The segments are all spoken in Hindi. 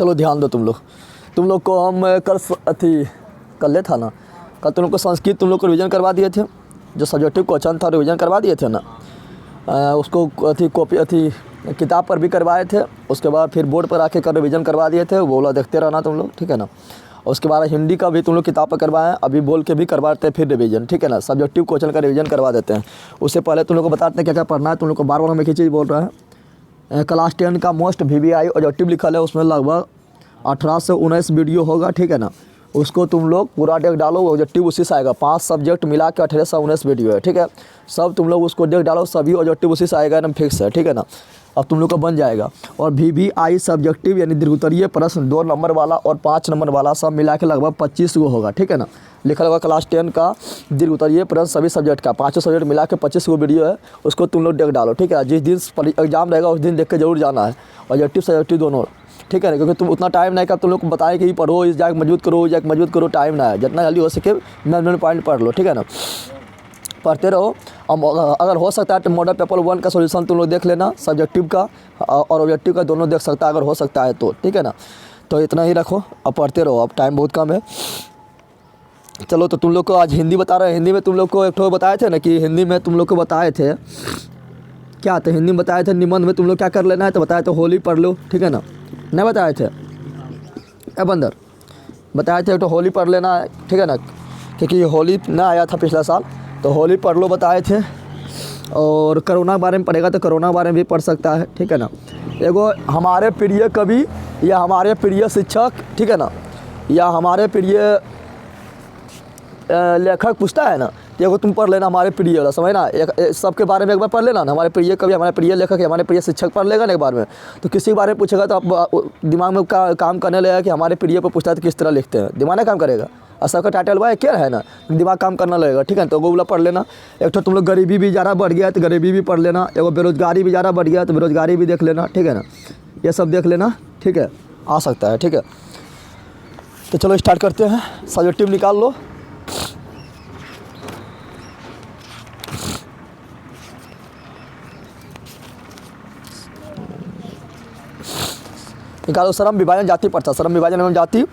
चलो ध्यान दो तुम लोग को हम कर ले था ना, कल तुम लोग को संस्कृत तुम लोग को रिवीजन करवा दिए थे, जो सब्जेक्टिव क्वेश्चन था रिवीजन करवा दिए थे ना। उसको कॉपी किताब पर भी करवाए थे, उसके बाद फिर बोर्ड पर आके कर रिवीजन करवा दिए थे, वो वाला देखते रहना तुम लोग, ठीक है ना। उसके बाद हिंदी का भी तुम लोग किताब पर करवाएं, अभी बोल के भी करवाते हैं फिर रिवीजन, ठीक है ना। सब्जेक्टिव क्वेश्चन का रिवीजन करवा देते हैं। उससे पहले तुम लोग को बताते हैं क्या क्या पढ़ना है। तुम लोग को बार बार हम एक ही चीज़ बोल रहा है, क्लास 10 का मोस्ट VVI ऑब्जेक्टिव लिखल है, उसमें लगभग 18 से 19 वीडियो होगा, ठीक है ना। उसको तुम लोग पूरा देख डालो, ऑब्जेक्टिव उसी से आएगा। 5 सब्जेक्ट मिला के 18 से 19 वीडियो है, ठीक है। सब तुम लोग उसको देख डालो, सभी ऑब्जेक्टिव उसी से आएगा, एकदम फिक्स है, ठीक है ना। अब तुम लोग का बन जाएगा। और VVI सब्जेक्टिव यानी दीर्घोत्तरीय प्रश्न 2 नंबर वाला और 5 नंबर वाला सब मिला के लगभग 25 गो होगा, ठीक है ना। लिखा होगा क्लास 10 का दीर्घोत्तरीय प्रश्न सभी सब्जेक्ट का, 5 सब्जेक्ट मिला के 25 गो वीडियो है, उसको तुम लोग देख डालो, ठीक है। जिस दिन एग्जाम रहेगा उस दिन देख के जरूर जाना है, ऑब्जेक्टिव सब्जेक्टिव दोनों, ठीक है ना। क्योंकि तुम उतना टाइम नहीं का तुम लोग को बताए कि पढ़ो, इस जाके मजबूत करो, टाइम ना है। जितना जल्दी हो सके मैन पॉइंट पढ़ लो, ठीक है ना। पढ़ते रहो। अगर हो सकता है तो मॉडल पेपर 1 का सॉल्यूशन तुम लोग देख लेना, सब्जेक्टिव का और ऑब्जेक्टिव का दोनों देख सकता है अगर हो सकता है तो, ठीक है ना। तो इतना ही रखो, अब पढ़ते रहो, अब टाइम बहुत कम है। चलो तो तुम लोग को आज हिंदी बता रहे हैं। हिंदी में तुम लोग को एक ठो बताए थे ना कि हिंदी में तुम लोग को बताए थे क्या, तो हिंदी में बताए थे निबंध में तुम लोग क्या कर लेना है, तो बताए तो होली पढ़ लो, ठीक है ना। नहीं बताए थे बंदर, बताए थे तो होली पढ़ लेना है, ठीक है ना। क्योंकि होली ना आया था पिछला साल, तो होली पढ़ लो बताए थे। और कोरोना के बारे में पढ़ेगा तो कोरोना के बारे में भी पढ़ सकता है, ठीक है ना। एगो हमारे प्रिय कवि या हमारे प्रिय शिक्षक, ठीक है ना, या हमारे प्रिय लेखक पूछता है ना, तो एगो तुम पढ़ लेना हमारे प्रिय वाला, समझ ना। एक सबके बारे में एक बार पढ़ लेना ना, हमारे प्रिय कवि, हमारे प्रिय लेखक, हमारे प्रिय शिक्षक पढ़ लेगा ना एक बार में। तो किसी के बारे में पूछेगा तो आप दिमाग में काम करने लगेगा कि हमारे प्रिय पर पूछता है तो किस तरह लिखते हैं, दिमाग ना काम करेगा। और सबका टाइटल वाई क्या है ना, दिमाग काम करना लगेगा, ठीक है। तो वो पढ़ लेना। एक तो तुम लोग गरीबी भी ज़्यादा बढ़ गया है तो गरीबी भी पढ़ लेना। एगो बेरोजगारी भी ज़्यादा बढ़ गया है तो बेरोजगारी भी देख लेना, ठीक है ना। ये सब देख लेना, ठीक है, आ सकता है, ठीक है। तो चलो स्टार्ट करते हैं। सब्जेक्टिव निकाल लो। निकालो। श्रम विभाजन जाति प्रथा, श्रम विभाजन एवं जाति।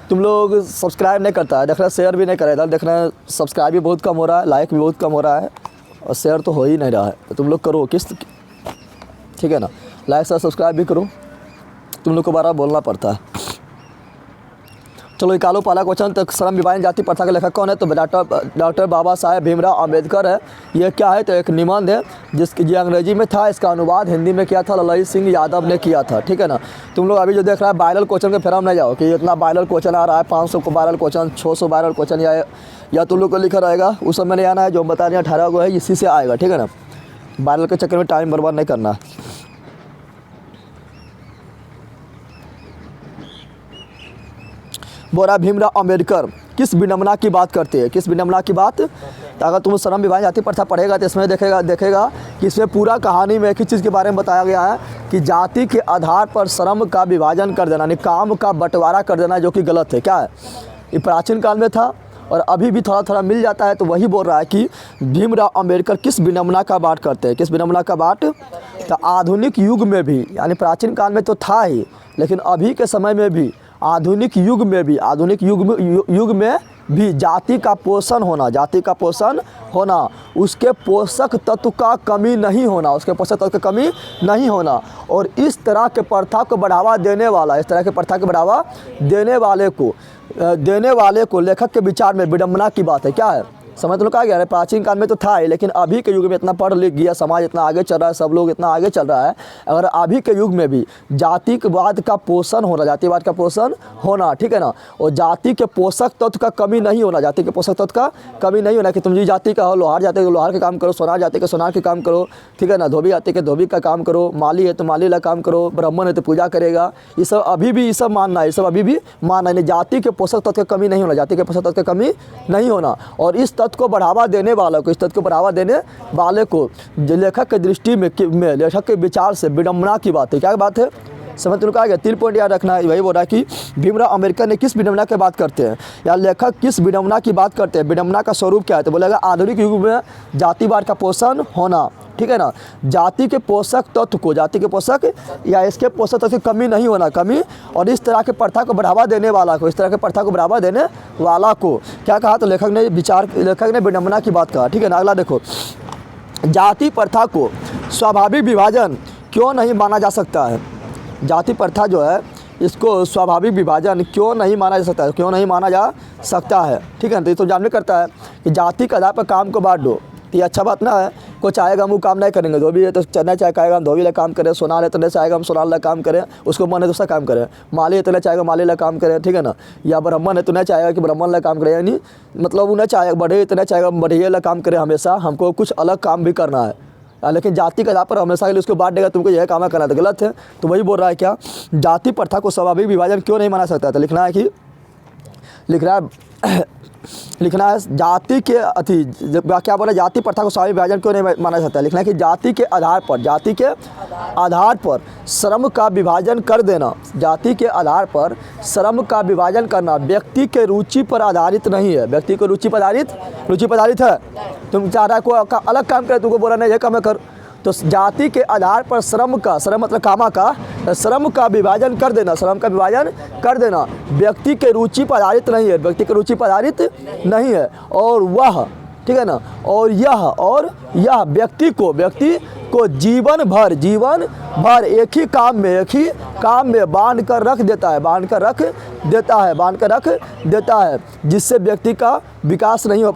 तुम लोग सब्सक्राइब नहीं करता है, देख रहे शेयर भी नहीं करे, इधर देख रहे हैं सब्सक्राइब भी बहुत कम हो रहा है, लाइक भी बहुत कम हो रहा है और शेयर तो हो ही नहीं रहा है। तो तुम लोग करो किस, ठीक है ना, लाइक से सब्सक्राइब भी करो, तुम लोग को बार बोलना पड़ता है। चलो निकालो पहला क्वेश्चन। तो श्रम विभाजन जाति प्रथा का लेखक कौन है, तो डॉक्टर बाबा साहेब भीमराव अम्बेडकर है। ये क्या है, तो एक निबंध है जिसकी जो अंग्रेजी में था, इसका अनुवाद हिंदी में किया था ललित सिंह यादव ने किया था, ठीक है ना। तुम लोग अभी जो देख रहा है वायरल क्वेश्चन के फेरम नहीं जाओ कि इतना वायरल क्वेश्चन आ रहा है, 500 को वायरल क्वेश्चन, 600 वायरल क्वेश्चन, या तुम लोग को लिखा रहेगा उस सब में नहीं आना है। जो बता रहे हैं 18 को है, इसी से आएगा, ठीक है ना। वायरल के चक्कर में टाइम बर्बाद नहीं करना। बोरा भीमराव अम्बेडकर किस विडंबना की बात करते हैं, किस विडंबना की बात। तो अगर तुम श्रम विभाजन जाति प्रथा पढ़ेगा तो इसमें देखेगा कि इसमें पूरा कहानी में एक ही चीज़ के बारे में बताया गया है कि जाति के आधार पर श्रम का विभाजन कर देना, यानी काम का बंटवारा कर देना, जो कि गलत है। क्या है, ये प्राचीन काल में था और अभी भी थोड़ा थोड़ा मिल जाता है। तो वही बोल रहा है कि भीमराव अम्बेडकर किस विडंबना का बात करते हैं, किस विडंबना का बात। तो आधुनिक युग में भी, यानी प्राचीन काल में तो था ही, लेकिन अभी के समय में भी, आधुनिक युग में भी जाति का पोषण होना, जाति का पोषण होना, उसके पोषक तत्व का कमी नहीं होना, उसके पोषक तत्व का कमी नहीं होना। और इस तरह के प्रथा को बढ़ावा देने वाला, इस तरह के प्रथा को बढ़ावा देने वाले को लेखक के विचार में विडंबना की बात है। क्या है, समझ तो कहा गया है, प्राचीन काल में तो था ही, लेकिन अभी के युग में इतना पढ़ लिख गया, समाज इतना आगे चल रहा है, सब लोग इतना आगे चल रहा है। अगर अभी के युग में भी जातिवाद का पोषण होना, जातिवाद का पोषण होना, ठीक है ना, और जाति के पोषक तत्व का कमी नहीं होना, जाति के पोषक तत्व का कमी नहीं होना कि तुम जी जाति का हो, लोहार जाति के लोहार के काम करो, सोनार जाति के सोनार के काम करो, ठीक है ना, धोबी जाति के धोबी का काम करो, माली है तो माली का काम करो, ब्राह्मण है तो पूजा करेगा। ये सब अभी भी, ये सब मानना है, ये सब अभी भी मानना है। जाति के पोषक तत्व की कमी नहीं होना, जाति के पोषक तत्व की कमी नहीं होना। और इस तत्व को बढ़ावा देने वालों को, इस तत्व को बढ़ावा देने वाले को लेखक की दृष्टि में, लेखक के विचार से विडंबना की बात है। क्या बात है, समझ तुम कहा गया। 3 पॉइंट याद रखना है। वही बोल रहा है कि भीमराव अम्बेडकर ने किस विडंबना की बात करते हैं, या लेखक किस विडंबना की बात करते हैं, विडंबना का स्वरूप क्या है। तो बोलेगा आधुनिक युग में जातिवाद का पोषण होना, ठीक है ना। जाति के पोषक तत्व को, जाति के पोषक या इसके पोषक तत्व की कमी नहीं होना, कमी, और इस तरह के प्रथा को बढ़ावा देने वाला को, इस तरह के प्रथा को बढ़ावा देने वाला को क्या कहा, तो लेखक ने विडंबना की बात कहा, ठीक है ना। अगला देखो, जाति प्रथा को स्वाभाविक विभाजन क्यों नहीं माना जा सकता है। जाति प्रथा जो है इसको स्वाभाविक विभाजन क्यों नहीं माना जा सकता है, क्यों नहीं माना जा सकता है, ठीक है ना। तो ये तो जानने करता है कि जाति के आधार पर काम को बांट दो, तो ये अच्छा बात ना है। कोई चाहेगा हम वो काम नहीं करेंगे, धोबी है तो चना चाहे कहेगा हम धोबी ला काम करें, सोनार है तो नहीं चाहेगा हम सोनार ला काम करें, उसको मन है दूसरा काम करें, माली है तो नहीं चाहेगा माली ला काम करें, ठीक है ना। या ब्राह्मण है तो नहीं चाहेगा कि ब्राह्मण ला काम करें, यानी मतलब वो नहीं चाहेगा, बढ़े तो नहीं चाहेगा बढ़िया ला काम करें, हमेशा हमको कुछ अलग काम भी करना है। लेकिन जाति के आधार पर हमेशा के लिए उसको बांट देगा, तुमको यह काम करना, तो गलत है। तो वही बोल रहा है क्या, जाति प्रथा को स्वाभाविक विभाजन क्यों नहीं माना सकता। तो लिखना है कि लिखना है जाति के क्या बोला, जाति प्रथा को स्वाभाविक विभाजन क्यों नहीं माना जाता है। लिखना है कि जाति के आधार पर श्रम का विभाजन कर देना, जाति के आधार पर श्रम का विभाजन करना व्यक्ति के रुचि पर आधारित नहीं है। व्यक्ति को रुचि पर आधारित है, तुम चाह रहा है कोई अलग काम करे, तुमको बोला नहीं ये काम कर, तो जाति के आधार पर श्रम मतलब कामा का श्रम का विभाजन कर देना, श्रम का विभाजन कर देना व्यक्ति के रुचि पर आधारित नहीं है, व्यक्ति के रुचि पर आधारित नहीं है। और वह, ठीक है ना, और यह व्यक्ति को जीवन भर एक ही काम में बांध कर रख देता है, जिससे व्यक्ति का विकास नहीं हो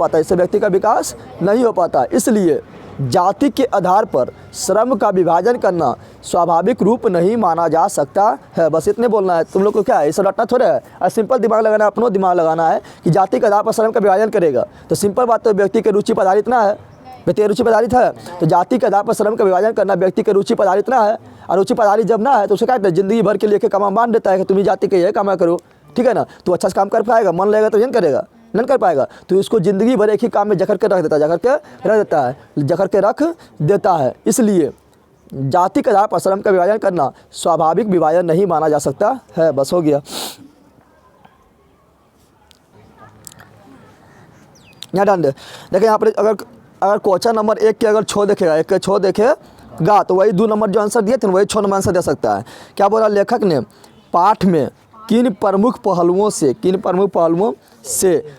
पाता, इसलिए जाति के आधार पर श्रम का विभाजन करना स्वाभाविक रूप नहीं माना जा सकता है। बस इतने बोलना है तुम लोग को, क्या है इसे रटना थोड़ा है, और सिंपल दिमाग लगाना है, अपना दिमाग लगाना है कि जाति के आधार पर श्रम का विभाजन करेगा, तो सिंपल बात, तो व्यक्ति के रुचि पर आधारित ना है, व्यक्ति की रुचि पर आधारित है, तो जाति के आधार पर श्रम का विभाजन करना व्यक्ति के रुचि पर आधारित ना है, और रुचि पर आधारित जब ना है तो उसे क्या कहते हैं, जिंदगी भर के लिए काम बांध देता है कि तुम्हें जाति के ये काम करो, ठीक है ना। तो अच्छा से काम कर पाएगा, मन लगेगा तो नहीं करेगा, नहीं कर पाएगा, तो इसको ज़िंदगी भर एक ही काम में जकड़ के रख देता है, इसलिए जाति के आधार पर श्रम का विभाजन करना स्वाभाविक विभाजन नहीं माना जा सकता है। बस हो गया। यहाँ डाल दे, देखिए यहाँ पर अगर क्वेश्चन नंबर 1 के अगर छो देखेगा तो वही 2 नंबर जो आंसर दिए थे वही 6 नंबर आंसर दे सकता है। क्या बोला, लेखक ने पाठ में किन प्रमुख पहलुओं से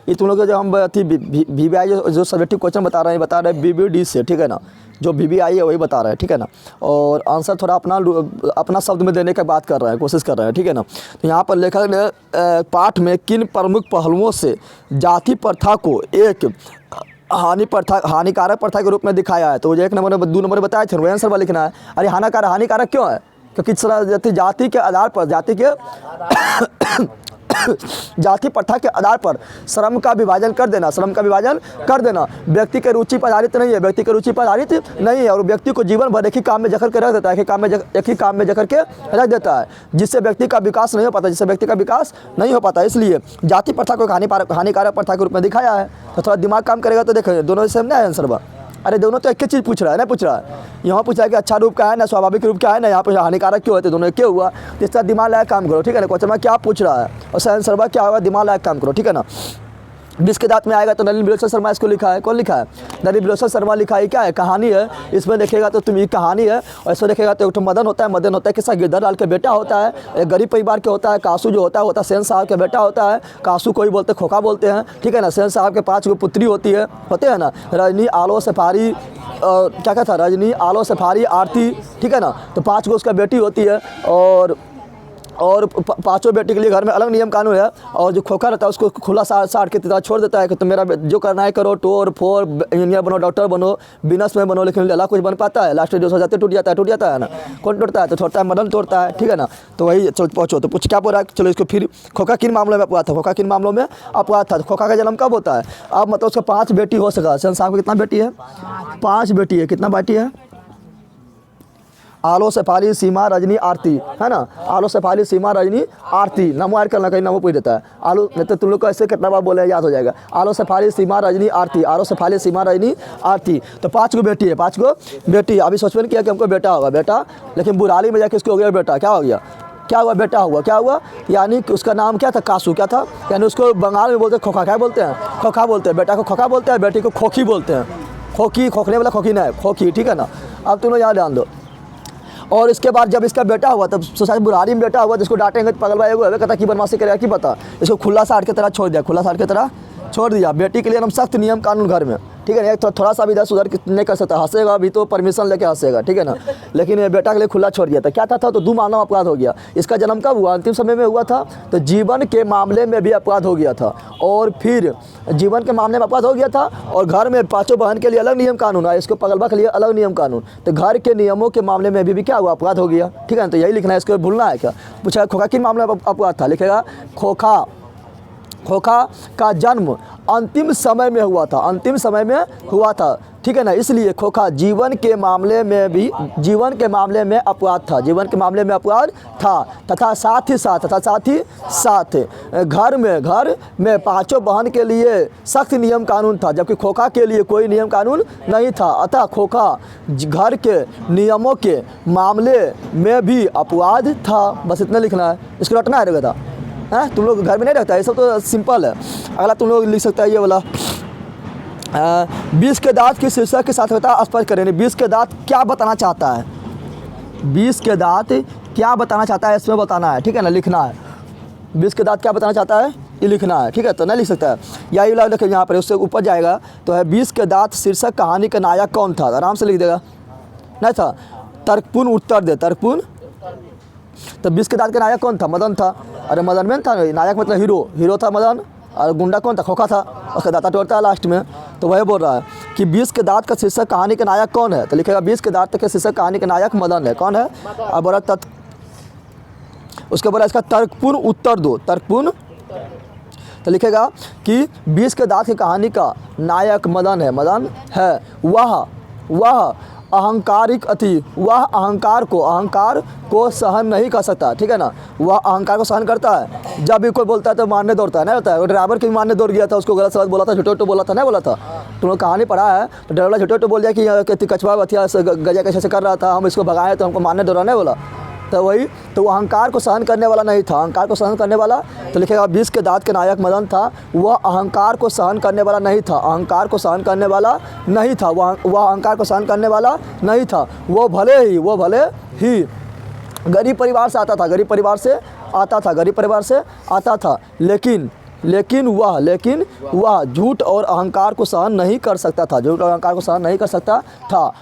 ये तुम लोग जो हम VBI जो सब्जेक्टिव क्वेश्चन बता रहे हैं BBD से, ठीक है ना, जो VBI है वही बता रहे हैं, ठीक है ना, और आंसर थोड़ा अपना शब्द में देने की बात कर रहे हैं, कोशिश कर रहे हैं, ठीक है ना। तो यहाँ पर लेखक ने पाठ में किन प्रमुख पहलुओं से जाति प्रथा को एक हानिकारक प्रथा के रूप में दिखाया है, तो जो 1 नंबर 2 नंबर बताए थे वही आंसर लिखना है। अरे हानिकारक क्यों है, क्योंकि जाति के आधार पर जाति प्रथा के आधार पर श्रम का विभाजन कर देना व्यक्ति के रुचि पर आधारित नहीं है, और व्यक्ति को जीवन भर एक ही काम में जकड़ के रख देता है, जिससे व्यक्ति का विकास नहीं हो पाता, इसलिए जाति प्रथा को हानिकारक प्रथा के रूप में दिखाया है। तो थोड़ा दिमाग काम करेगा तो देखो दोनों सेम नहीं है आंसर बा। अरे दोनों तो एक ही चीज़ पूछ रहा है ना, यहाँ पूछा है कि अच्छा रूप क्या है ना, स्वाभाविक रूप क्या है ना, यहाँ पे हानिकारक क्यों होते, दोनों क्यों हुआ। इस तरह दिमाग लायक काम करो, ठीक है ना। क्वेश्चन में क्या पूछ रहा है और सही आंसर क्या होगा, दिमाग लायक काम करो, ठीक है ना। 20 के दांत में आएगा तो नलिनी बिलोचन शर्मा इसको लिखा है, कौन लिखा है, नलिनी बिलोचन शर्मा लिखा है। क्या है, कहानी है, इसमें देखेगा तो तुम ये कहानी है, और इसमें देखेगा तो एक मदन होता है किसा गिरधर लाल का बेटा होता है, एक गरीब परिवार के होता है। कासू जो होता है सेन साहब का बेटा होता है, कासू कोई बोलते खोखा बोलते हैं, ठीक है ना। सेन साहब के 5 पुत्री होते हैं ना, रजनी आलो सफारी क्या कहता है, रजनी आलो सफारी आरती, ठीक है ना। तो 5 उसका बेटी होती है, और 5 बेटी के लिए घर में अलग नियम कानून है, और जो खोखा रहता है उसको खुला साट के तरह छोड़ देता है कि तुम मेरा जो करना है करो, टोर फोर, इंजीनियर बनो, डॉक्टर बनो, बिजनेसमैन बनो, लेकिन लला कुछ बन पाता है, लास्ट में जो हो जाते टूट जाता है ना। कौन टूटता है, तो छोड़ता है मदन तोड़ता है, ठीक है ना। तो वही चलो पहुँचो, तो पूछ क्या बोल रहा है, चलो इसको फिर खोखा किन मामलों में अपवाद था, खोखा का जन्म कब होता है, अब मतलब उसका 5 बेटी हो सका। सेन साहब की कितना बेटी है, 5 बेटी है, कितना बेटी है, आलो सफारी सीमा रजनी आरती, है ना, आलो सफारी सीमा रजनी आरती, नामो ऐड करना, कहीं नामो पूछ देता है आलू, नहीं तो तुम लोग को ऐसे कितना बार बोले याद हो जाएगा। आलो सफारी सीमा रजनी आरती, आलो सफारी सीमा रजनी आरती। तो 5 को बेटी है, 5 को बेटी। अभी सोच में किया कि हमको बेटा होगा, लेकिन बुराली में जाके उसको हो गया बेटा, क्या हो गया, बेटा हुआ, क्या हुआ, यानी कि उसका नाम क्या था, कासू, क्या था, यानी उसको बंगाल में बोलते हैं खोखा, क्या बोलते हैं, खोखा बोलते हैं, बेटा को खोखा बोलते हैं, बेटी को खोखी बोलते हैं, खोखी, खोखने वाला खोखी ना है, खोखी, ठीक है ना। अब तुम लोग यहाँ ध्यान दो। और इसके बाद जब इसका बेटा हुआ, तब सोसाइटी बुढ़ारी में बेटा हुआ, तो इसको डांटेंगे तो पागल भाई एगो कहता कि बदमाशी करेगा कि बता, इसको खुला साठ की तरह छोड़ दिया, खुला साठ की तरह छोड़ दिया। बेटी के लिए हम सख्त नियम कानून घर में, ठीक है ना। एक थोड़ा सा भी इधर सुधर नहीं कर सकता, हंसेगा अभी तो परमिशन लेके हंसेगा, ठीक है ना। लेकिन ये बेटा के लिए खुला छोड़ दिया था। क्या था तो 2 मानव अपराध हो गया। इसका जन्म कब हुआ? अंतिम समय में हुआ था। तो जीवन के मामले में भी अपराध हो गया था, और फिर जीवन के मामले में अपराध हो गया था, और घर में 5 बहन के लिए अलग नियम कानून है, इसको पगलबा के लिए अलग नियम कानून। तो घर के नियमों के मामले में भी क्या हुआ? अपराध हो गया, ठीक है ना। तो यही लिखना है, इसको भूलना है क्या? पूछा खोखा किन मामले में अपराध था, लिखेगा खोखा का जन्म अंतिम समय में हुआ था, अंतिम समय में हुआ था, ठीक है ना। इसलिए खोखा जीवन के मामले में भी, जीवन के मामले में अपराध था, जीवन के मामले में अपराध था। तथा साथ ही साथ घर में 5 बहन के लिए सख्त नियम कानून था, जबकि खोखा के लिए कोई नियम कानून नहीं था। अतः खोखा घर के नियमों के मामले में भी अपराध था। बस इतना लिखना है, इसको रटना है बेटा। हाँ, तुम लोग घर में नहीं रहता है, ये सब तो सिंपल है। अगला तुम लोग लिख सकता है ये वाला, 20 के दांत की शीर्षक के साथ बता स्पष्ट करें। 20 के दांत क्या बताना चाहता है? 20 के दांत क्या बताना चाहता है, इसमें बताना है, ठीक है ना, लिखना है। 20 के दांत क्या बताना चाहता है, ये लिखना है, ठीक है। तो नहीं लिख सकता है, या ये लिखो यहाँ पर, उससे ऊपर जाएगा तो है 20 के दांत शीर्षक कहानी का नायक कौन था, आराम से लिख देगा। नहीं था, तर्कपूर्ण उत्तर दे, तर्कपूर्ण। तो 20 के दांत का नायक कौन था? मदन था। अरे मदन में था नायक, मतलब हीरो था मदन, और गुंडा कौन था? खोखा था, उसका दांता तोड़ता है लास्ट में। तो वही बोल रहा है कि 20 के दांत का शीर्षक कहानी के नायक कौन है, तो लिखेगा 20 के दांत के शीर्षक कहानी के नायक मदन है। कौन है? अब बोला उसके बोला इसका तर्कपूर्ण उत्तर दो, तर्कपूर्ण। तो लिखेगा कि 20 के दांत की कहानी का नायक मदन है, मदन है। वह अहंकारिक अति, वह अहंकार को सहन नहीं कर सकता, ठीक है ना। वह अहंकार को सहन करता है। जब भी कोई बोलता है तो मारने दौड़ता है, नहीं होता है। वो ड्राइवर के भी मारने दौड़ गया था, उसको गलत शब्द बोला था, झूठो बोला था, नहीं बोला था। तुम लोग कहानी पढ़ा है तो ड्राइवर झूठो बोल दिया कि कछुआ बथिया गजा कैसे कर रहा था, हम इसको भगाए तो हमको मारने दौड़ा, नहीं बोला। तो वही तो वो अहंकार को सहन करने वाला नहीं था, अहंकार को सहन करने वाला। तो लिखेगा 20 के दांत के नायक मदन था, वह अहंकार को सहन करने वाला नहीं था, अहंकार को सहन करने वाला नहीं था, वह अहंकार को सहन करने वाला नहीं था। वो भले ही गरीब परिवार से आता था, गरीब परिवार से आता था, लेकिन वह झूठ और अहंकार को सहन नहीं कर सकता था, झूठ और अहंकार को सहन नहीं कर सकता था।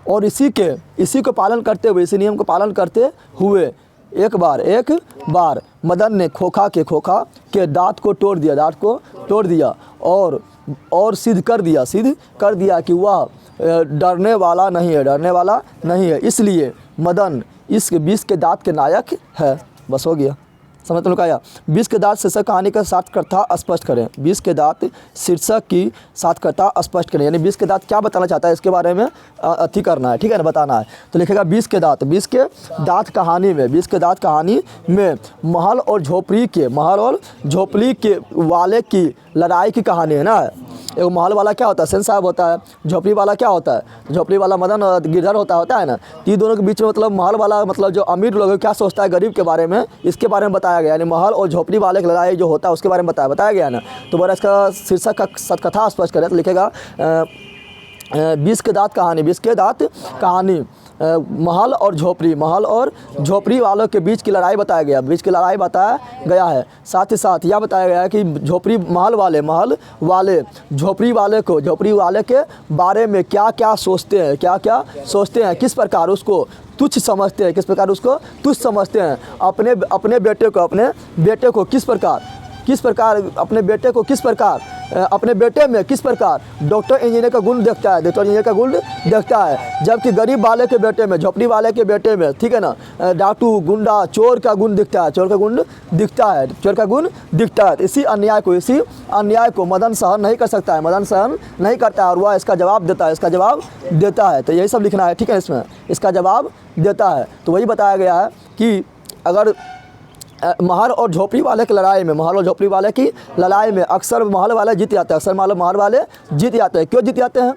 और इसी को पालन करते हुए, इसी नियम को पालन करते हुए एक बार मदन ने खोखा के दांत को तोड़ दिया और सिद्ध कर दिया कि वह डरने वाला नहीं है। इसलिए मदन इस 20 के दांत के नायक है। बस हो गया, समझ तुम लोग आया। 20 के दांत शीर्षक कहानी का सार्थकता स्पष्ट करें। 20 के दांत शीर्षक की सार्थकता स्पष्ट करें, यानी 20 के दांत क्या बताना चाहता है इसके बारे में अति करना है, ठीक है ना, बताना है। तो लिखेगा 20 के दांत कहानी में महल और झोपड़ी के वाले की लड़ाई की कहानी है ना। एक महल वाला क्या होता है? सेन साहब होता है। झोपड़ी वाला क्या होता है? झोपड़ी वाला मदन और गिरधर होता है ना। ये दोनों के बीच में मतलब महल वाला मतलब जो अमीर लोग क्या सोचता है गरीब के बारे में, इसके बारे में बताया गया, यानी महल और झोपड़ी वाले की लड़ाई जो होता है उसके बारे में बताया गया ना। तो बड़ा इसका शीर्षक का सत्कथा स्पष्ट करें तो लिखेगा 20 के दांत कहानी महल और झोपड़ी वालों के बीच की लड़ाई बताया गया है। साथ ही साथ यह बताया गया है कि महल वाले झोपड़ी वाले के बारे में क्या सोचते हैं, किस प्रकार उसको तुच्छ समझते हैं, अपने बेटे को अपने बेटे में किस प्रकार डॉक्टर इंजीनियर का गुण देखता है, जबकि गरीब वाले के बेटे में, झोपड़ी वाले के बेटे में, ठीक है ना, डाकू गुंडा चोर का गुण दिखता है। इसी अन्याय को मदन सहन नहीं कर सकता है, और वह इसका जवाब देता है। तो यही सब लिखना है, ठीक है, इसमें इसका जवाब देता है। तो वही बताया गया है कि अगर महल और झोपड़ी वाले की लड़ाई में अक्सर महल वाले जीत जाते हैं। क्यों जीत जाते हैं?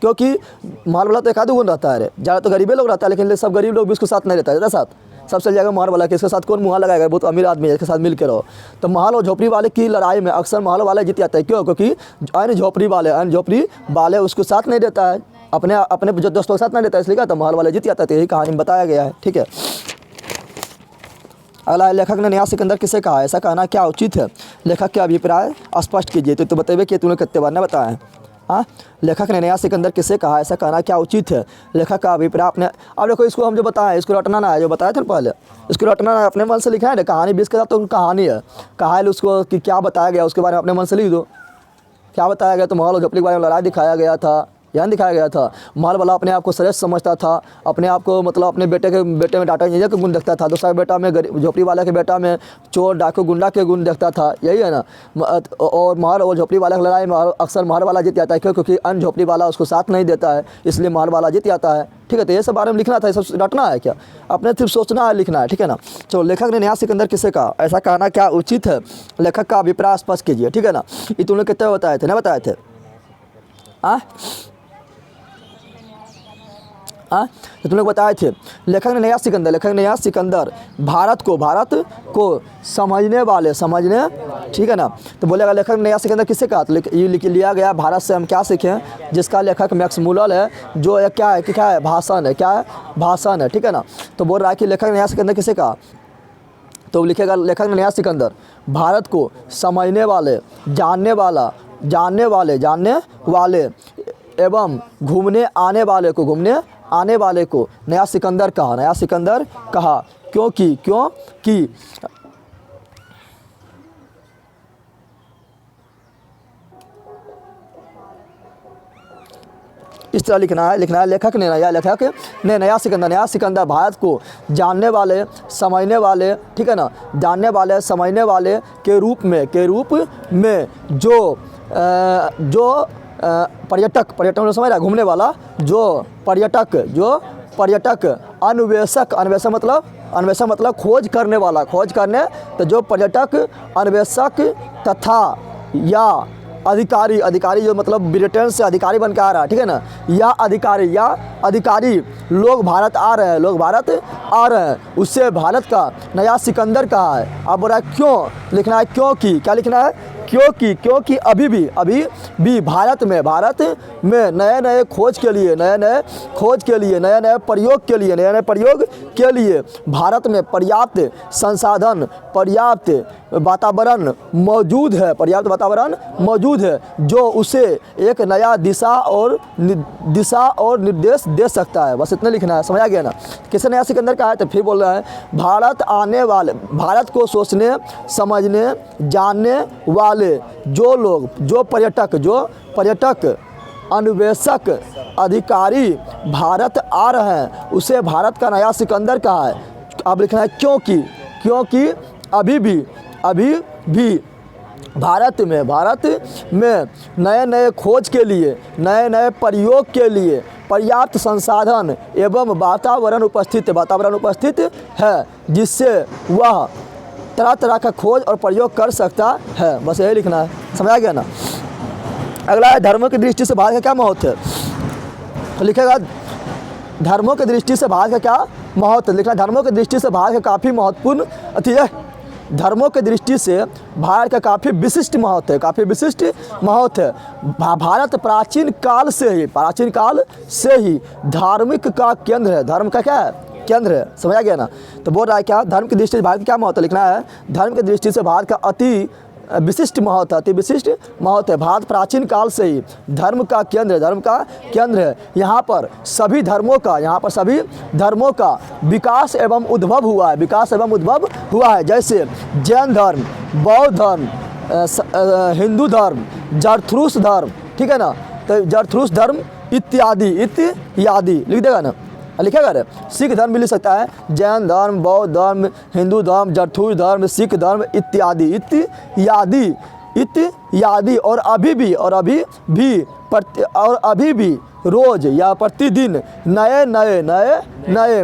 क्योंकि महल वाला तो एक आधे गुण रहता है, ज़्यादा तो गरीबे लोग रहता है, लेकिन सब गरीब लोग भी इसके साथ नहीं रहता है, साथ सबसे ज़्यादा महल वाला के इसके साथ कौन मुँह लगाएगा? बहुत अमीर आदमी है, इसके साथ मिल के रहो। तो महल और झोपड़ी वाले की लड़ाई में अक्सर महल वाले जीत जाते हैं। क्यों? क्योंकि अन्य झोपड़ी वाले उसको साथ नहीं देता है, अपने अपने जो दोस्तों के साथ ना लेता है इसलिए क्या था महल वाले जीत जाता है, यही कहानी में बताया गया है। ठीक है, अगला है, लेखक ने नया सिकंदर किसे कहा, ऐसा कहना क्या उचित है, लेखक के अभिप्राय स्पष्ट कीजिए। तो बताइए कि तूने कितने बार ने बताया है। हाँ, लेखक ने नया सिकंदर किसे कहा, ऐसा कहना क्या उचित है, लेखक का अभिप्राय अपने। अब देखो इसको हम जो बताएं इसको रटना ना है, जो बताया था पहले इसको रटना है, अपने मन से लिखा है ना। कहानी 20 के साथ तो कहानी है, कहा है उसको कि क्या बताया गया उसके बारे में अपने मन से लिख दो। क्या बताया गया, तो महल और झोपड़ी के बारे में लड़ाई दिखाया गया था, यहाँ दिखाया गया था। महल वाला अपने आप को श्रेष्ठ समझता था, अपने आप को मतलब अपने बेटे में डाटा इंजीनियर के गुण देखता था, दूसरा बेटा में झोपड़ी वाला के बेटा में चोर डाकू गुंडा के गुण देखता था, यही है ना। और महल और झोपड़ी वाला की लड़ाई में अक्सर महल वाला जीत जाता है, क्योंकि अन्य झोपड़ी वाला उसको साथ नहीं देता है, इसलिए महल वाला जीत जाता है। ठीक है, तो ये सब बारे में लिखना था, ये सब रटना है क्या, अपने सिर्फ सोचना है, लिखना है। ठीक है ना। चलो, लेखक ने नया सिकंदर किसे कहा, ऐसा कहना क्या उचित है, लेखक का अभिप्राय स्पष्ट कीजिए। ठीक है ना, ये तुमने कितने बताए थे, नहीं बताए थे। हाँ, तो तुम लोग बताए थे। लेखक ने नया सिकंदर भारत को समझने वाले ठीक है ना। तो बोलेगा लेखक ने नया सिकंदर किससे कहा, तो ये लिया गया भारत से हम क्या सीखें, जिसका लेखक मैक्स मूलर है, जो एक क्या है भाषण है। ठीक है ना। तो बोल रहा है कि लेखक ने नया सिकंदर किसे कहा, तो लिखेगा लेखक ने नया सिकंदर भारत को समझने वाले, जानने वाले एवं घूमने आने वाले को नया सिकंदर कहा, क्योंकि इस तरह लिखना है। लेखक ने नया सिकंदर भारत को जानने वाले, समझने वाले, ठीक है ना, जानने वाले समझने वाले के रूप में जो पर्यटक समझ रहा है, घूमने वाला, जो पर्यटक अन्वेषक मतलब खोज करने, तो जो पर्यटक अन्वेषक तथा या अधिकारी जो मतलब ब्रिटेन से अधिकारी बन के आ रहा है, ठीक है ना, या अधिकारी लोग भारत आ रहे हैं, उससे भारत का नया सिकंदर कहा है। अब बोल रहा है क्यों लिखना है, क्योंकि क्या लिखना है, क्योंकि अभी भी भारत में नए खोज के लिए, नए प्रयोग के लिए भारत में पर्याप्त संसाधन, पर्याप्त वातावरण मौजूद है, जो उसे एक नया दिशा और निर्देश दे सकता है। बस इतना लिखना है, समझा गया ना। किसे नया सिकंदर कहा है, तो फिर बोल रहा है भारत को सोचने, समझने, जानने वाले जो लोग, जो पर्यटक अन्वेषक अधिकारी भारत आ रहे हैं, उसे भारत का नया सिकंदर कहा है। अब लिखना है क्योंकि अभी भी भारत में नए खोज के लिए, नए प्रयोग के लिए पर्याप्त संसाधन एवं वातावरण उपस्थित है, जिससे वह तरह का खोज और प्रयोग कर सकता है। बस यही लिखना है, समझा गया ना। अगला है, धर्मों की दृष्टि से भारत का क्या महत्व है, तो लिखेगा धर्मों की दृष्टि से भारत का क्या महत्व है। लिखना धर्मों की दृष्टि से भारत का काफ़ी महत्वपूर्ण है, धर्मों की दृष्टि से भारत का काफ़ी विशिष्ट महत्व है। भारत प्राचीन काल से ही धार्मिक का केंद्र है, धर्म का क्या है, केंद्र है, समझा गया ना। तो बोल रहा है क्या, धर्म की दृष्टि से भारत का क्या महत्व, लिखना है धर्म की दृष्टि से भारत का अति विशिष्ट महत्व है। भारत प्राचीन काल से ही धर्म का केंद्र है। यहाँ पर सभी धर्मों का विकास एवं उद्भव हुआ है, जैसे जैन धर्म, बौद्ध धर्म, हिंदू धर्म, जरथुस्त्र धर्म, ठीक है ना, तो जरथुस्त्र धर्म इत्यादि लिख देगा ना, लिखेगा रे। सिख धर्म भी लिख सकता है, जैन धर्म, बौद्ध धर्म, हिंदू धर्म, जरथुस्त्र धर्म, सिख धर्म इत्यादि। और अभी भी रोज या प्रतिदिन नए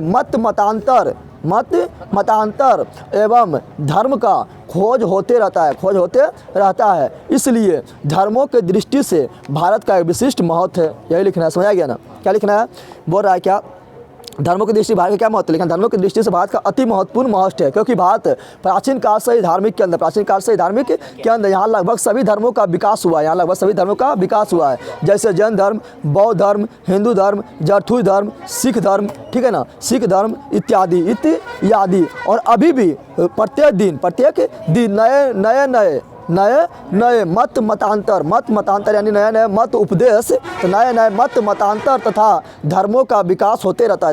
मतांतर एवं धर्म का खोज होते रहता है। इसलिए धर्मों के दृष्टि से भारत का एक विशिष्ट महत्व है, यही लिखना है, समझा गया ना। क्या लिखना है, बोल रहा है क्या, धर्मों की दृष्टि भारत का क्या महत्व है, लेकिन धर्मों की दृष्टि से भारत का अति महत्वपूर्ण महत्व है, क्योंकि भारत प्राचीन काल से ही धार्मिक के अंदर यहाँ लगभग सभी धर्मों का विकास हुआ है, यहाँ लगभग सभी धर्मों का विकास हुआ है। जैसे जैन धर्म, बौद्ध धर्म, हिंदू धर्म, जरथुई धर्म, सिख धर्म, ठीक है ना, सिख धर्म इत्यादि। और अभी भी प्रत्येक दिन नए मतांतर यानी नए मत उपदेश, तो नए मतांतर तथा धर्मों का विकास होते रहता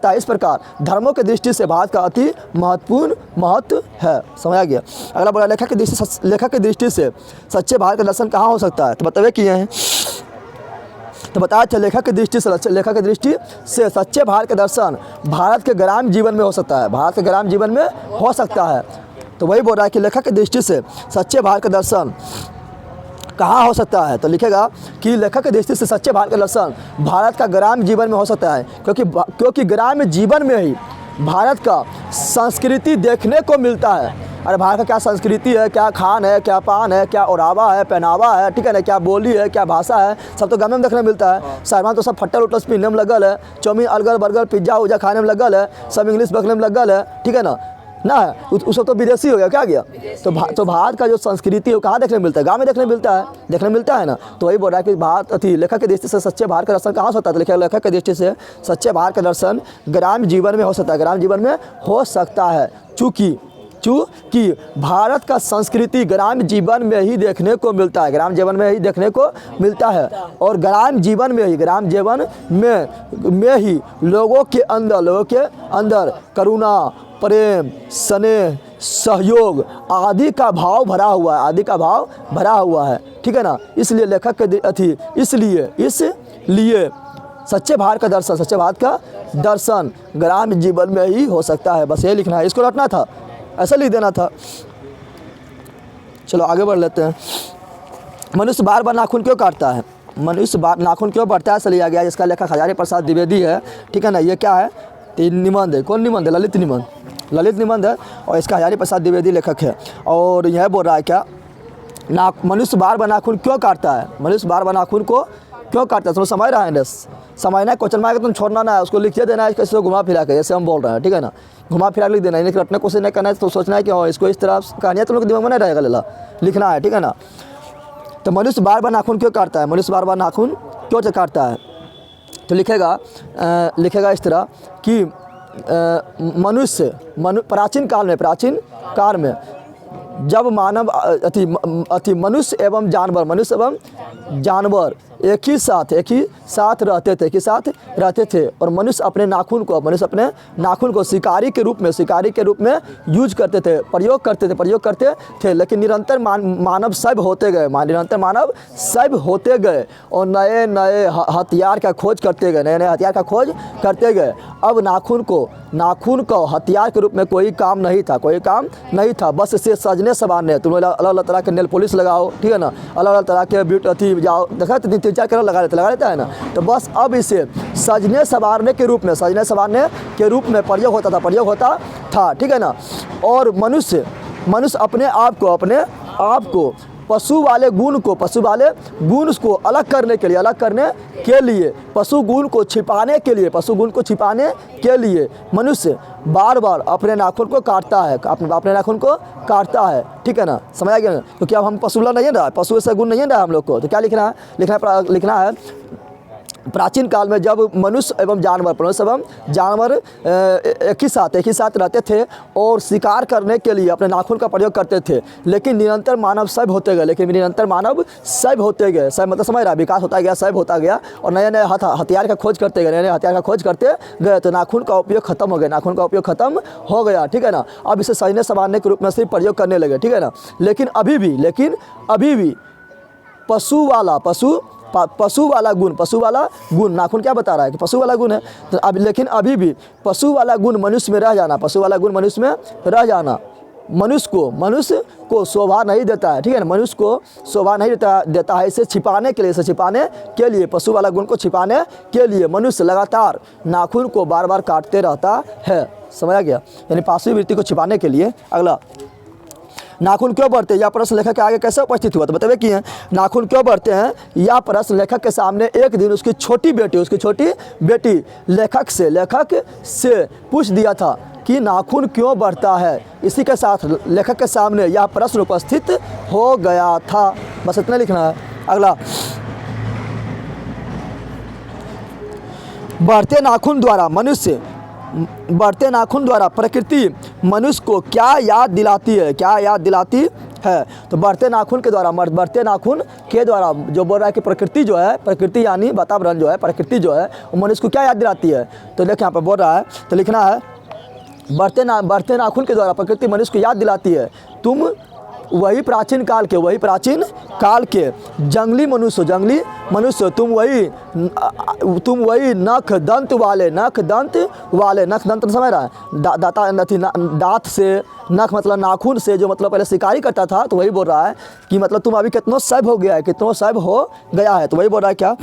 है। इस प्रकार धर्मों की दृष्टि से भारत का अति महत्वपूर्ण महत्व है। समझा गया। अगला बड़ा लेखक की दृष्टि से सच्चे भारत का दर्शन कहाँ हो सकता है, तो बतावे किए हैं। तो बताया था लेखक की दृष्टि से सच्चे भारत का दर्शन भारत के ग्रामीण जीवन में हो सकता है, तो वही बोल रहा है कि लेखक की दृष्टि से सच्चे भारत का दर्शन कहाँ हो सकता है, तो लिखेगा कि लेखक की दृष्टि से सच्चे भारत का दर्शन भारत का ग्रामीण जीवन में हो सकता है, क्योंकि ग्रामीण जीवन में ही भारत का संस्कृति देखने को मिलता है। अरे भारत का क्या संस्कृति है, क्या खान है, क्या पान है, क्या ओढ़ावा है, पहनावा है, ठीक है ना, क्या बोली है, क्या भाषा है, सब तो गाँव में देखने मिलता है। शहर में तो सब फट्टल उटस पीने में लगल है, चाउमीन अलगर बर्गर पिज्जा उज्जा खाने में लगल है, सब इंग्लिश बकने में लगल है, ठीक है ना उसको तो विदेशी हो गया, क्या गया। तो भारत का जो संस्कृति है वो कहाँ देखने मिलता है, गाँव में देखने मिलता है ना। तो वही बोल रहा है कि लेखक की दृष्टि से सच्चे भारत का दर्शन कहाँ होता है, तो लेखक की दृष्टि से सच्चे भारत का दर्शन ग्रामीण जीवन में हो सकता है, चूँकि भारत का संस्कृति ग्रामीण जीवन में ही देखने को मिलता है, और ग्रामीण जीवन में ही लोगों के अंदर करुणा, प्रेम, स्नेह, सहयोग आदि का भाव भरा हुआ है, ठीक है ना। इसलिए लेखक के इसलिए सच्चे भारत का दर्शन ग्रामीण जीवन में ही हो सकता है। बस ये लिखना है, इसको रटना था, ऐसा लिख देना था। चलो आगे बढ़ लेते हैं। मनुष्य बार बार नाखून क्यों काटता है, नाखून क्यों बढ़ता है, चलिए आ गया। इसका लेखक हजारी प्रसाद द्विवेदी है, ठीक है ना। ये क्या है, तीन निबंध है। कौन निबंध है, ललित निबंध है, और इसका हजारी प्रसाद द्विवेदी लेखक है। और यह बोल रहा है क्या, मनुष्य बार बार नाखून क्यों काटता है, तो समझ रहा है ना, समझना है। क्वेश्चन में आएगा तुम छोड़ना ना है, उसको लिखिए देना है, इसको घुमा फिरा के, जैसे हम बोल रहे हैं, ठीक है ना, घुमा फिरा लिख देना है। लेकिन रटने कोशिश नहीं करना है, तो सोचना है कि इसको इस तरह कहानियाँ तुम लोग दिमाग में नहीं रहेगा, लिखना है, ठीक है ना। तो मनुष्य बार बार नाखून क्यों काटता है, तो लिखेगा इस तरह कि प्राचीन काल में जब मानव मनुष्य एवं जानवर एक ही साथ रहते थे, और मनुष्य अपने नाखून को शिकारी के रूप में यूज करते थे, प्रयोग करते थे। लेकिन निरंतर मानव सभ्य होते गए और नए हथियार का खोज करते गए। अब नाखून को हथियार के रूप में कोई काम नहीं था, बस इसे सजने संवारने, तुम अलग तरह के नेल पॉलिश लगाओ, ठीक है ना, अलग तरह के ब्यूटी जाओ, देखा 3-4 कलर लगा लेता है ना। तो बस अब इसे सजने संवारने के रूप में प्रयोग होता था, ठीक है ना। और मनुष्य अपने आप को पशु वाले गुण को अलग करने के लिए पशु गुण को छिपाने के लिए मनुष्य बार बार अपने नाखून को काटता है, ठीक है ना। समझ आ गया ना। क्योंकि अब हम पशु नहीं रहा, पशु ऐसा गुण नहीं रहा हम लोग को, तो क्या लिखना है प्राचीन काल में जब मनुष्य एवं जानवर एक ही साथ रहते थे और शिकार करने के लिए अपने नाखून का प्रयोग करते थे, लेकिन निरंतर मानव सभ्य होते गए, सब मतलब समझ रहा, विकास होता गया और नए हथियार का खोज करते गए, तो नाखून का उपयोग खत्म हो गया, ठीक है ना। अब इसे सजने संवारने के रूप में सिर्फ प्रयोग करने लगे, ठीक है ना। लेकिन अभी भी पशु वाला गुण नाखून क्या बता रहा है कि पशु वाला गुण है, तो लेकिन अभी भी पशु वाला गुण मनुष्य में रह जाना मनुष्य को शोभा नहीं देता है, ठीक है ना। मनुष्य को शोभा नहीं देता है। इसे छिपाने के लिए पशु वाला गुण को छिपाने के लिए मनुष्य लगातार नाखून को बार बार काटते रहता है। समझा गया, यानी पाशवी वृत्ति को छिपाने के लिए। अगला, नाखून क्यों बढ़ते हैं, यह प्रश्न लेखक के आगे कैसे उपस्थित हुआ? तो बताइए कि नाखून क्यों बढ़ते हैं, यह प्रश्न लेखक के सामने एक दिन उसकी छोटी बेटी लेखक से पूछ दिया था कि नाखून क्यों बढ़ता है। इसी के साथ लेखक के सामने यह प्रश्न उपस्थित हो गया था। बस इतना लिखना है। अगला, बढ़ते नाखून द्वारा प्रकृति मनुष्य को क्या याद दिलाती है? तो बढ़ते नाखून के द्वारा जो बोल रहा है कि प्रकृति यानी वातावरण जो है, प्रकृति जो है वो मनुष्य को क्या याद दिलाती है? तो देखिए यहाँ पर बोल रहा है, तो लिखना है बढ़ते नाखून के द्वारा प्रकृति मनुष्य को याद दिलाती है तुम वही प्राचीन काल के जंगली मनुष्य तुम वही नख दंत वाले नख दंत समझ रहा है, दांत से, नख मतलब नाखून से, जो मतलब पहले शिकारी करता था। तो वही बोल रहा है कि मतलब तुम अभी कितनों सैब हो गया है, तो वही बोल रहा है क्या,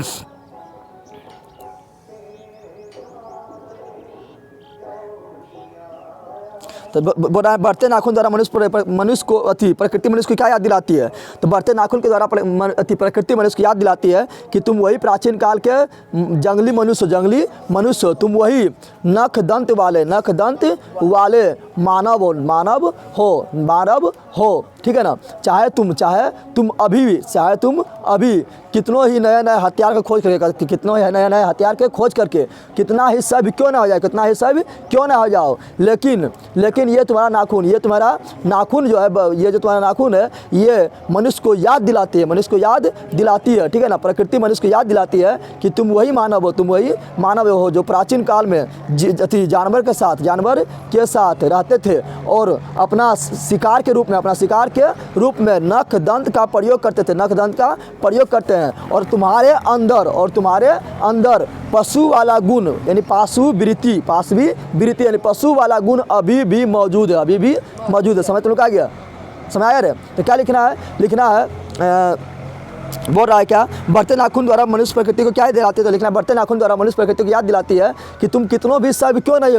तो बोल रहा है बढ़ते नाखून द्वारा प्रकृति मनुष्य को क्या याद दिलाती है? तो बढ़ते नाखून के द्वारा प्रकृति मनुष्य को याद दिलाती है कि तुम वही प्राचीन काल के जंगली मनुष्य तुम वही नख दंत वाले मानव हो, ठीक है ना। चाहे तुम अभी कितनों ही नए हथियार के खोज करके कितना ही सब क्यों ना हो जाओ, लेकिन ये तुम्हारा नाखून जो है, ये जो तुम्हारा नाखून है, ये मनुष्य को याद दिलाती है, ठीक है ना। प्रकृति मनुष्य को याद दिलाती है कि तुम वही मानव हो जो प्राचीन काल में जानवर के साथ रहते थे और अपना शिकार के रूप में नख दंत का प्रयोग करते हैं, और तुम्हारे अंदर पशु वाला गुण यानी पाशवी वृत्ति यानी पशु वाला गुण अभी भी मौजूद है। समझ तुम लोग आ गया? समझ आया रे? तो क्या लिखना है बोल रहा है क्या, बढ़ते नाखून द्वारा मनुष्य प्रकृति को क्या दिलाती है? तो लिखना, बढ़ते नाखून द्वारा मनुष्य प्रकृति को याद दिलाती है कि तुम कितनों भी सब क्यों नहीं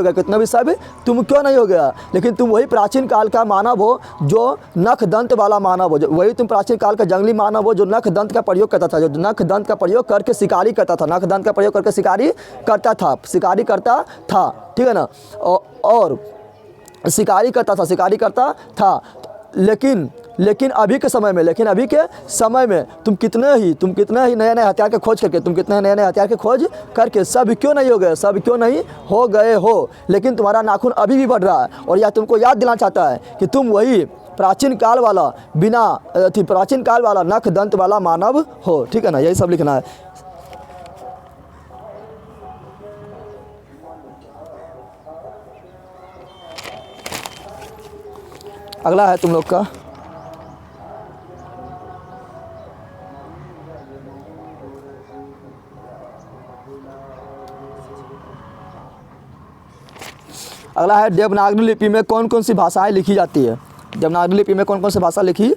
हो गया, लेकिन तुम वही प्राचीन काल का मानव हो जो नख दंत वाला मानव हो, वही तुम प्राचीन काल का जंगली मानव हो जो नख दंत का प्रयोग करता था, जो नख दंत का प्रयोग करके शिकारी करता था, ठीक है ना। और शिकारी करता था, लेकिन अभी के समय में तुम कितने ही नए हथियार के खोज करके सब क्यों नहीं हो गए हो, लेकिन तुम्हारा नाखून अभी भी बढ़ रहा है, और यह तुमको याद दिलाना चाहता है कि तुम वही प्राचीन काल वाला नख दंत वाला मानव हो, ठीक है ना। यही सब लिखना है। अगला है तुम लोग का, अगला है देवनागरी लिपि में कौन कौन सी भाषाएं लिखी जाती है? देवनागरी लिपि में कौन कौन सी भाषा लिखी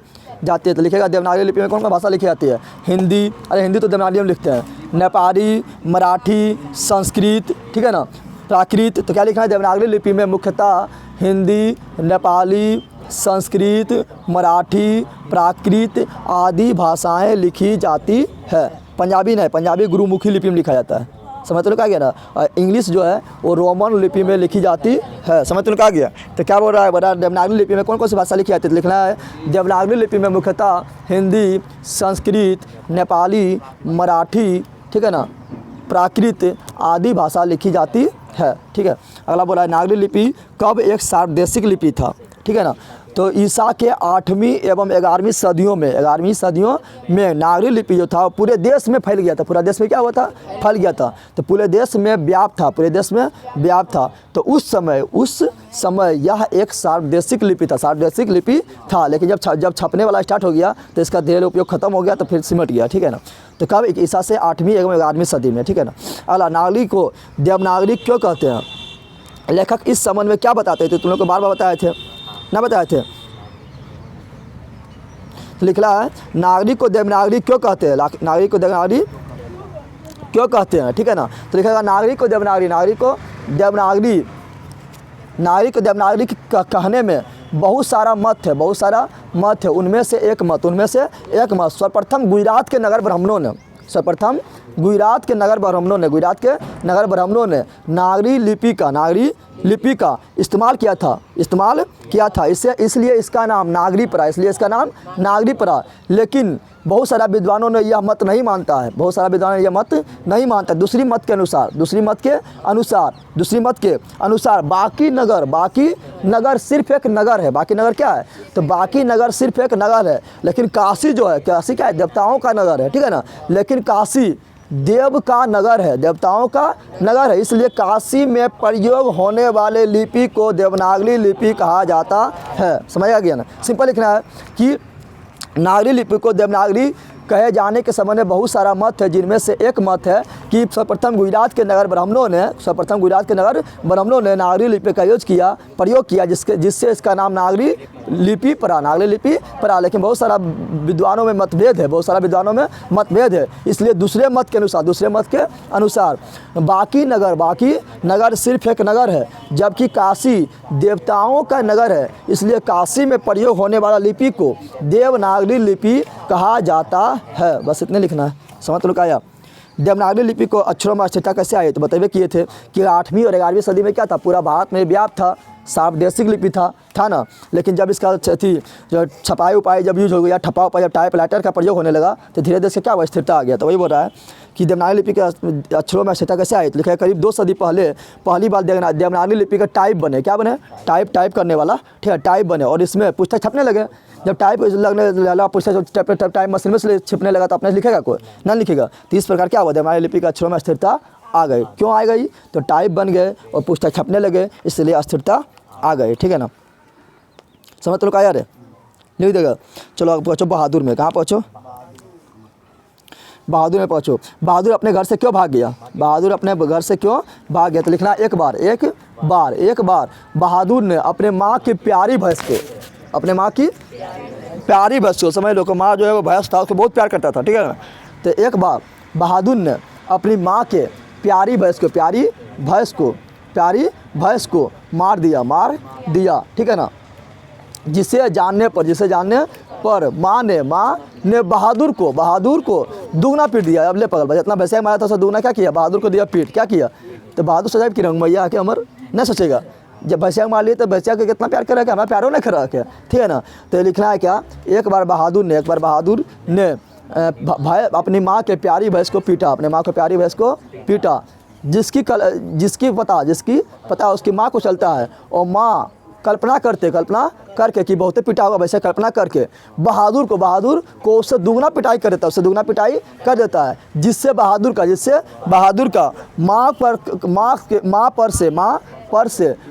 जाती है? तो लिखेगा देवनागरी लिपि में कौन कौन भाषा लिखी जाती है? हिंदी तो देवनागरी में लिखते हैं, नेपाली, मराठी, संस्कृत, ठीक है ना, प्राकृत। तो क्या लिखना है? देवनागरी लिपि में मुख्यतः हिंदी, नेपाली, संस्कृत, मराठी, प्राकृत आदि भाषाएं लिखी जाती है। पंजाबी नहीं, पंजाबी गुरुमुखी लिपि में लिखा जाता है। समझ तो आ गया ना। इंग्लिश जो है वो रोमन लिपि में लिखी जाती है। समझ तो आ गया। तो क्या बोल रहा है बता, देवनागरी लिपि में कौन कौन सी भाषा लिखी जाती है? लिखना है देवनागरी लिपि में मुख्यतः हिंदी, संस्कृत, नेपाली, मराठी, ठीक है ना, प्राकृत आदि भाषा लिखी जाती है, ठीक है। अगला बोला है नागरी लिपि कब एक सार्वदेशिक लिपि था, ठीक है ना। तो ईसा के 8वीं एवं 11वीं सदियों में नागरी लिपि जो था पूरे देश में फैल गया था। पूरा देश में क्या हुआ था? फैल गया था। तो पूरे देश में व्याप्त था। तो उस समय यह एक सार्वदेशिक लिपि था। लेकिन जब छपने वाला स्टार्ट हो गया तो इसका धीरे उपयोग खत्म हो गया, तो फिर सिमट गया, ठीक है ना। तो कब? ईसा से 8वीं एवं 11वीं सदी में, ठीक है ना। अगला, नागरी को देवनागरी क्यों कहते हैं? लेखक इस संबंध में क्या बताते थे? तुम लोग को बार बताए थे। तो लिखला है नागरी को देवनागरी क्यों कहते हैं? नागरी को देवनागरी क्यों कहते हैं, ठीक है ना। तो लिखेगा नागरी को देवनागरी कहने में बहुत सारा मत है, बहुत सारा मत है, उनमें से एक मत सर्वप्रथम गुजरात के नगर ब्राह्मणों ने, सर्वप्रथम गुजरात के नगर ब्राह्मणों ने नागरी लिपि का इस्तेमाल किया था इसलिए इसका नाम नागरी पड़ा, लेकिन बहुत सारा विद्वानों ने यह मत नहीं मानता है, दूसरी मत के अनुसार बाकी नगर सिर्फ एक नगर है। बाकी नगर क्या है? तो बाकी नगर सिर्फ एक नगर है, लेकिन काशी जो है, काशी क्या है? देवताओं का नगर है, ठीक है ना। लेकिन काशी देव का नगर है, देवताओं का नगर है, इसलिए काशी में प्रयोग होने वाले लिपि को देवनागरी लिपि कहा जाता है। समझ आ गया ना? सिंपल लिखना है कि नागरी लिपि को देवनागरी कहे जाने के संबंध में बहुत सारा मत है, जिनमें से एक मत है कि सर्वप्रथम गुजरात के नगर ब्राह्मणों ने नागरी लिपि का प्रयोग किया जिससे इसका नाम नागरी लिपि पड़ा। लेकिन बहुत सारा विद्वानों में मतभेद है, इसलिए दूसरे मत के अनुसार बाकी नगर सिर्फ एक नगर है, जबकि काशी देवताओं का नगर है, इसलिए काशी में प्रयोग होने वाला लिपि को देवनागरी लिपि कहा जाता है। बस इतने लिखना है, समझ तो आया। देवनागरी लिपि को अक्षरों में अस्थिरता कैसे आई? तो बताइए किए थे कि 8वीं और 11वीं सदी में क्या था, पूरा भारत में व्याप्त था, सावदेशिक लिपि था ना। लेकिन जब इसका जो छपाई उपाई जब यूज हो गया, ठप्पा उपाई जब टाइप राइटर का प्रयोग होने लगा, तो धीरे धीरे से क्या हुआ? स्थिरता आ गया। तो वही बोल रहा है कि देवनागरी लिपि के अक्षरों में अस्थिरता कैसे आई? तो लिखा है करीब 2 सदी पहले पहली बार देवनागरी लिपि का टाइप बने। क्या बने? टाइप करने वाला, ठीक है, टाइप बने, और इसमें पुस्तक छपने लगे। जब टाइप लगने लगा, पुस्तक टाइप मशीन में छिपने लगा, तो अपने लिखेगा कोई? ना लिखेगा। तो इस प्रकार क्या हुआ? देवनागरी लिपि के अक्षरों में अस्थिरता आ गई। क्यों आ गई? तो टाइप बन गए और पुस्तक छपने लगे, इसलिए अस्थिरता आ गई, ठीक है ना। समझ तो लोग यार लिख देगा। चलो आप पहुँचो बहादुर में। कहाँ पहुँचो? बहादुर में पहुँचो। बहादुर अपने घर से क्यों भाग गया? तो लिखना एक बार बहादुर ने अपने माँ की प्यारी भैंस को, समझ लो, माँ जो है वो भैंस था, उसको बहुत प्यार करता था, ठीक है ना। तो एक बार बहादुर ने अपनी माँ के प्यारी भैंस को मार दिया, ठीक है ना। जिसे जानने पर माँ ने बहादुर को दुगना पीट दिया। अब ले पकड़, जितना भैंसा मारा था उससे दुगना क्या किया? बहादुर को दिया पीट। क्या किया? तो बहादुर सोचा कि रंगमैया आके अमर नहीं सोचेगा, जब भैंसिया मार लिए तो भैंसिया को कितना प्यार करेगा, हमारा प्यारो नहीं करा क्या, ठीक है ना। तो लिखना है क्या? एक बार बहादुर ने अपनी माँ के प्यारी भैंस को पीटा, जिसकी पता उसकी माँ को चलता है, और माँ कल्पना करके कि बहुत पिटा होगा, वैसे कल्पना करके बहादुर को उससे दुगना पिटाई कर देता है, जिससे बहादुर का माँ पर से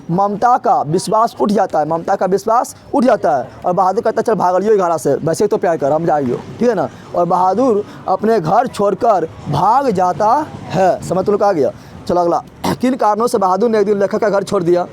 ममता का विश्वास उठ जाता है, और बहादुर कहता है चल भागलियो घरा से, वैसे तो प्यार कर, हम जाइयो, ठीक है ना। और बहादुर अपने घर छोड़कर भाग जाता है। समझ तो लोग आ गया। चलो अगला, किन कारणों से बहादुर ने एक दिन लेखक का घर छोड़ दिया?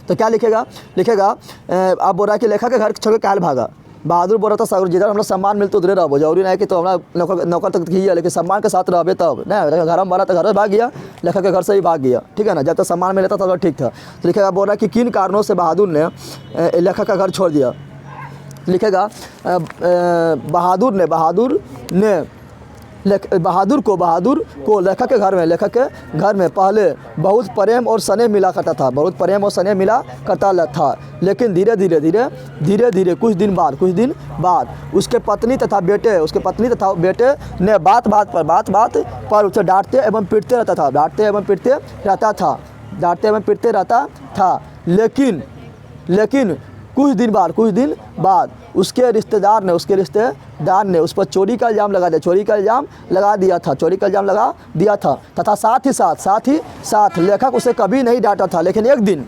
तो क्या लिखेगा? आप बोल रहा है कि लेखक के घर छोड़ के काल भागा। बहादुर बोल रहा था सागर जिधर हमरा सम्मान मिलते उधरे रहो, जरूरी नहीं कि तो हमरा नौकर तक किया, लेकिन सम्मान के साथ रहे तब नहीं। घर में मारा तो घर से भाग गया, लेखक के घर से ही भाग गया, ठीक है ना। जब तक सम्मान मिलता था तो ठीक था। तो लिखेगा, बोल रहा है कि किन कारणों से बहादुर ने लेखक का घर छोड़ दिया। लिखेगा बहादुर को लेखक के घर में पहले बहुत प्रेम और स्नेह मिला करता था, लेकिन धीरे धीरे कुछ दिन बाद उसके पत्नी तथा बेटे ने बात पर उसे डांटते एवं पीटते रहता था। लेकिन कुछ दिन बाद उसके रिश्तेदार ने उस पर चोरी का इल्ज़ाम लगा दिया था तथा साथ ही साथ लेखक उसे कभी नहीं डांटा था। लेकिन एक दिन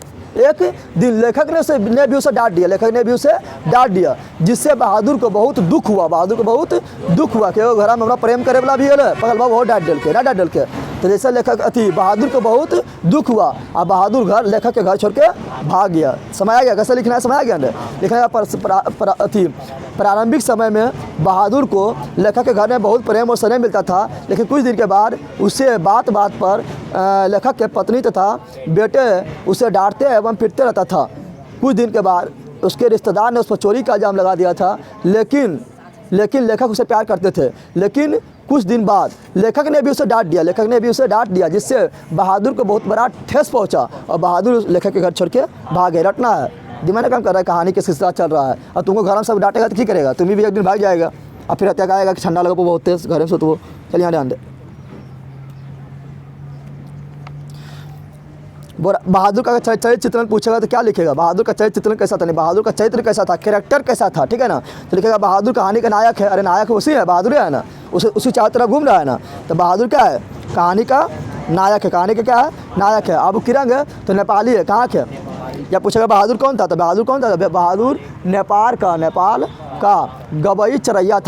लेखक ने भी उसे डांट दिया, जिससे बहादुर को बहुत दुख हुआ कि वो घर में हमरा प्रेम करे वाला भी है, पगल बाबू बहुत डांट डल के। तो जैसे लेखक बहादुर को बहुत दुख हुआ और बहादुर लेखक के घर छोड़ के भाग गया। समझ आ गया? कैसे लिखना है? समझ आ गया? लिखना है प्रारंभिक समय में बहादुर को लेखक के घर में बहुत प्रेम और स्नेह मिलता था, लेकिन कुछ दिन के बाद उसे बात पर लेखक के पत्नी तथा बेटे उसे डांटते एवं पीटते रहता था। कुछ दिन के बाद उसके रिश्तेदार ने उस पर चोरी का इल्ज़ाम लगा दिया था, लेकिन लेखक उसे प्यार करते थे। लेकिन कुछ दिन बाद लेखक ने भी उसे डांट दिया, जिससे बहादुर को बहुत बड़ा ठेस पहुंचा और बहादुर लेखक के घर छोड़ के भाग गए। रटना है, दिमाग में काम कर रहा है, कहानी के सिलसिला चल रहा है। और तुमको घर में सब डांटेगा तो क्या करेगा, तुम भी एक दिन भाग जाएगा और फिर हत्या आएगा कि ठंडा लगा बहुत तेज घर में सो। तो चलिए यहाँ ध्यान दे। बहादुर का चरित्र चित्रण पूछेगा तो क्या लिखेगा, बहादुर का चरित्र चित्रण कैसा था, नहीं बहादुर का चरित्र कैसा था, कैरेक्टर कैसा था, ठीक है ना। तो लिखेगा बहादुर कहानी का नायक है। अरे नायक उसी है, बहादुर है ना, उसी चारों तरफ घूम रहा है ना। तो बहादुर क्या है, कहानी का नायक है, कहानी का क्या है, नायक है। अब किरंग है तो नेपाली है, कहाँ के। या पूछेगा बहादुर कौन था, तो बहादुर कौन था, बहादुर नेपाल का गवई चरैया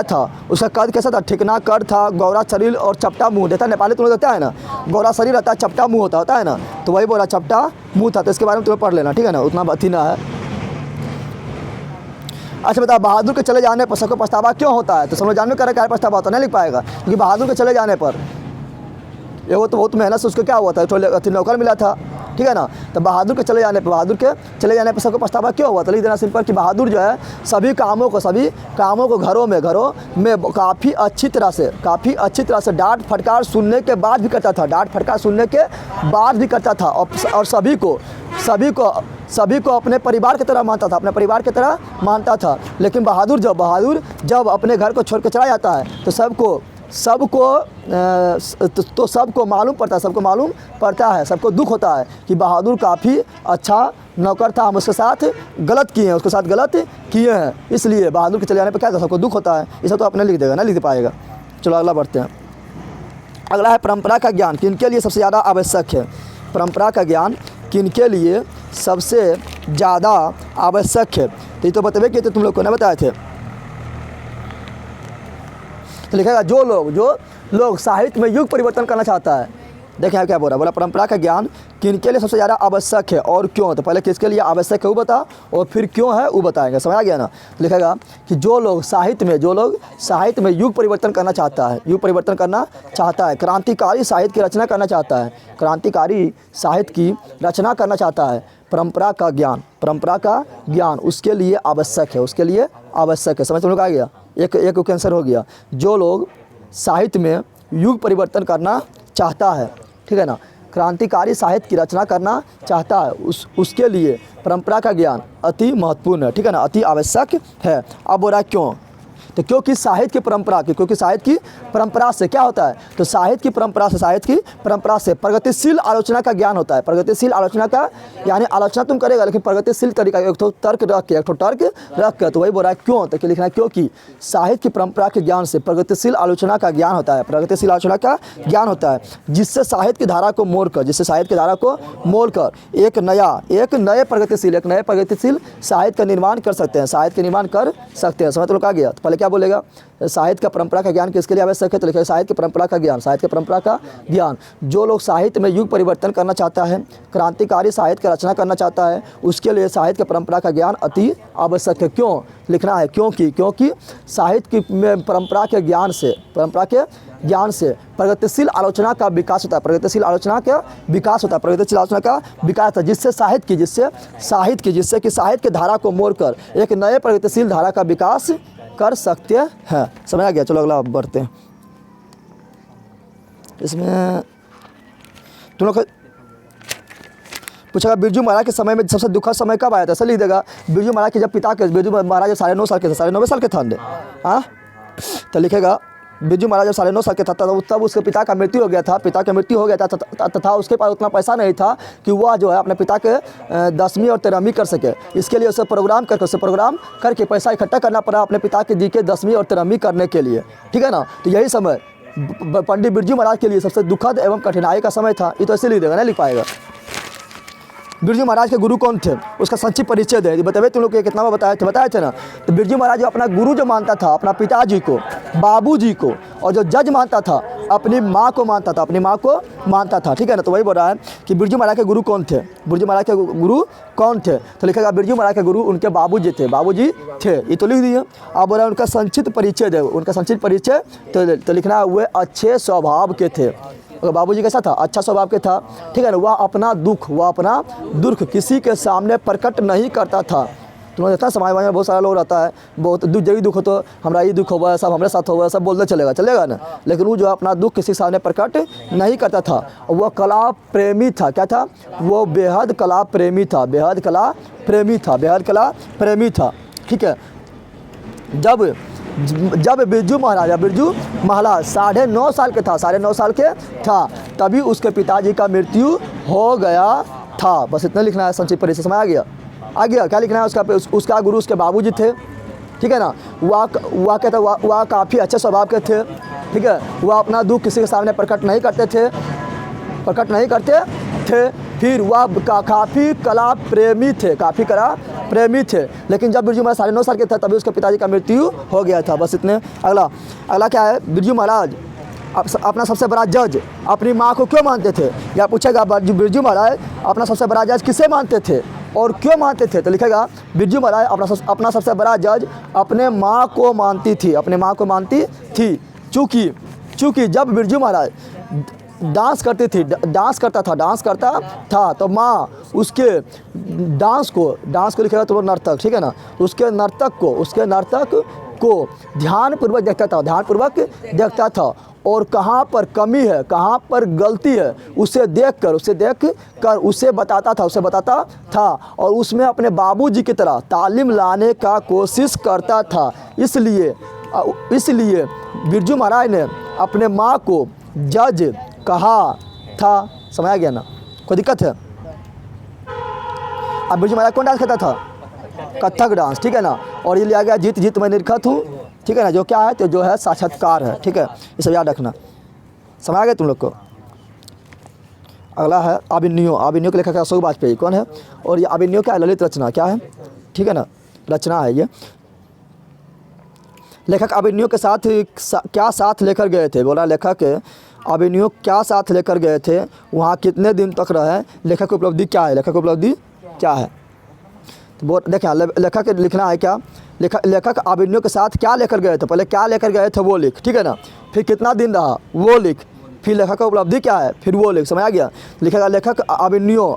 था। उसका कद कैसा था, ठिकना कद था, गौरा शरीर और चपटा मुंह देता। नेपाली तुम्हें देता है ना, गौरा शरीर रहता है, चपटा मुंह होता है ना, तो वही बोला चपटा मुंह था। तो इसके बारे में तुम्हें पढ़ लेना, ठीक है ना, उतना अथी ना है। अच्छा बता, बहादुर के चले जाने पर सबको पछतावा क्यों होता है, तो समझ जानने कर क्या पछतावा होता नहीं लिख पाएगा, क्योंकि बहादुर के चले जाने पर ये वो तो बहुत मेहनत से उसको क्या हुआ था, नौकर मिला था, ठीक है ना। तो बहादुर के चले जाने पर सबको पछतावा क्यों हुआ, तो लिख देना सिंपल कि बहादुर जो है सभी कामों को घरों में काफ़ी अच्छी तरह से डांट फटकार सुनने के बाद भी करता था और सभी को अपने परिवार की तरह मानता था। लेकिन बहादुर जब अपने घर को छोड़ कर चला जाता है तो सबको मालूम पड़ता है, सबको दुख होता है कि बहादुर काफ़ी अच्छा नौकर था, हम उसके साथ गलत किए हैं, इसलिए बहादुर के चले जाने पर क्या था, सबको दुख होता है। इसे तो अपने लिख देगा ना, लिख पाएगा। चलो अगला बढ़ते हैं। अगला है परंपरा का ज्ञान किनके लिए सबसे ज़्यादा आवश्यक है। परंपरा का ज्ञान किनके लिए सबसे ज़्यादा आवश्यक है, तो ये तो बतवे कि तो तुम लोग को ना बताए थे। तो लिखेगा जो लोग साहित्य में युग परिवर्तन करना चाहता है। देखें क्या बोला परंपरा का ज्ञान किनके लिए सबसे ज़्यादा आवश्यक है और क्यों। तो पहले किसके लिए आवश्यक है वो बता, और फिर क्यों है वो बताएंगे, समझ आ गया ना। तो लिखेगा कि जो लोग साहित्य में युग परिवर्तन करना चाहता है, क्रांतिकारी साहित्य की रचना करना चाहता है, परंपरा का ज्ञान उसके लिए आवश्यक है, समझ तुम लोग आ गया। एक आंसर हो गया, जो लोग साहित्य में युग परिवर्तन करना चाहता है, ठीक है ना, क्रांतिकारी साहित्य की रचना करना चाहता है, उसके लिए परंपरा का ज्ञान अति महत्वपूर्ण है, ठीक है ना, अति आवश्यक है। अब बोला क्यों, तो क्योंकि साहित्य की परंपरा से क्या होता है, तो साहित्य की परंपरा से प्रगतिशील आलोचना का ज्ञान होता है। प्रगतिशील आलोचना का यानी आलोचना तुम करेगा लेकिन प्रगतिशील तरीका, एक तो तर्क रख के, तो वही बोल रहा है क्यों, तो क्या लिखना है, क्योंकि साहित्य की परंपरा के ज्ञान से प्रगतिशील आलोचना का ज्ञान होता है, जिससे साहित्य की धारा को मोड़ कर एक नए प्रगतिशील साहित्य का निर्माण कर सकते हैं, समझ तो लोग आ गया। तो पहले क्या बोलेगा, साहित्य का परंपरा का ज्ञान किसके लिए आवश्यक है, तो लिखेगा साहित्य की परंपरा का ज्ञान जो लोग साहित्य में युग परिवर्तन करना चाहता है, क्रांतिकारी साहित्य की रचना करना चाहता है, उसके लिए साहित्य की परंपरा का ज्ञान अति आवश्यक है। क्यों लिखना है, क्योंकि साहित्य की परंपरा के ज्ञान से प्रगतिशील आलोचना का विकास होता है, जिससे साहित्य की धारा को मोड़कर एक नए प्रगतिशील धारा का विकास कर सकते हैं। समझ आ गया। चलो अगला बढ़ते हैं। इसमें तुम लोग पूछेगा बिरजू महाराज के समय में सबसे दुखद समय कब आया था, ऐसा लिख देगा बिरजू महाराज के बिरजू महाराज जब 9.5 साल के थे, 9.5 साल के थे, हाँ, तो लिखेगा बिरजू महाराज जब 9.5 साल के था तब उसके पिता का मृत्यु हो गया था, तथा उसके पास उतना पैसा नहीं था कि वह जो है अपने पिता के 10वीं और 13वीं कर सके। इसके लिए उसे प्रोग्राम करके पैसा इकट्ठा करना पड़ा अपने पिता के जी के 10वीं और 13वीं करने के लिए, ठीक है ना। तो यही समय पंडित बिरजू महाराज के लिए सबसे दुखद एवं कठिनाई का समय था। ये तो ऐसे लिख देगा, नहीं लिख पाएगा। बिरजू महाराज के गुरु कौन थे, उसका संक्षिप्त परिचय दे, बताइए तुम लोग को कितना बताए थे ना। तो बिरजू महाराज अपना गुरु जो मानता था अपना पिताजी को, बाबूजी को, और जो जज मानता था अपनी माँ को मानता था, ठीक है ना। तो वही बोल रहा है कि बिरजू महाराज के गुरु कौन थे, तो लिखेगा बिरजू महाराज के गुरु उनके बाबूजी थे, ये तो लिख दिए। अब बोला उनका संक्षिप्त परिचय दे, तो लिखना हुए अच्छे स्वभाव के थे, बाबूजी कैसा था, अच्छा स्वभाव के था, ठीक है ना। वह अपना दुख किसी के सामने प्रकट नहीं करता था। तुम्हें देखता है समाज में बहुत सारे लोग रहता है, बहुत जरूरी दुख हो तो हमारा ये दुख हुआ है, सब हमारे साथ हुआ है, सब बोलते चलेगा ना। लेकिन वो जो अपना दुख किसी के सामने प्रकट नहीं करता था। वह कला प्रेमी था। क्या था, वो बेहद कला प्रेमी था, बेहद कला प्रेमी था, ठीक है। जब बिरजू महाराज 9.5 साल के था, 9.5 साल के था, तभी उसके पिताजी का मृत्यु हो गया था। बस इतना लिखना है, संक्षिप्त परिचय समय आ गया। क्या लिखना है, उसका गुरु उसके बाबूजी थे, ठीक है ना। वह काफ़ी अच्छे स्वभाव के थे, ठीक है। वह अपना दुख किसी के सामने प्रकट नहीं करते थे। फिर वह काफ़ी कला प्रेमी थे। लेकिन जब बिरजू महाराज 9.5 साल के थे तभी उसके पिताजी का मृत्यु हो गया था। बस इतने। अगला क्या है, बिरजू महाराज अपना सबसे बड़ा जज अपनी माँ को क्यों मानते थे। या पूछेगा बिरजू महाराज अपना सबसे बड़ा जज किसे मानते थे और क्यों मानते थे, तो लिखेगा बिरजू महाराज अपना सबसे बड़ा जज अपने माँ को मानती थी। चूँकि जब बिरजू महाराज डांस करता था तो माँ उसके डांस को लिखेगा तो नर्तक, ठीक है ना। उसके नर्तक को ध्यानपूर्वक देखता था और कहाँ पर कमी है, कहाँ पर गलती है, उसे देख कर उसे बताता था और उसमें अपने बाबूजी की तरह तालीम लाने का कोशिश करता था। इसलिए बिरजू महाराज ने अपने माँ को जज कहा था। समझ आ गया ना, कोई दिक्कत है। अब बिरजू महाराज कौन डांस करता था, कथक डांस, ठीक है ना। और ये लिया गया जीत मैं निरखत हूँ, ठीक है ना, जो क्या है तो जो है साक्षात्कार है, ठीक है। ये सब याद रखना। समझ आ गया तुम लोग को। अगला है अभिनयो के लेखक अशोक वाजपेयी कौन है, और ये अभिनयो क्या है, ललित रचना क्या है, ठीक है ना, रचना है ये। लेखक अभिनयो के साथ क्या साथ लेकर गए थे, बोला लेखक अभिनयो क्या साथ लेकर गए थे, वहाँ कितने दिन तक रहे, लेखक की उपलब्धि क्या है। तो देखिए लेखक लिखना है क्या, लेखक अभिनयो के साथ क्या लेकर गए थे, पहले क्या लेकर गए थे वो लिख, ठीक है ना। फिर कितना दिन रहा वो लिख, फिर लेखक का उपलब्धि क्या है फिर वो लिख। समझ आ गया। लिखेगा लेखक अभिनयो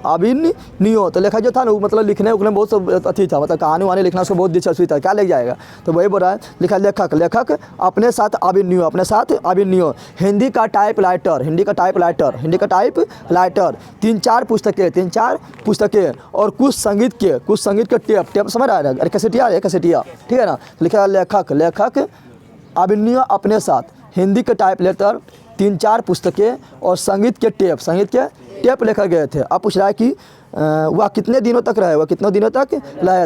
तो लेखक जो था ना, मतलब लिखने उखने बहुत अच्छी था, मतलब कहानी वानी लिखना उसको बहुत दिलचस्पी था, क्या ले जाएगा तो वही बोल रहा है। लिखा लेखक अपने साथ अभिनयो हिंदी का टाइप लाइटर 3-4 पुस्तकें और कुछ संगीत के टेप समझ रहा है, कैसेटिया, ठीक है ना। लिखा लेखक अभिनयो अपने साथ हिंदी के टाइप लेटर 3-4 पुस्तकें और संगीत के टेप लेकर गए थे। अब पूछ रहा है कि वह कितने दिनों तक रहे,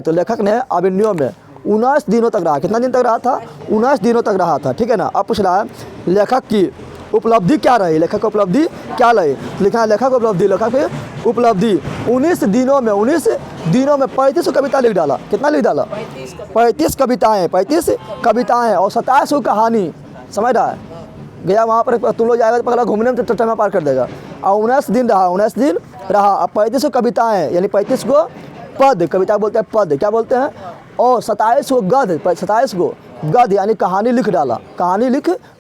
तो लेखक ने अभिनयो में 19 दिनों तक रहा। कितना दिन तक रहा था, 19 दिनों तक रहा था, ठीक है ना। अब पूछ रहा है लेखक की उपलब्धि क्या रही, लिखना लेखक उपलब्धि 19 दिनों में 35 कविता लिख डाला। कितना लिख डाला, 35 कविताएँ और 27 कहानी। समझ रहा है, गया वहाँ पर तुम लोग जाएगा तो पकड़ा घूमने में तो में पार कर देगा। और 19 दिन रहा। अब 35 कविताएँ यानी 35 को पद, कविता बोलते हैं पद, क्या बोलते हैं, और 27 को गद्य यानी कहानी लिख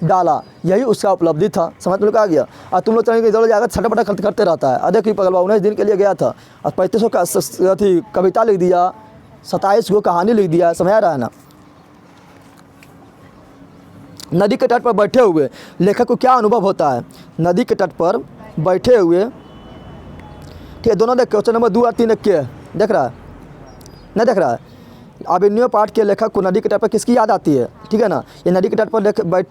डाला। यही उसका उपलब्धि था। समझ तुम लोग आ गया। और तुम लोग चलेंगे इधर जाकर छटापटा करते रहता है। अधिक ही पगलवा 19 दिन के लिए गया था और 35 का कविता लिख दिया, 27 को कहानी लिख दिया। समझ आ रहा है ना। नदी के तट पर बैठे हुए लेखक को क्या अनुभव होता है, नदी के तट पर बैठे हुए, ठीक है। दोनों देख, क्वेश्चन नंबर 2 और 3 देख रहा है, नहीं देख रहा है। अभिनयो पाठ के लेखक को नदी के तट पर किसकी याद आती है, ठीक है ना। ये नदी के तट पर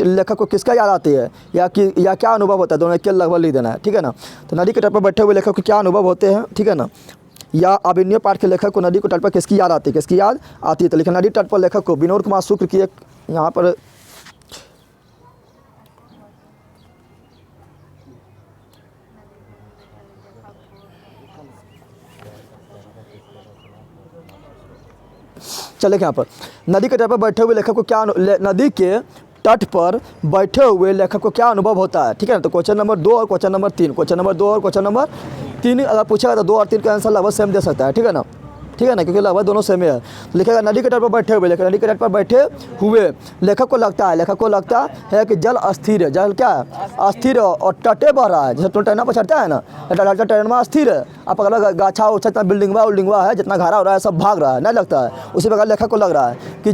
लेखक को किसका याद आती है या क्या अनुभव होता है, दोनों के लगभग लिख देना है, ठीक है ना। तो नदी के तट पर बैठे हुए लेखक को क्या अनुभव होते हैं, ठीक है ना। या अभिनयो पाठ के लेखक को नदी के तट पर किसकी याद आती है, तो लिखा नदी तट पर लेखक को विनोद कुमार शुक्ल की एक यहाँ पर चले यहाँ पर नदी के तट पर बैठे हुए लेखक को क्या नदी के तट पर बैठे हुए लेखक को क्या अनुभव होता है, ठीक है ना। तो क्वेश्चन नंबर 2 और क्वेश्चन नंबर 3 अगर पूछेगा तो 2 और 3 का आंसर लगभग सेम दे सकता है, ठीक है ना। ठीक है ना, क्योंकि लगभग दोनों सेम है। लिखेगा नदी के तट पर बैठे हुए, नदी के तट पर बैठे हुए लेखक को लगता है कि जल अस्थिर है। जल क्या है? अस्थिर और तटे बह रहा है। जैसे तुम ट्रेन पर चढ़ता है ना, ट्रेन में अस्थिर है, आप अगर गाछा उछा जितना बिल्डिंगवा है, जितना घारा हो रहा है सब भाग रहा है, नहीं लगता है। उसी प्रकार लेखक को लग रहा है कि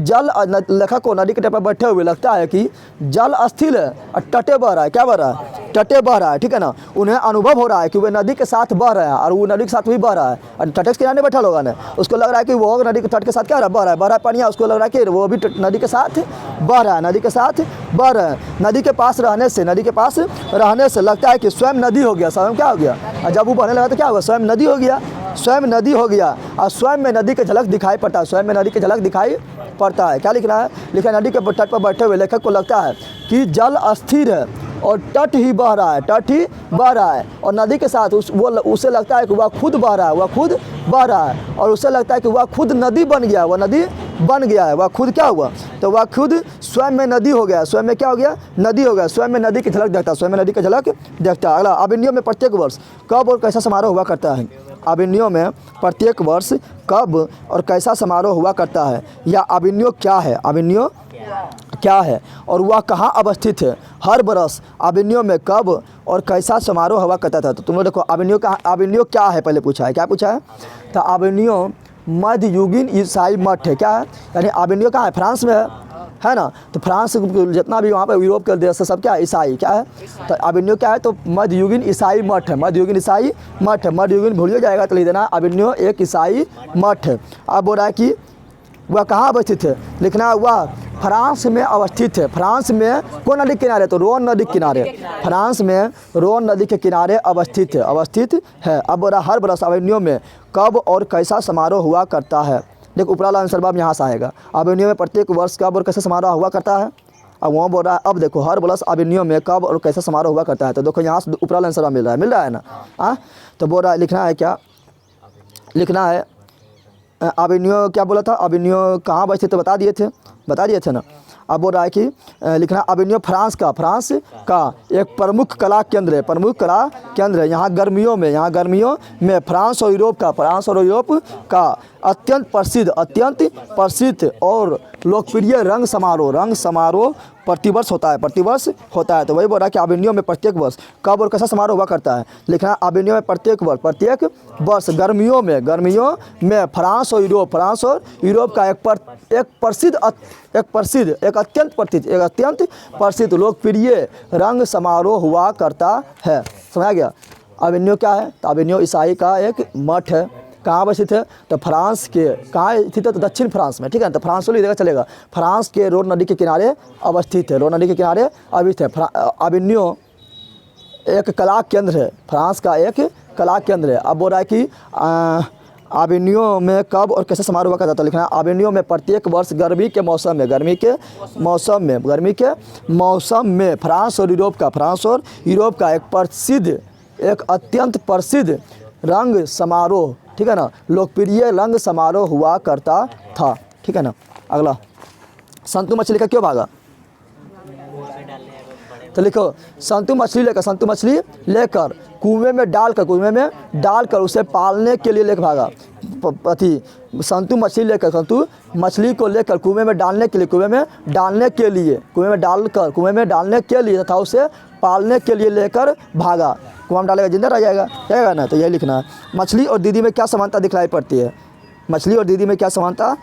लेखक को नदी के तट पर बैठे हुए लगता है कि जल अस्थिर है और तटे बह रहा है। क्या बह रहा है? तटे बह रहा है, ठीक है ना। उन्हें अनुभव हो रहा है कि वे नदी के साथ बह रहे हैं और वो नदी के साथ भी बह रहा है। और तट के किनारे बैठा लोग ने, उसको लग रहा है कि वो नदी के तट के साथ क्या बह रहा है पानी, उसको लग रहा है कि वो भी नदी के साथ बह रहा है, नदी के साथ बह रहा है। नदी के पास रहने से लगता है कि स्वयं नदी हो गया। स्वयं क्या हो गया? और जब वो बहने लगा तो क्या हुआ? स्वयं नदी हो गया, स्वयं नदी हो गया और स्वयं में नदी की झलक दिखाई पड़ता है, स्वयं में नदी की झलक दिखाई पड़ता है। क्या लिखना है? लिखा नदी के तट पर बैठे हुए लेखक को लगता है कि जल अस्थिर है और तट ही बह रहा है, तट ही बह रहा है। और नदी के साथ उसे लगता है कि वह खुद बह रहा है, वह खुद बह रहा है। और उसे लगता है कि वह खुद नदी बन गया, वह नदी बन गया है। वह खुद क्या हुआ? तो वह खुद स्वयं में नदी हो गया। स्वयं में क्या हो गया? नदी हो गया। स्वयं में नदी की झलक देखता है, स्वयं में नदी की झलक देखता है। अगला, अभिनयों में प्रत्येक वर्ष कब और कैसा समारोह हुआ करता है? अभिनयों में प्रत्येक वर्ष कब और कैसा समारोह हुआ करता है? या अभिनय क्या है? अभिनय क्या है और वह कहाँ अवस्थित है? हर बरस अभिनयों में कब और कैसा समारोह हुआ करता था? तो तुम लोग देखो, अभिनय क्या है पहले पूछा है। क्या पूछा है? तो अभिनय मध्ययुगीन ईसाई मठ है। क्या है? यानी अभिनय कहाँ है? फ्रांस में है ना। तो फ्रांस जितना भी वहाँ पर यूरोप के देश है सब क्या है? ईसाई। क्या है? तो अभिनय क्या है? तो मध्ययुगीन ईसाई मठ है, मध्ययुगीन ईसाई मठ है। मध्ययुगीन भूल जाएगा तो लिख देना अभिनय एक ईसाई मठ है। अब बोल रहा है कि वह कहाँ अवस्थित है? लिखना है वह फ्रांस में अवस्थित है। फ्रांस में कौन नदी के किनारे? तो रोन नदी के किनारे। फ्रांस में रोन नदी के किनारे अवस्थित है। अब बोला हर बरस अभिनयों में कब और कैसा समारोह हुआ करता है? देखो ऊपर वाला आंसर बाब यहाँ से आएगा। अभिनयों में प्रत्येक वर्ष कब और कैसा समारोह हुआ करता है? अब वहाँ बोल रहा है, अब देखो हर बरस अभिनयों में कब और कैसा समारोह हुआ करता है। तो देखो यहाँ से ऊपर वाला आंसर मिल रहा है ना। हाँ, तो बोल रहा है लिखना है क्या? लिखना है अभिनय क्या बोला था? अभिनय कहाँ बचते तो बता दिए थे ना। अब बोल रहा है कि लिखना अभिनय फ्रांस का एक प्रमुख कला केंद्र है, प्रमुख कला केंद्र है। यहाँ गर्मियों में फ्रांस और यूरोप का अत्यंत प्रसिद्ध और लोकप्रिय रंग समारोह प्रतिवर्ष होता है। तो वही बोल रहा है कि अभिनयों में प्रत्येक वर्ष कब और कैसा समारोह हुआ करता है? लिखना अभिनयों में प्रत्येक वर्ष गर्मियों में फ्रांस और यूरोप का एक अत्यंत प्रसिद्ध लोकप्रिय रंग समारोह हुआ करता है। समझा गया? अभिनय क्या है? तो अभिनय ईसाई का एक मठ है। कहाँ अवस्थित है? तो फ्रांस के कहाँ स्थित है? तो दक्षिण फ्रांस में, ठीक है। तो फ्रांस को लिखेगा चलेगा। फ्रांस के रोन नदी के किनारे अवस्थित है, रोन नदी के किनारे अवस्थित है। अभिनय एक कला केंद्र है, फ्रांस का एक कला केंद्र है। अब बोल रहा है कि अभिनयों में कब और कैसे समारोह का जाता है? लिखना अभिनयों में प्रत्येक वर्ष गर्मी के मौसम में फ्रांस और यूरोप का एक अत्यंत प्रसिद्ध रंग समारोह, ठीक है ना, लोकप्रिय रंग समारोह हुआ करता था, ठीक है ना। अगला, संतु मछली का क्यों भागा? तो लिखो संतु मछली लेकर कुएं में डालकर उसे पालने के लिए लेकर भागा। संतु मछली को लेकर कुएं में डालने के लिए तथा उसे पालने के लिए लेकर भागा। कुआं में डालेगा जिंदा रह जाएगा ना। तो यही लिखना है। मछली और दीदी में क्या समानता दिखलाई पड़ती है? मछली और दीदी में क्या समानता?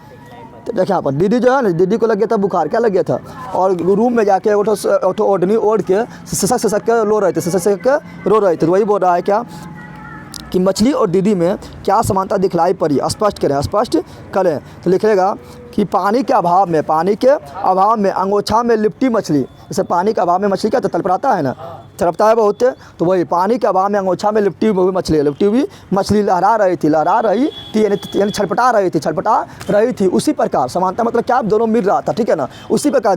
तो देखिए यहाँ पर दीदी जो है ना, दीदी को लग गया था बुखार। क्या लग गया था? और रूम में जाके ओढ़नी ओढ़ के सिसक के रो रहे थे। तो वही बोल रहा है क्या कि मछली और दीदी में क्या समानता दिखलाई पड़ी? स्पष्ट करें। तो लिखेगा कि पानी के अभाव में अंगोछा में लिपटी मछली। जैसे पानी के अभाव में मछली क्या तड़पता है ना, तड़पता है बहुत। तो वही पानी के अभाव में अंगोछा में लिपटी हुई मछली लहरा रही थी यानी छटपटा रही थी। उसी प्रकार समानता मतलब क्या, दोनों मिल रहा था, ठीक है ना। उसी प्रकार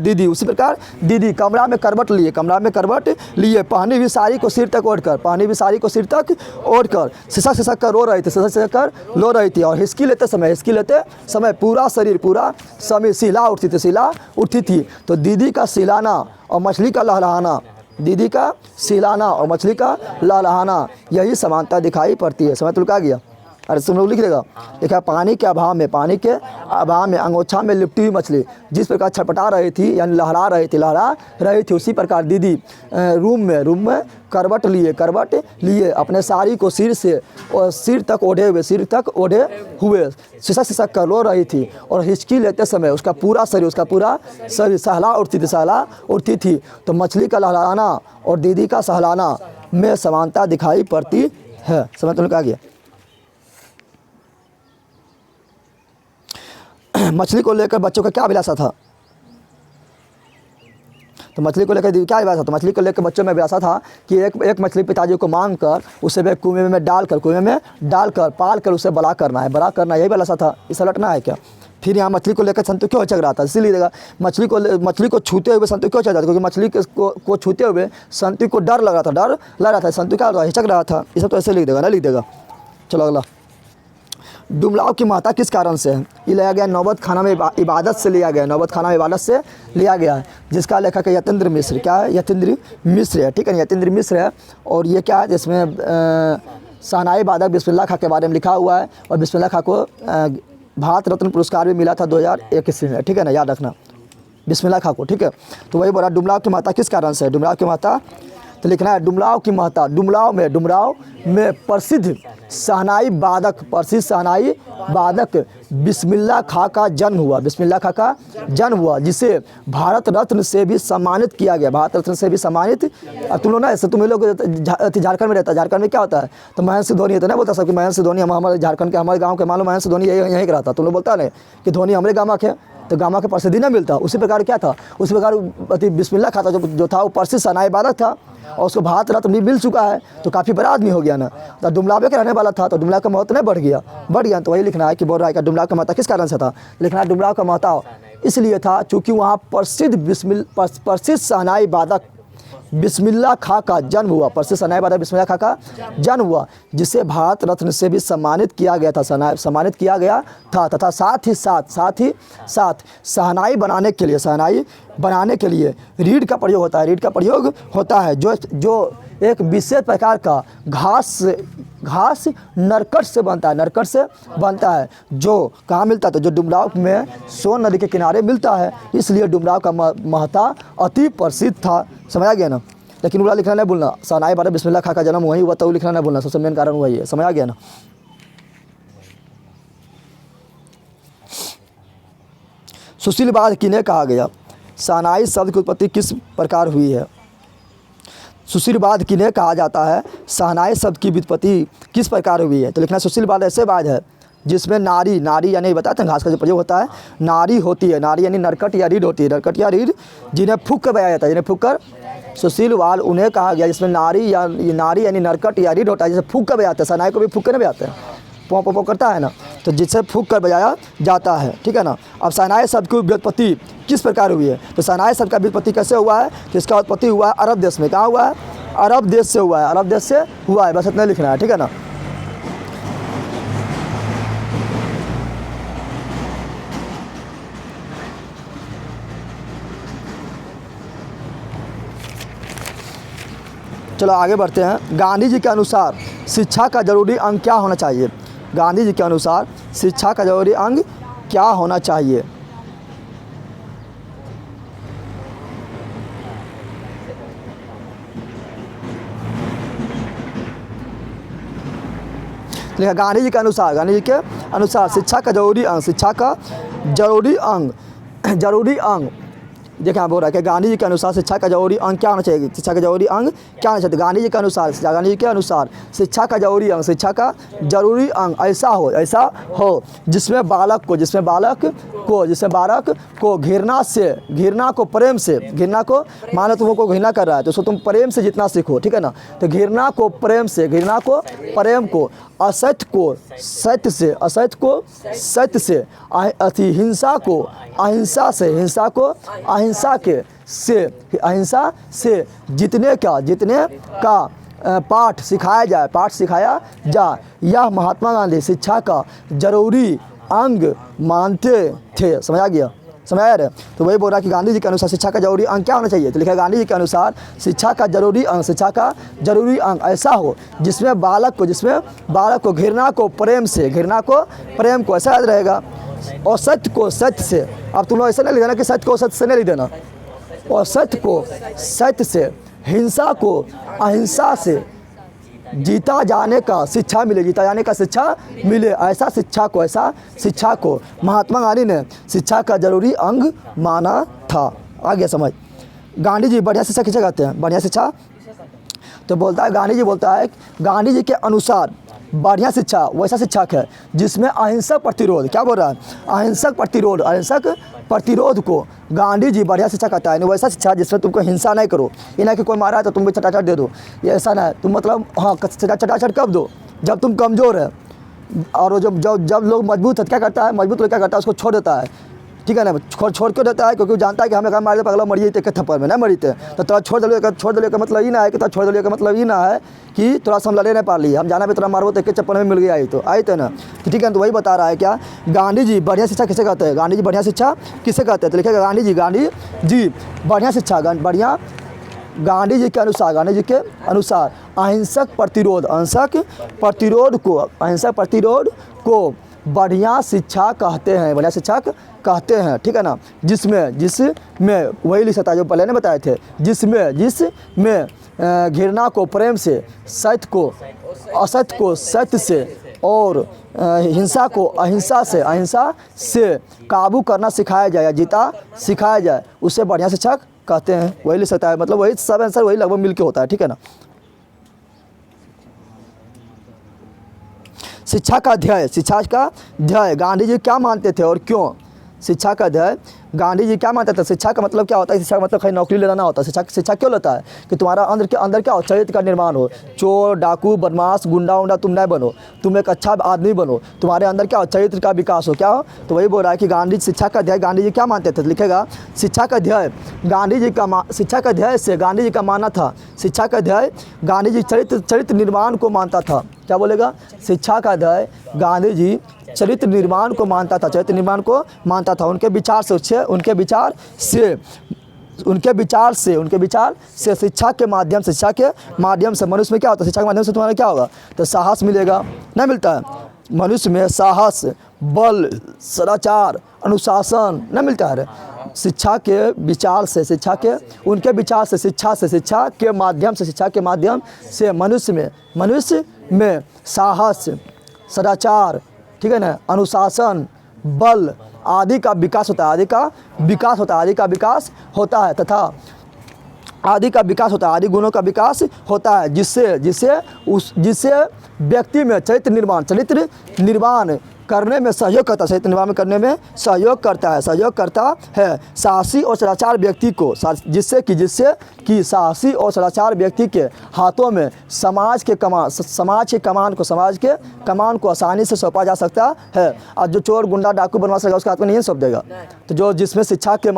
दीदी कमरा में करवट लिए पहनी हुई साड़ी को सिर तक ओढ़कर सिसक कर रो रही थी। और हिसकी लेते समय पूरा सिला उठती थी। तो दीदी का सिलाना और मछली का लहलहाना, यही समानता दिखाई पड़ती है। समय तुल का गया। अरे तुम लोग लिख देगा, देखा पानी के अभाव में अंगोछा में लिपटी हुई मछली जिस प्रकार छटपटा रही थी यानी लहरा रही थी उसी प्रकार दीदी रूम में करवट लिए अपने साड़ी को सिर तक ओढ़े हुए सिसक कर रो रही थी और हिचकी लेते समय उसका पूरा शरीर सहला उठती थी। तो मछली का लहराना और दीदी का सहलाना में समानता दिखाई पड़ती है। समझ तुमने क्या किया? मछली को लेकर बच्चों का क्या अभिलाषा था? तो मछली को लेकर क्या अभिलाषा था? मछली को लेकर बच्चों में अभिलाषा था कि एक मछली पिताजी को मांग कर उसे कुएं में डालकर पालकर उसे बड़ा करना यही अभिलाषा था। इसे लटना है क्या? फिर यहाँ मछली को लेकर संतु क्यों हिचक रहा था? इसीलिए देगा मछली को छूते हुए संतु क्यों हिचक रहा था? क्योंकि मछली को छूते हुए संतु को डर लग रहा था संतु क्या हिचक रहा था। ये सब तो ऐसे लिख देगा। चलो अगला, डुमराव की महत्ता किस कारण से है? ये लिया गया नौबत खाना में इबादत से लिया गया है जिसका लेखक है यतीन्द्र मिश्र। क्या है? यतीन्द्र मिश्र है, ठीक है, यतीन्द्र मिश्र है। और ये क्या है? जिसमें शहनाई वादक बिस्मिल्लाह खां के बारे में लिखा हुआ है और बिस्मिल्लाह खां को भारत रत्न पुरस्कार भी मिला था 2021 में, ठीक है ना, याद रखना बिस्मिल्लाह खां को, ठीक है। तो वही बोला डुमराव की महत्ता किस कारण से है? डुमराव की महत्ता तो लिखना है डुमराव की महत्ता, डुमराव में प्रसिद्ध शहनाई वादक बिस्मिल्लाह खां का जन्म हुआ जिसे भारत रत्न से भी सम्मानित किया गया। तुम लोग ना ऐसे तुम लोग झारखंड में रहता है, झारखंड में क्या होता है? तो महेंद्र सिंह धोनी है तो नहीं बोलता सब कि महेंद्र सिंह धोनी हमारे झारखंड के हमारे गाँव के, मान लो महेंद्र सिंह धोनी यहीं का रहता, तुम लोग बोलता नहीं कि धोनी हमारे गाँव के, तो गामा के प्रसिद्धि नहीं मिलता। उसी प्रकार क्या था? उसी प्रकार बिस्मिल्लाह खां था जो था वो प्रसिद्ध शहनाई वादक था और उसको भारत रत्न भी मिल चुका है, तो काफ़ी बड़ा आदमी हो गया ना। तो डुमराव के रहने वाला था तो डुमराव का महत्व नहीं बढ़ गया। तो वही लिखना है कि बोल रहा है कि डुमराव का महत्व किस कारण से था? लिखना है डुमराव का महत्व इसलिए था चूँकि वहाँ प्रसिद्ध शहनाई वादक बिस्मिल्लाह खां का जन्म हुआ, प्रसिद्ध शहनाई वादक बिस्मिल्लाह खां का जन्म हुआ जिसे भारत रत्न से भी सम्मानित किया गया था तथा साथ ही साथ शहनाई बनाने के लिए रीढ़ का प्रयोग होता है जो एक विशेष प्रकार का घास नरकट से बनता है जो कहाँ मिलता है? तो जो डुमराव में सोन नदी के किनारे मिलता है, इसलिए डुमराव का महत्ता अति प्रसिद्ध था। समझ गया ना? लेकिन उड़ा लिखना नहीं भूलना, शहनाई वादक बिस्मिल्लाह खां का जन्म वही हुआ तो लिखना नहीं भूलना, सबसे मेन कारण वही है। समझ आ गया ना? सुशीलवाद किन्हें कहा गया? शहनाई शब्द की उत्पत्ति किस प्रकार हुई है? सुशीलवाद किन्हें कहा जाता है? शहनाई शब्द की व्युत्पत्ति किस प्रकार हुई है? तो लिखना सुशीलवाद ऐसे वाद है जिसमें नारी यानी बताते हैं घास का जो प्रयोग होता है, नारी होती है, नारी यानी नरकट या रीढ़ होती है, जिन्हें फूंक कर बजाया जाता है, सुशीलवाद उन्हें कहा गया जिसमें नारी यानी नरकट या रीढ़ होता है, जैसे फूंक कर बजाते हैं। शहनाई को भी फूंक कर नहीं बजाते हैं, पौ पौ करता है ना, तो जिससे फूंक कर बजाया जाता है, ठीक है ना। अब शहनाई शब्द की व्युत्पत्ति किस प्रकार हुई है? तो शहनाई शब्द का व्युत्पत्ति कैसे हुआ है? तो इसका उत्पत्ति हुआ है अरब देश में। कहाँ हुआ है? अरब देश से हुआ है, बस इतना लिखना है, ठीक है ना। चलो आगे बढ़ते हैं। गांधी जी के अनुसार शिक्षा का जरूरी अंग क्या होना चाहिए? गांधी जी के अनुसार शिक्षा का जरूरी अंग क्या होना चाहिए? गांधी जी के अनुसार शिक्षा का जरूरी अंग देखिए बोल रहा है कि गांधी जी के अनुसार शिक्षा का जरूरी अंग क्या होना चाहिए? शिक्षा का जरूरी अंग क्या होना चाहिए? गांधी जी के अनुसार शिक्षा का जरूरी अंग ऐसा हो जिसमें बालक को घृणा को प्रेम से मान लो तुमको घृणा कर रहा है तो उसको तुम प्रेम से जितना सीखो, ठीक है ना। तो घृणा को प्रेम को असत्य को सत्य से हिंसा को अहिंसा से जीतने का पाठ सिखाया जाए यह महात्मा गांधी शिक्षा का जरूरी अंग मानते थे। समझ आ गया? समझ आ रहा है। तो वही बोल रहा है कि गांधी जी के अनुसार शिक्षा का जरूरी अंग क्या होना चाहिए, तो लिखा है गांधी जी के अनुसार शिक्षा का जरूरी अंग ऐसा हो जिसमें बालक को घृणा को प्रेम को ऐसा याद रहेगा, और सत्य को सत्य से। अब तुम लोग ऐसा नहीं लिख देना कि सत्य को सत्य से नहीं लिख देना, और सत्य को सत्य से, हिंसा को अहिंसा से जीता जाने का शिक्षा मिले, ऐसा शिक्षा को महात्मा गांधी ने शिक्षा का जरूरी अंग माना था। आ गया समझ। गांधी जी बढ़िया शिक्षा किसे कहते हैं, बढ़िया शिक्षा तो बोलता है गांधी जी के अनुसार बढ़िया शिक्षा वैसा शिक्षक है जिसमें अहिंसक प्रतिरोध, क्या बोल रहा है, अहिंसक प्रतिरोध को गांधी जी बढ़िया शिक्षा कहता है। वैसा शिक्षा जिसमें तुमको हिंसा नहीं करो, ये ना कि कोई मारा है तो तुमको चटाचट दे दो, ये ऐसा ना है। तुम मतलब हाँ चटाचट कब दो, जब तुम कमज़ोर है, और जब लोग मजबूत है क्या करता है, मजबूत लोग क्या करता है, उसको छोड़ देता है, ठीक है ना। छोड़ क्यों देता है, क्योंकि वो जानता है कि हमें मार दे पगला मर जाते के थप्पड़ में नहीं मरीते, तो थोड़ा छोड़ दिले का मतलब ही ना है कि छोड़ दिले का मतलब ही ना है कि थोड़ा सा हम लड़े नहीं पा लिए, हम जाना पे थोड़ा मारो तो एक चप्पल में मिल गया आई तो ना, ठीक है। तो वही बता रहा है क्या, गांधी जी बढ़िया शिक्षा किसे कहते हैं, गांधी जी बढ़िया शिक्षा किसे कहते हैं, तो लिखेगा गांधी जी बढ़िया शिक्षा गांधी जी के अनुसार अहिंसक प्रतिरोध को बढ़िया शिक्षा कहते हैं, ठीक है ना। जिसमें वही लिख सकता है जो पहले ने बताए थे, जिसमें घृणा को प्रेम से, सत्य को असत्य को सत्य से, और हिंसा को अहिंसा से काबू करना सिखाया जाए या जीता सिखाया जाए, उससे बढ़िया शिक्षक कहते हैं। वही लिख सकता है, मतलब वही सब आंसर वही लगभग मिल के होता है, ठीक है ना। शिक्षा का ध्येय गांधी जी क्या मानते थे और क्यों, शिक्षा का ध्येय गांधी जी क्या मानते थे। शिक्षा का मतलब क्या होता है, शिक्षा का मतलब खाली नौकरी लेना होता है। शिक्षा क्यों लेता है कि तुम्हारा अंदर क्या हो, चरित्र का निर्माण हो, चोर डाकू बदमाश गुंडा तुम नहीं बनो, तुम एक अच्छा आदमी बनो, तुम्हारे अंदर क्या हो, चरित्र का विकास हो, क्या हो। तो वही बोल रहा है कि शिक्षा का ध्येय गांधी जी क्या मानते थे, लिखेगा शिक्षा का ध्येय से गांधी जी का मानना था, शिक्षा का ध्येय गांधी जी चरित्र निर्माण को मानता था, क्या बोलेगा, शिक्षा का ध्येय गांधी जी चरित्र निर्माण को मानता था, उनके विचार से शिक्षा के माध्यम से मनुष्य में क्या होता है, शिक्षा के माध्यम से तुम्हारा क्या होगा, तो साहस मिलेगा, नहीं मिलता है मनुष्य में, साहस, बल, सदाचार, अनुशासन नहीं मिलता है। शिक्षा के माध्यम से मनुष्य में साहस, सदाचार, ठीक है ना, अनुशासन, बल आदि का विकास होता है, आदि गुणों का विकास होता है, जिससे व्यक्ति में चरित्र निर्माण करने में सहयोग करता है साहसी और सदाचार व्यक्ति को, जिससे कि साहसी और सदाचार व्यक्ति के हाथों में समाज के कमान को आसानी से सौंपा जा सकता है। और जो चोर गुंडा डाकू बदमाश रहेगा उसके हाथ में नहीं सौंप देगा। तो जो जिसमें शिक्षा के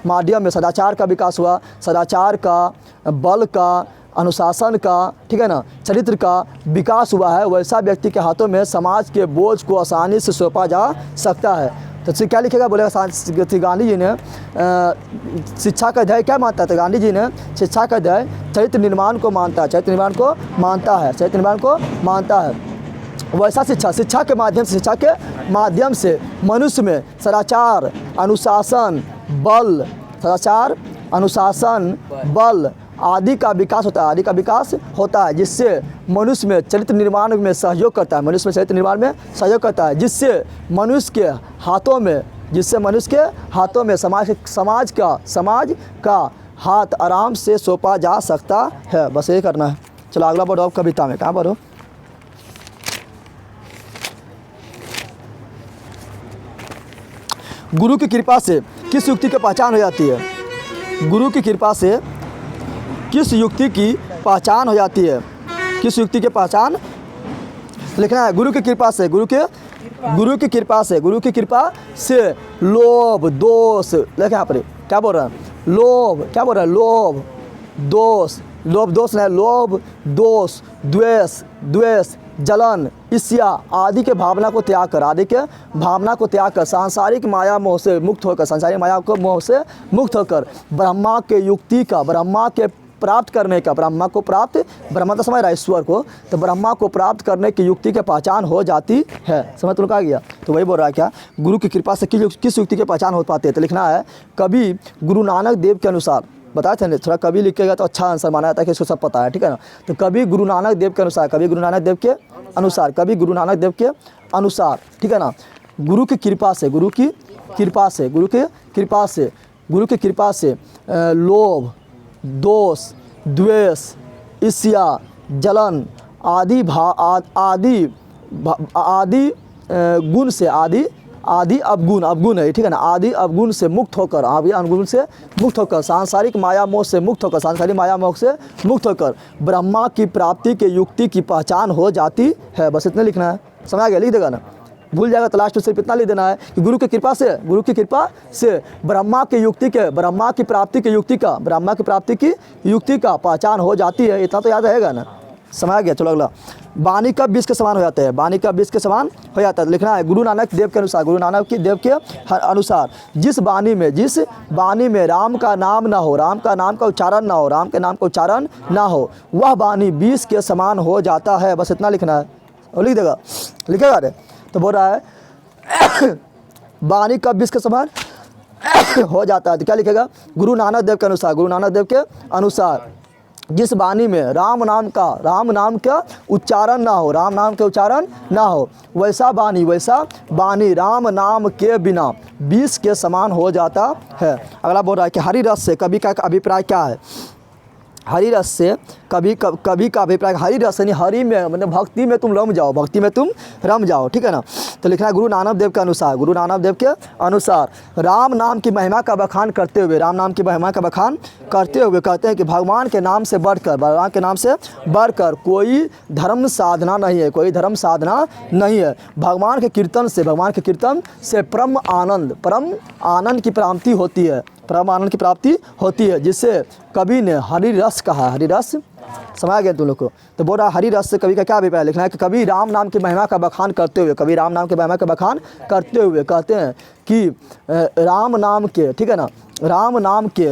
माध्यम में सदाचार का विकास हुआ, सदाचार का, बल का, अनुशासन का, ठीक है ना, चरित्र का विकास हुआ है, वैसा व्यक्ति के हाथों में समाज के बोझ को आसानी से सौंपा जा सकता है। तो क्या लिखेगा, बोलेगा गांधी जी ने शिक्षा का ध्येय क्या मानता था, गांधी जी ने शिक्षा का ध्येय चरित्र निर्माण को मानता है। वैसा शिक्षा के माध्यम से मनुष्य में सदाचार, अनुशासन, बल आदि का विकास होता है, जिससे मनुष्य में चरित्र निर्माण में सहयोग करता है, जिससे मनुष्य के हाथों में समाज का हाथ आराम से सौंपा जा सकता है। बस ये करना है। चलो अगला बढ़ो, कविता में कहाँ बढ़ो, गुरु की कृपा से किस युक्ति की पहचान हो जाती है, गुरु की कृपा से किस युक्ति की पहचान हो जाती है, किस युक्ति की पहचान लिखना है। गुरु की कृपा से लोभ दोष, लिखे यहाँ पर क्या बोल रहा है, लोभ, लोभ दोष नहीं, लोभ दोष द्वेष द्वेष जलन ईर्ष्या आदि के भावना को त्याग कर, आदि के भावना को त्याग कर सांसारिक माया मोह से मुक्त होकर, सांसारिक माया को मोह से मुक्त होकर ब्रह्मा के युक्ति का, ब्रह्मा के प्राप्त करने का, ब्रह्मा को प्राप्त, ब्रह्मा तो समझ रहा है ईश्वर को, तो ब्रह्मा को प्राप्त करने की युक्ति की पहचान हो जाती है। समझ तुम कहा गया? तो वही बोल रहा है क्या, गुरु की कृपा से किस युक्ति की पहचान हो पाती है? तो लिखना है कभी गुरु नानक देव के अनुसार, बताया था ना, थोड़ा कभी लिखेगा तो अच्छा आंसर माना जाता है कि इसको सब पता है, ठीक है ना। तो कभी गुरु नानक देव के अनुसार, कभी गुरु नानक देव के अनुसार, कभी गुरु नानक देव के अनुसार, ठीक है ना। गुरु की कृपा से, गुरु की कृपा से, गुरु की कृपा से, गुरु की कृपा से लोभ दोष द्वेष ईर्ष्या जलन आदि गुण से, आदि अवगुण है, ठीक है ना, आदि अवगुण से मुक्त होकर, आदि अवगुण से मुक्त होकर सांसारिक माया मोह से मुक्त होकर, सांसारिक माया मोह से मुक्त होकर ब्रह्मा की प्राप्ति के युक्ति की पहचान हो जाती है। बस इतने लिखना है, समझ आ गया? लिख देगा ना, भूल जाएगा तो लास्ट में सिर्फ इतना लिख देना है कि गुरु की कृपा से, गुरु की कृपा से ब्रह्मा की युक्ति के, ब्रह्मा की प्राप्ति की युक्ति का, ब्रह्मा की प्राप्ति की युक्ति का पहचान हो जाती है। इतना तो याद रहेगा ना, समझ आ गया? चलो अगला, वाणी कब विष के समान हो जाता है? वाणी कब विष के समान हो जाता है? तो लिखना है गुरु नानक देव के अनुसार, गुरु नानक की देव के अनुसार जिस वाणी में राम का नाम ना हो, राम का नाम का उच्चारण ना हो, राम के नाम का उच्चारण ना हो, वह वाणी विष के समान हो जाता है। बस इतना लिखना है, और लिख देगा, लिखेगा रे? तो बोल रहा है वाणी कब विष के समान हो जाता है, तो क्या लिखेगा? गुरु नानक देव के अनुसार, गुरु नानक देव के अनुसार जिस वाणी में राम नाम का उच्चारण ना हो, राम नाम के उच्चारण ना हो, वैसा वाणी राम नाम के बिना विष के समान हो जाता है। अगला बोल रहा है कि हरि रस से कवि का अभिप्राय क्या है? हरि रस से कवि का अभिप्राय, हरि रस यानी हरि में, मतलब भक्ति में तुम रम जाओ, भक्ति में तुम रम जाओ, ठीक है ना। तो लिखना है गुरु नानक देव के अनुसार, गुरु नानक देव के अनुसार राम नाम की महिमा का बखान करते हुए, राम नाम की महिमा का बखान करते हुए कहते हैं कि भगवान के नाम से बढ़कर, भगवान के नाम से बढ़कर कोई धर्म साधना नहीं है, कोई धर्म साधना नहीं है। भगवान के कीर्तन से परम आनंद की प्राप्ति होती है, परम आनंद की प्राप्ति होती है, जिससे कवि ने हरि रस कहा। हरि रस समझ गया तुम लोग को? तो बोल रहा हरि रस से कवि का क्या अभिप्राय? लिखना है कि कवि राम नाम की महिमा का बखान करते हुए, कवि राम नाम की महिमा का बखान करते हुए कहते हैं कि राम नाम के, ठीक है ना, राम नाम के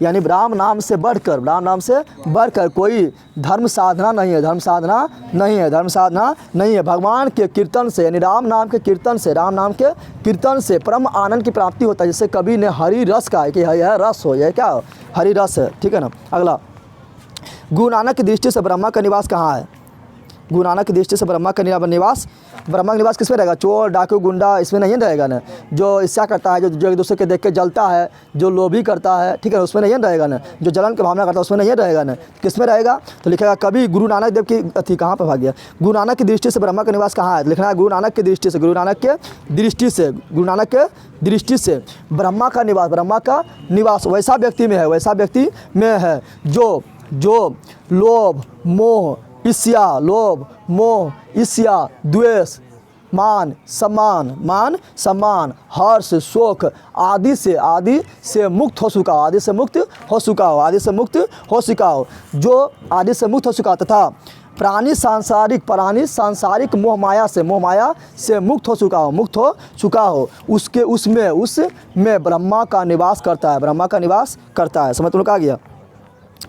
यानी राम नाम से बढ़कर कोई धर्म साधना नहीं है, धर्म साधना नहीं है। भगवान के कीर्तन से यानी राम नाम के कीर्तन से परम आनंद की प्राप्ति होता है, जिससे कवि ने हरि रस कहा है कि यह रस हो, यह क्या हरि रस है, ठीक है ना। अगला, गुरु नानक की दृष्टि से ब्रह्मा का निवास कहाँ है? गुरु नानक की दृष्टि से ब्रह्मा का निवास किसमें रहेगा? चोर डाकू गुंडा इसमें नहीं रहेगा ना। जो ईर्ष्या करता है, जो एक दूसरे के देख के जलता है, जो लोभी करता है, ठीक है, उसमें नहीं रहेगा ना। जो जलन की भावना करता है उसमें नहीं रहेगा ना। किसमें रहेगा? तो लिखेगा कभी गुरु नानक देव की कहाँ पर भाग गया? गुरु नानक की दृष्टि से ब्रह्मा का निवास कहाँ है? लिखना है गुरु नानक की दृष्टि से, गुरु नानक के दृष्टि से ब्रह्मा का निवास वैसा व्यक्ति में है जो लोभ मोह ईर्ष्या द्वेष मान सम्मान हर्ष शोक आदि से मुक्त हो चुका तथा प्राणी सांसारिक मोह माया से मुक्त हो चुका हो उसमें ब्रह्मा का निवास करता है। समझ तुम लोग आ गया?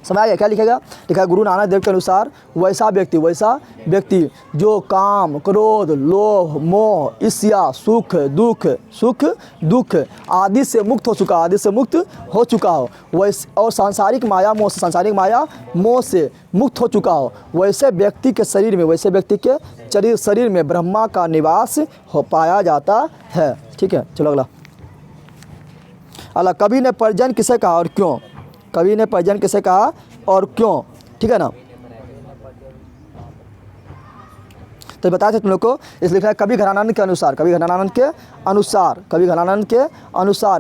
समझ आ गया? क्या लिखेगा? लिखा गुरु नानक देव के अनुसार वैसा व्यक्ति जो काम क्रोध लोभ मोह ईर्ष्या सुख दुख आदि से मुक्त हो चुका हो वैसे, और सांसारिक माया मोह से मुक्त हो चुका हो, वैसे व्यक्ति के शरीर में ब्रह्मा का निवास हो पाया जाता है, ठीक है। चलो अगला, कवि ने परिजन किसे कहा और क्यों? कवि ने परिजन किसे कहा और क्यों, ठीक है ना। तो बताया था तुम लोग को, इसलिए लिखा है कवि घनानंद के अनुसार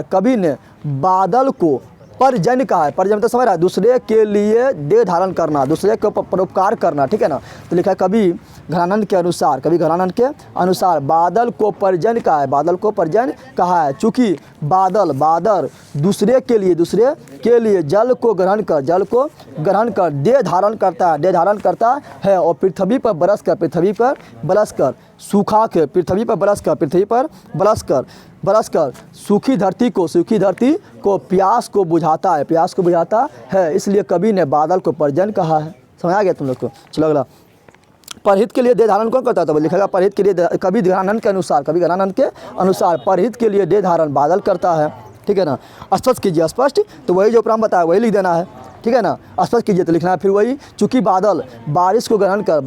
कवि ने बादल को परिजन का है। परिजन तो समझ रहा है, दूसरे के लिए देह धारण करना, दूसरे के परोपकार करना, ठीक है ना। तो लिखा है कवि घनानंद के अनुसार, कवि घनानंद के अनुसार बादल को परिजन कहा है, बादल को परिजन कहा है। चूँकि बादल दूसरे के लिए जल को ग्रहण कर देह धारण करता है और पृथ्वी पर बरस कर सूखा के पृथ्वी पर बरस कर सूखी धरती को प्यास को बुझाता है। इसलिए कवि ने बादल को परिजन कहा है। समझ आ गया तुम लोग को। चलो अगला, परहित के लिए देह धारण कौन करता था? लिखेगा परहित के लिए कवि घनानंद के अनुसार परहित के लिए देह धारण बादल करता है, ठीक है ना। स्पष्ट कीजिए, स्पष्ट तो वही जो प्रारंभ बताया वही लिख देना है, ठीक है ना। स्पष्ट कीजिए तो लिखना है फिर वही, चूँकि बादल बारिश को ग्रहण कर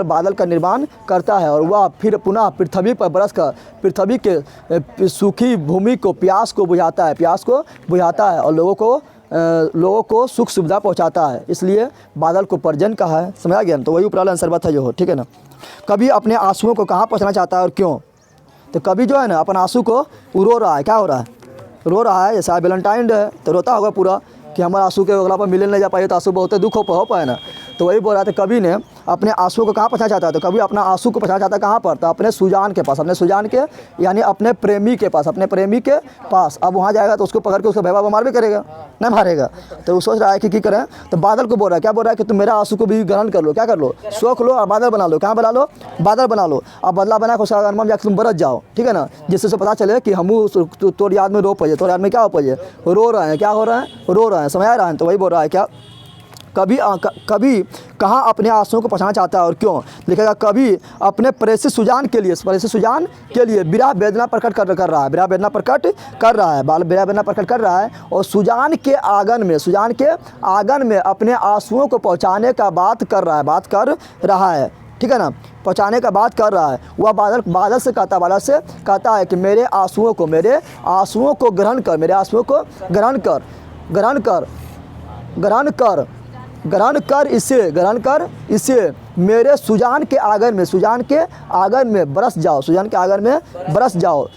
बादल का निर्माण करता है और वह फिर पुनः पृथ्वी पर बरस कर पृथ्वी के सूखी भूमि को प्यास को बुझाता है और लोगों को सुख सुविधा पहुंचाता है। इसलिए बादल को परिजन कहा है। समझ आ गया ना। तो वही ऊपर आंसर बात है जो हो, ठीक है ना। कवि अपने आंसुओं को कहाँ पहुँचना चाहता है और क्यों? तो कवि जो है ना अपना आंसू को रो रहा है। क्या हो रहा है? रो रहा है। जैसा वैलेंटाइन डे है तो रोता होगा पूरा कि हमारे आंसू के अगला पर मिलने नहीं जा पाए तो आंसू बहुत दुख हो पाए ना। तो वही बोल रहा था, कवि ने अपने आंसू को कहाँ पहुँचना चाहता है? तो कवि अपना आंसू को पहुँचना चाहता है कहाँ पर? तो अपने सुजान के पास, यानी अपने प्रेमी के पास। अब वहाँ जाएगा तो उसको पकड़ के उसको भैया मार भी करेगा, नहीं मारेगा। तो वो सोच रहा है कि करें। तो बादल को बोल रहा है, क्या बोल रहा है कि तुम मेरा आंसू को भी ग्रहण कर लो, क्या कर लो, सोख लो और बादल बना लो। कहाँ बना लो? बादल बना लो। अब बदला बना के उसका अगरमा में जाकर तुम बरस जाओ, ठीक है ना। जिससे उसे पता चले कि हम तोर याद में रो पाइए, तोर याद में क्या हो पाइए, रो रहे हैं। क्या हो रहा है? रो रहे हैं। समझ आ रहा है। तो वही बोल रहा है क्या, कवि कहाँ अपने आंसुओं को पहुँचाना चाहता है और क्यों? लिखेगा कवि अपने प्रेषित सुजान के लिए विरह वेदना प्रकट कर रहा है और सुजान के आंगन में अपने आंसुओं को पहुँचाने का बात कर रहा है, ठीक है ना। पहुँचाने का बात कर रहा है। वह बादल से कहता है कि मेरे आंसुओं को ग्रहण कर इसे मेरे सुजान के आंगन में बरस जाओ,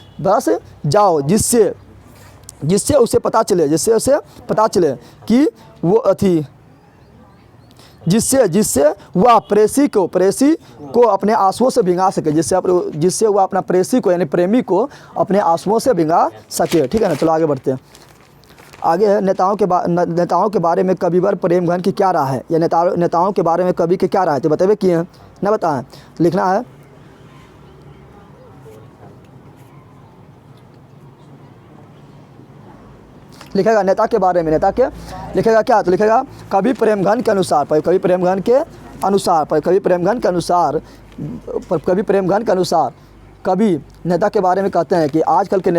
जिससे उसे पता चले कि वो जिससे वह प्रेसी को अपने आंसुओं से भिंगा सके, जिससे वह अपना प्रेसी को यानी प्रेमी को अपने आंसुओं से भिंगा सके, ठीक है ना। चलो आगे बढ़ते हैं। आगे है नेताओं के बारे में कविवर प्रेमघन की क्या राय है, या नेताओं के बारे में कवि की क्या राय है? तो बताइए किए हैं ना, बताएं। लिखना है लिखेगा नेता के बारे में, लिखेगा क्या? तो लिखेगा कवि प्रेमघन के अनुसार कवि नेता के बारे में कहते हैं कि आजकल के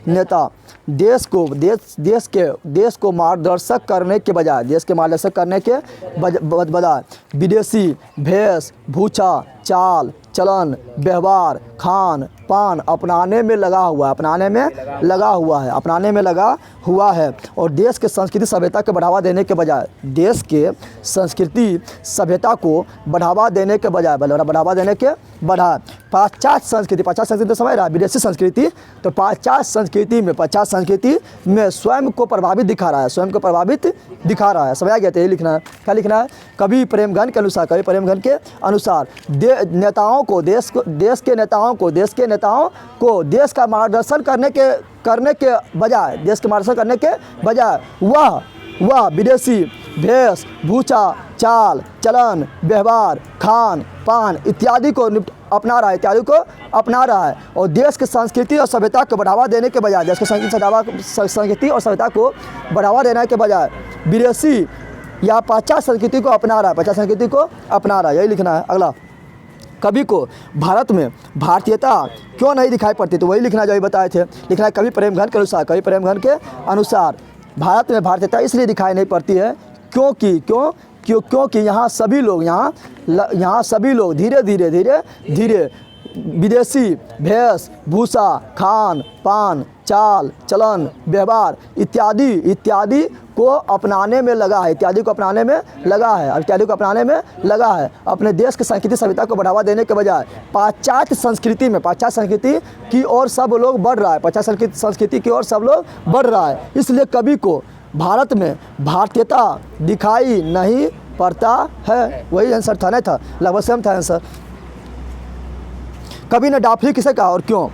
नेता देश को मार्गदर्शक करने के बजाय विदेशी भेष भूषा चाल चलन व्यवहार खान पान अपनाने में लगा हुआ है और देश के संस्कृति सभ्यता को बढ़ावा देने के बजाय पाश्चात्य संस्कृति तो समझ रहा है, विदेशी संस्कृति। तो पाश्चात्य संस्कृति में स्वयं को प्रभावित दिखा रहा है, समझ आ गया। तो यही लिखना है। क्या लिखना है? कवि प्रेमघन के अनुसार नेताओं को देश के नेताओं को देश का मार्गदर्शन करने के बजाय वह विदेशी भेष भूषा चाल चलन व्यवहार खान पान इत्यादि को अपना रहा है और देश के संस्कृति और सभ्यता को बढ़ावा देने के बजाय विदेशी या पाश्चात्य संस्कृति को अपना रहा है। यही लिखना है। अगला, कवि को भारत में भारतीयता क्यों नहीं दिखाई पड़ती? तो वही लिखना जो अभी बताए थे। लिखना है कवि प्रेमघन के अनुसार भारत में भारतीयता इसलिए दिखाई नहीं पड़ती है क्योंकि यहाँ सभी लोग धीरे विदेशी भेष भूषा खान पान चाल चलन व्यवहार इत्यादि इत्यादि को अपनाने में लगा है, इत्यादि को अपनाने में लगा है, इत्यादि को अपनाने में लगा है। अपने देश की संस्कृति सभ्यता को बढ़ावा देने के बजाय पाश्चात्य संस्कृति में, पाश्चात्य संस्कृति की ओर सब लोग बढ़ रहा है, पाश्चात्य संस्कृति की ओर सब लोग बढ़ रहा है। इसलिए कवि को भारत में भारतीयता दिखाई नहीं पड़ता है। वही आंसर था, नहीं था, लगभग सेम था आंसर। कवि ने डाफली किसे कहा और क्यों?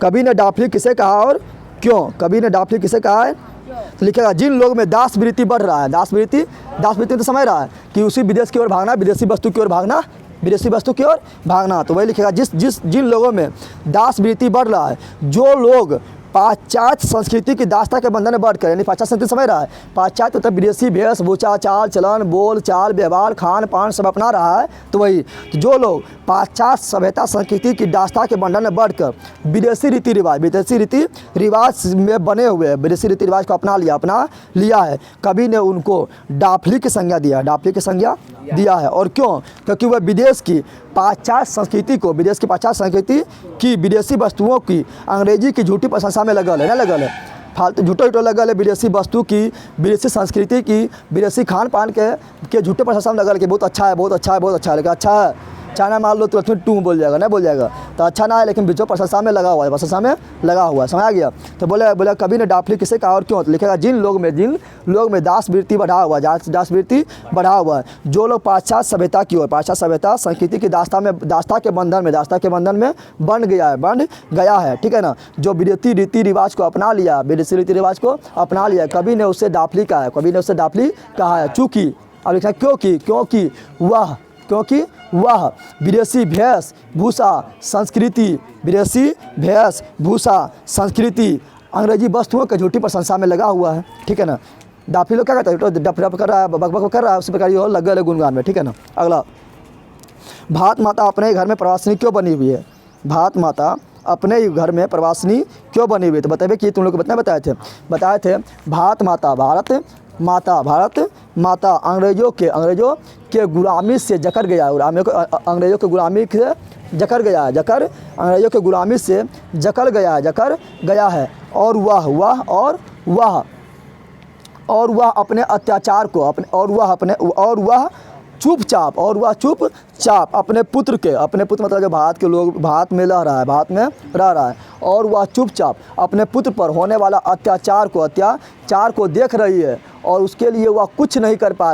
कवि ने डाफली किसे कहा और क्यों? कवि ने डाफली किसे कहा है? तो लिखेगा जिन लोगों में दास वृत्ति बढ़ रहा है, दास वृत्ति तो समझ रहा है कि उसी विदेश की ओर भागना, विदेशी वस्तु की ओर भागना, विदेशी वस्तु की ओर भागना। तो वही लिखेगा जिन लोगों में दास वृत्ति बढ़ रहा है, जो लोग पाश्चात्य संस्कृति की दास्ता के बंधन में बढ़कर, यानी पाश्चात्य संस्कृति समझ रहा है, पाश्चात्य मतलब विदेशी वेशभूषा चाल चलन बोल चाल व्यवहार खान पान सब अपना रहा है। तो वही जो लोग पाश्चात्य सभ्यता संस्कृति की दास्ता के बंधन में बढ़कर विदेशी रीति रिवाज में बने हुए विदेशी रीति रिवाज को अपना लिया है, कवि ने उनको डाफली की संज्ञा दिया, डाफली की संज्ञा दिया है। और क्यों? क्योंकि वह विदेश की पाश्चात्य संस्कृति को, विदेश की पाश्चात्य संस्कृति की विदेशी वस्तुओं की अंग्रेजी की झूठी प्रशंसा में लगल है, ना लगल है, फालतू झूठो लगल है, विदेशी वस्तु की, विदेशी संस्कृति की, विदेशी खान पान के झूठे प्रशंसा में लगल कि बहुत अच्छा है, बहुत अच्छा है, बहुत अच्छा है। लेकिन अच्छा है चाइना मान लो तो टू बोल जाएगा, नहीं बोल जाएगा, तो अच्छा ना है, लेकिन बीचों प्रशंसा में लगा हुआ है, प्रशंसा में लगा हुआ है। समझ आ गया? तो बोले कवि ने डाफली किसे कहा और क्यों? तो लिखेगा जिन लोग में दास वृत्ति बढ़ा हुआ है, दास वृत्ति बढ़ा हुआ है, जो लोग पाश्चात्य सभ्यता की ओर, पाश्चात्य सभ्यता संस्कृति की दास्ता के बंधन में बन गया है, ठीक है ना, जो विदेशी रीति रिवाज को अपना लिया, विदेशी रीति रिवाज को अपना लिया, कवि ने उससे डाफली कहा है, कवि ने उससे डाफली कहा है। चूँकि अब लिखा क्योंकि वह विदेशी भेष भूषा संस्कृति अंग्रेजी वस्तुओं के झूठी प्रशंसा में लगा हुआ है, ठीक है ना। डाफली लोग क्या कहता है, डफ कर रहा है, बक कर रहा है, उसी प्रकार ये लग गए गुणगान में, ठीक है ना। अगला, भारत माता अपने घर में प्रवासिनी क्यों बनी हुई है? भारत माता अपने ही घर में प्रवासिनी क्यों बनी हुई है? तो बताइए कि तुम लोग को बताए थे भारत माता अंग्रेजों के गुलामी से जकड़ गया है, अंग्रेजों के गुलामी से जकड़ गया है और वह अपने अत्याचार को चुपचाप अपने पुत्र मतलब जो भारत के लोग भारत में रह रहा है और वह चुपचाप अपने पुत्र पर होने वाला अत्याचार को देख रही है और उसके लिए वह कुछ नहीं कर पा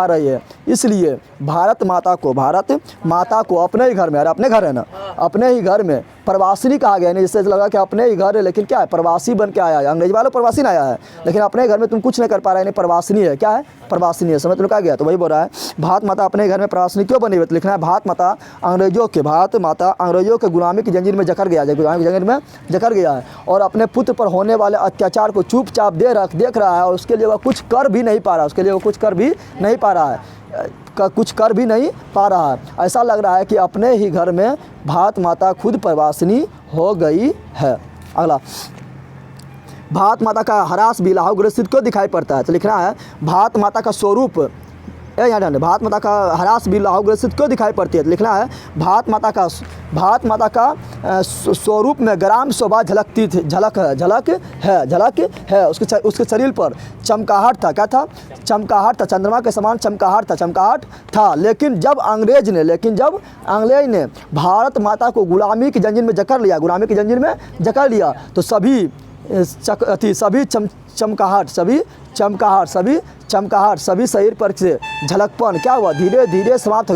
रही है, इसलिए भारत माता को अपने ही घर में, अपने घर है ना, अपने ही घर में प्रवासिनी कहा गया। नहीं, जिससे लगा कि अपने ही घर है, लेकिन क्या है, प्रवासी बन के आया है। अंग्रेज वालों प्रवासी नहीं आया है, लेकिन अपने घर में तुम कुछ नहीं कर पा रहे, नहीं प्रवासिनी है। क्या है? प्रवासिनी है। समझ तुम कहा गया? तो वही बोल रहा है भारत माता अपने घर में प्रवासिनी क्यों बनी हुई? तो लिखना है भारत माता अंग्रेजों के गुलामी की जंजीर में जकड़ गया है और अपने पुत्र पर होने वाले अत्याचार को चुपचाप देख रहा है और उसके लिए वह कुछ कर भी नहीं पा रहा है। ऐसा लग रहा है कि अपने ही घर में भारत माता खुद प्रवासिनी हो गई है। अगला, भारत माता का ह्रास भी लाहौ ग्रसित क्यों दिखाई पड़ता है? तो लिखना है भारत माता का स्वरूप, भारत माता का ह्रास भी लाहौ ग्रसित क्यों दिखाई पड़ती है? तो लिखना है भारत माता का स्वरूप में ग्राम शोभा झलक है। उसके शरीर पर चमकाहट था। क्या था? चमकाहट था, चंद्रमा के समान चमकाहट था। लेकिन जब अंग्रेज ने भारत माता को गुलामी की जंजीर में जकड़ लिया तो सभी शरीर पर से झलकपन क्या हुआ? धीरे धीरे समाप्त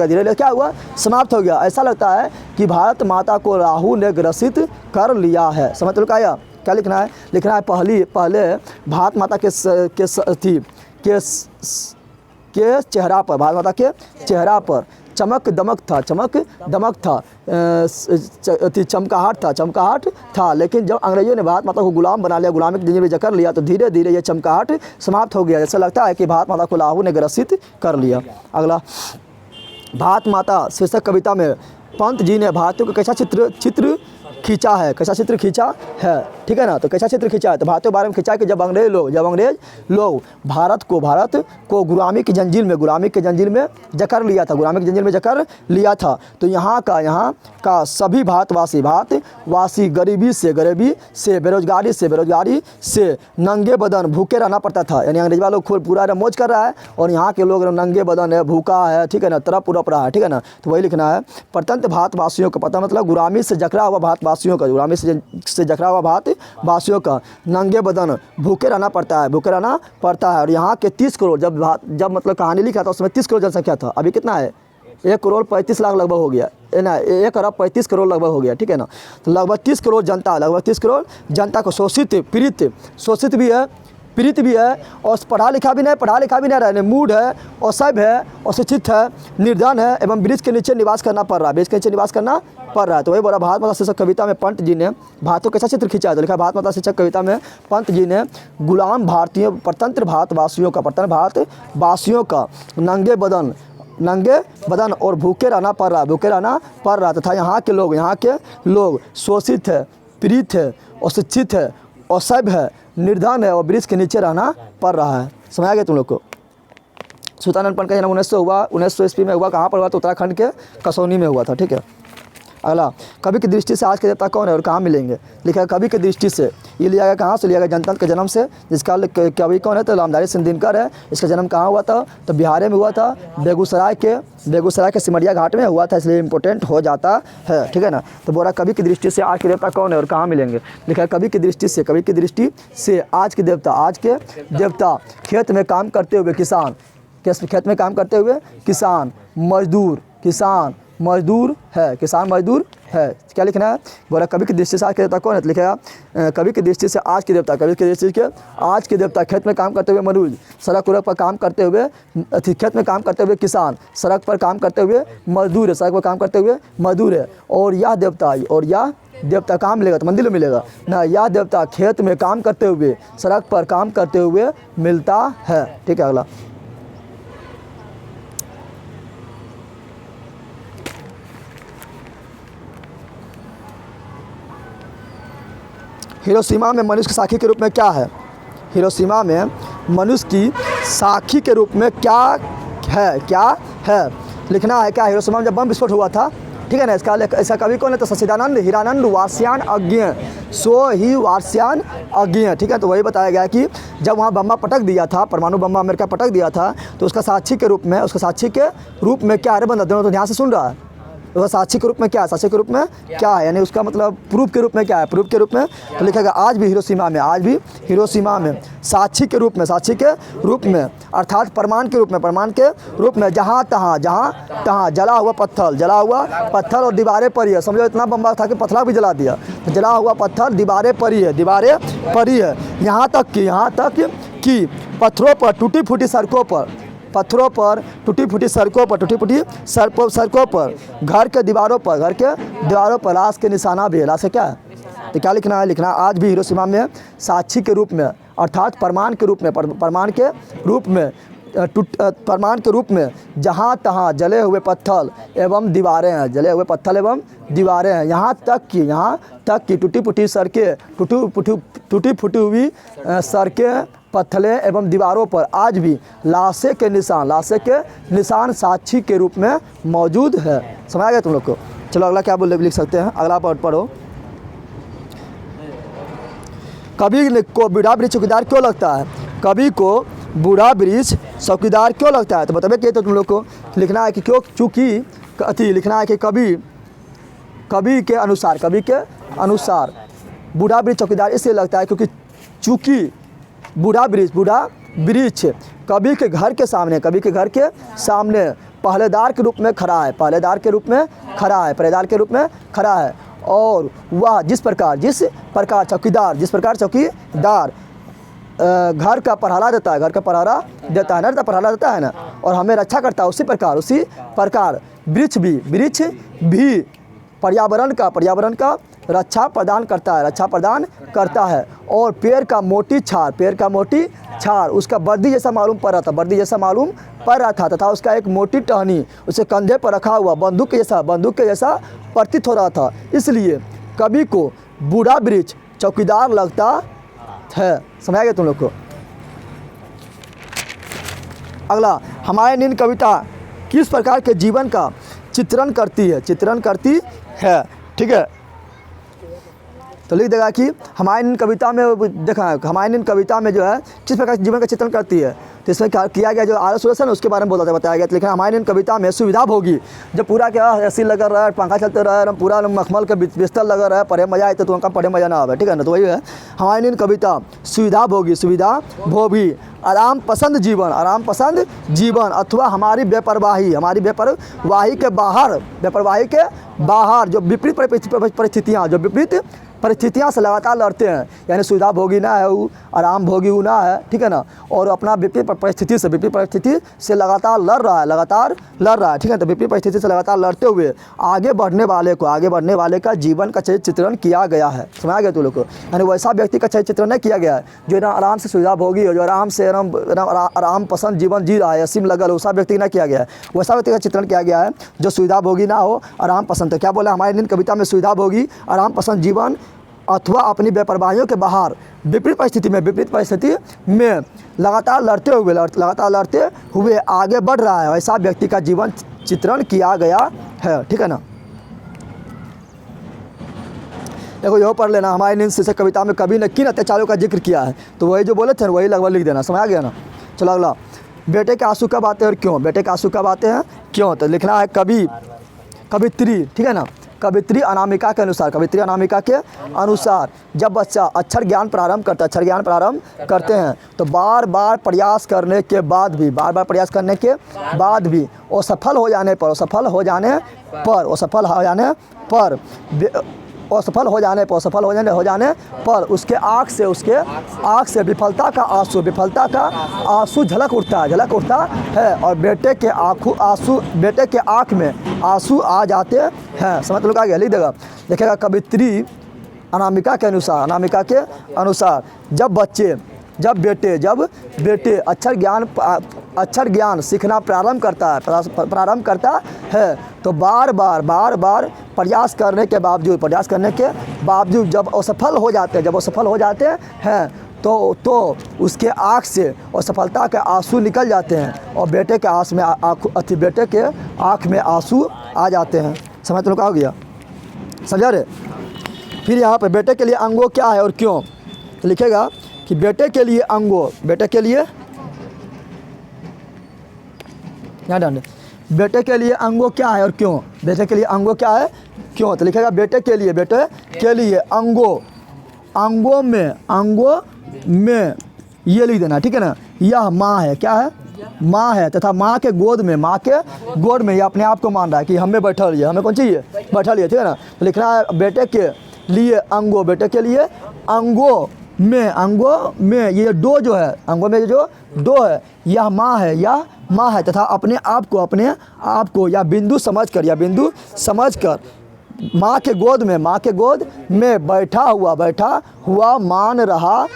हो गया। ऐसा लगता है कि भारत माता को राहु ने ग्रसित कर लिया है। समझ लो क्या लिखना है? लिखना है पहले भारत माता के चेहरा पर, भारत माता के चेहरा पर चमक दमक था, चमकाहट था। लेकिन जब अंग्रेजों ने भारत माता को गुलाम बना लिया, गुलामी की जंजीर में जकड़ लिया तो धीरे धीरे ये चमकाहट समाप्त हो गया। ऐसा लगता है कि भारत माता को राहु ने ग्रसित कर लिया। अगला, भारत माता शीर्षक कविता में पंत जी ने भारतीयों का कैसा चित्र खींचा है? ठीक है ना। तो कैसा चित्र खींचा है, तो भारत के बारे में खींचा है कि जब अंग्रेज लोग भारत को गुलामी की जंजीर में जकड़ लिया था, तो यहाँ का सभी भारतवासी गरीबी से बेरोजगारी से नंगे बदन भूखे रहना पड़ता था। यानी अंग्रेज वालों को पूरा मौज कर रहा है और यहाँ के लोग नंगे बदन है, भूखा है, ठीक है ना, तरफ रहा है, ठीक है ना। तो वही लिखना है, परतंत्र भारतवासियों का, पता मतलब गुलामी से जकड़ा हुआ भारतवासियों का नंगे बदन भूखे रहना पड़ता है। और यहाँ के 30 करोड़ जब मतलब कहानी लिखा था उसमें 30 करोड़ जनसंख्या था, अभी कितना है 1 करोड़ 35 लाख लगभग हो गया है ना, 1 अरब 35 करोड़ लगभग हो गया, ठीक है ना। तो लगभग 30 करोड़ जनता को शोषित पीड़ित भी है और पढ़ा लिखा भी नहीं रहने, मूड है और सब है और शिक्षित है, निर्धन है एवं ब्रिज के नीचे निवास करना पड़ रहा है। तो वही बोला, भारत माता शीर्षक कविता में पंत जी ने भारत कैसा चित्र खींचा है, तो लिखा भारत माता शीर्षक कविता में पंत जी ने गुलाम भारतीय परतंत्र भारतवासियों का नंगे बदन और भूखे रहना पड़ रहा तथा यहाँ के लोग शोषित है, पीड़ित है और शिक्षित है और सब है, निर्धन है और ब्रिज के नीचे रहना पड़ रहा है। समझ आ गया तुम लोग को। सुल्तानंद पंत का जन्म 1900 ईस्वी में हुआ। कहाँ पर हुआ, तो उत्तराखंड के कसौनी में हुआ था, ठीक है। अगला, कवि की दृष्टि से आज के देवता कौन है और कहाँ मिलेंगे, लिखा है कवि की दृष्टि से, ये लिया गया कहाँ से, लिया गया जनतंत्र के जन्म से, जिसका कवि कौन है, तो रामधारी सिंह दिनकर है। इसका जन्म कहाँ हुआ था, तो बिहार में हुआ था, बेगूसराय के सिमरिया घाट में हुआ था, इसलिए इंपॉर्टेंट हो जाता है, ठीक है ना। तो बोला कवि की दृष्टि से आज के देवता कौन है और कहाँ मिलेंगे, लिखा है कवि की दृष्टि से आज के देवता खेत में काम करते हुए किसान, मजदूर है। क्या लिखना है, बोला कवि की दृष्टि से आज के देवता कौन है, तो लिखेगा कवि की दृष्टि से आज के देवता खेत में काम करते हुए मजदूर, सड़क पर काम करते हुए खेत में काम करते हुए किसान, सड़क पर काम करते हुए मजदूर है। और यह देवता कहाँ मिलेगा, तो मंदिर में मिलेगा ना, यह देवता खेत में काम करते हुए सड़क पर काम करते हुए मिलता है, ठीक है। अगला, हिरोशिमा में मनुष्य की साखी के रूप में क्या है, हिरोशिमा में मनुष्य की साखी के रूप में क्या है, लिखना है क्या, हिरोशिमा में जब बम विस्फोट हुआ था, ठीक है ना। इसका कवि कौन है, तो सच्चिदानंद हीरानंद वात्स्यायन अज्ञेय, ठीक है। तो वही बताया गया कि जब वहाँ बम्बा पटक दिया था, परमाणु बम्बा अमेरिका पटक दिया था, तो उसका साक्षी के रूप में क्या है, बंदा दोनों तो ध्यान से सुन रहा है, उसका साक्षी के रूप में क्या है, यानी उसका मतलब प्रूफ के रूप में क्या है, तो लिखेगा आज भी हिरोशिमा में साक्षी के रूप में अर्थात प्रमाण के रूप में जहाँ तहाँ जला हुआ पत्थर और दीवारें पड़ी है। समझो इतना बम्बा था कि पत्थर भी जला दिया, तो जला हुआ पत्थर दीवारें पड़ी है, यहाँ तक कि पत्थरों पर टूटी फूटी सड़कों पर घर के दीवारों पर लाश के निशाना भी है। लाश है क्या है, तो क्या लिखना है, आज भी हिरोशिमा में साक्षी के रूप में अर्थात प्रमाण के रूप में जहाँ तहाँ जले हुए पत्थर एवं दीवारें हैं, यहाँ तक कि टूटी फूटी हुई सड़कें, पत्थरें एवं दीवारों पर आज भी लाशे के निशान साक्षी के रूप में मौजूद है। समझ आ गया तुम लोग को। चलो अगला क्या लिख सकते हैं, अगला पढ़ो, कवि को बूढ़ा वृक्ष चौकीदार क्यों लगता है, कवि को बूढ़ा वृक्ष चौकीदार क्यों लगता है, तो बताइए कि तो तुम लोग को लिखना है कि क्यों, चूँकि लिखना है कि कवि के अनुसार बूढ़ा वृक्ष चौकीदार इसलिए लगता है क्योंकि चूँकि बूढ़ा वृक्ष कवि के घर के सामने पहरेदार के रूप में खड़ा है और वह जिस प्रकार चौकीदार घर का पहरा देता है ना, और हमें रक्षा करता है, उसी प्रकार वृक्ष भी पर्यावरण का रक्षा प्रदान करता है और पेड़ का मोटी छार उसका वर्दी जैसा मालूम पड़ रहा था तथा उसका एक मोटी टहनी उसे कंधे पर रखा हुआ बंदूक के जैसा प्रतीत हो रहा था। इसलिए कवि को बूढ़ा वृक्ष चौकीदार लगता है। समझ आ गया तुम लोग को। अगला, हमारी नींद कविता किस प्रकार के जीवन का चित्रण करती है? चित्रण करती है, ठीक है। तो लिख देगा कि हमारी नींद कविता में, देखा हमारी नींद कविता में जो है किस प्रकार के जीवन का चित्रण करती है। तो इसमें क्या किया गया, जो आर एस है उसके बारे में बताया गया। तो लिखा हमारी नींद कविता में सुविधा भोगी जब पूरा क्या एसी लगा रहा है, पंखा चलते रहा है, पूरा मखमल के बिस्तर लगा रहा है, पढ़े मजा आए तो उनका पढ़े मजा ना आवे, ठीक है ना। तो वही है हमारी नींद कविता। सुविधा भोगी, सुविधा भोगी, आराम पसंद जीवन, आराम पसंद जीवन, अथवा हमारी बेपरवाही, हमारी बेपरवाही के बाहर, बेपरवाही के बाहर जो विपरीत परिस्थितियाँ, जो विपरीत परिस्थितियाँ से लगातार लड़ते हैं। यानी सुविधा भोगी ना है वो, आराम भोगी वो ना है, ठीक है ना। और अपना विपरीत परिस्थिति से लगातार लड़ रहा है, लगातार लड़ रहा है, ठीक है। तो विपरीत परिस्थिति से लगातार लड़ते हुए आगे बढ़ने वाले का जीवन का चित्रण किया गया है। समझ आ गया तुम लोग को। यानी वैसा व्यक्ति का चित्रण नहीं किया गया है जो ना आराम से सुविधा भोगी हो, जो आराम से आराम पसंद जीवन जी रहा है, सिम लगल, वैसा व्यक्ति ना किया गया है। वैसा व्यक्ति का चित्रण किया गया है जो सुविधा भोगी ना हो, आराम पसंद। तो क्या बोला हमारी नींद कविता में? सुविधा भोगी, आराम पसंद जीवन, अथवा अपनी बेपरवाहियों के बाहर विपरीत परिस्थिति में लगातार लड़ते हुए आगे बढ़ रहा है, ऐसा व्यक्ति का जीवन चित्रण किया गया है, ठीक है ना। देखो यह पढ़ लेना, हमारी नींद शीर्षक कविता में कवि ने किन अत्याचारों का जिक्र किया है। तो वही जो बोले थे वही लगभग लिख देना। समझ आ गया ना। चलो अगला, बेटे के आंसू कब आते हैं और क्यों? बेटे के आंसू कब आते हैं, क्यों? तो लिखना है कवित्री, ठीक है ना। कवित्री अनामिका के अनुसार जब बच्चा अक्षर ज्ञान प्रारंभ करते हैं तो बार बार प्रयास करने के बाद भी असफल हो जाने पर उसके आँख से विफलता का आंसू झलक उठता है और बेटे के आँख में आंसू आ जाते हैं। समझ लोग आ गया। लिख देगा, देखेगा कवित्री अनामिका के अनुसार जब बेटे अक्षर ज्ञान सीखना प्रारंभ करता है तो बार बार प्रयास करने के बावजूद जब असफल हो जाते हैं तो उसके आँख से असफलता के आंसू निकल जाते हैं और बेटे के आँख में आंसू आ जाते हैं। समझ तो हो गया, समझा रे। फिर यहाँ पे बेटे के लिए अंगों क्या है और क्यों? तो लिखेगा कि बेटे के लिए अंगों क्या है और क्यों? बेटे के लिए अंगों क्या है, क्यों? तो लिखेगा बेटे के लिए अंगों में ये लिख देना, ठीक है ना। यह माँ है, क्या है? माँ है, तथा माँ के गोद में ये अपने आप को मान रहा है कि हमें बैठा लिया, हमें कौन चाहिए, बैठा लिया, ठीक है ना। तो लिखना है बेटे के लिए अंगों में ये दो जो है, अंगों में जो दो है, यह माँ है तथा अपने आप को या बिंदु समझकर माँ के गोद में बैठा हुआ मान रहा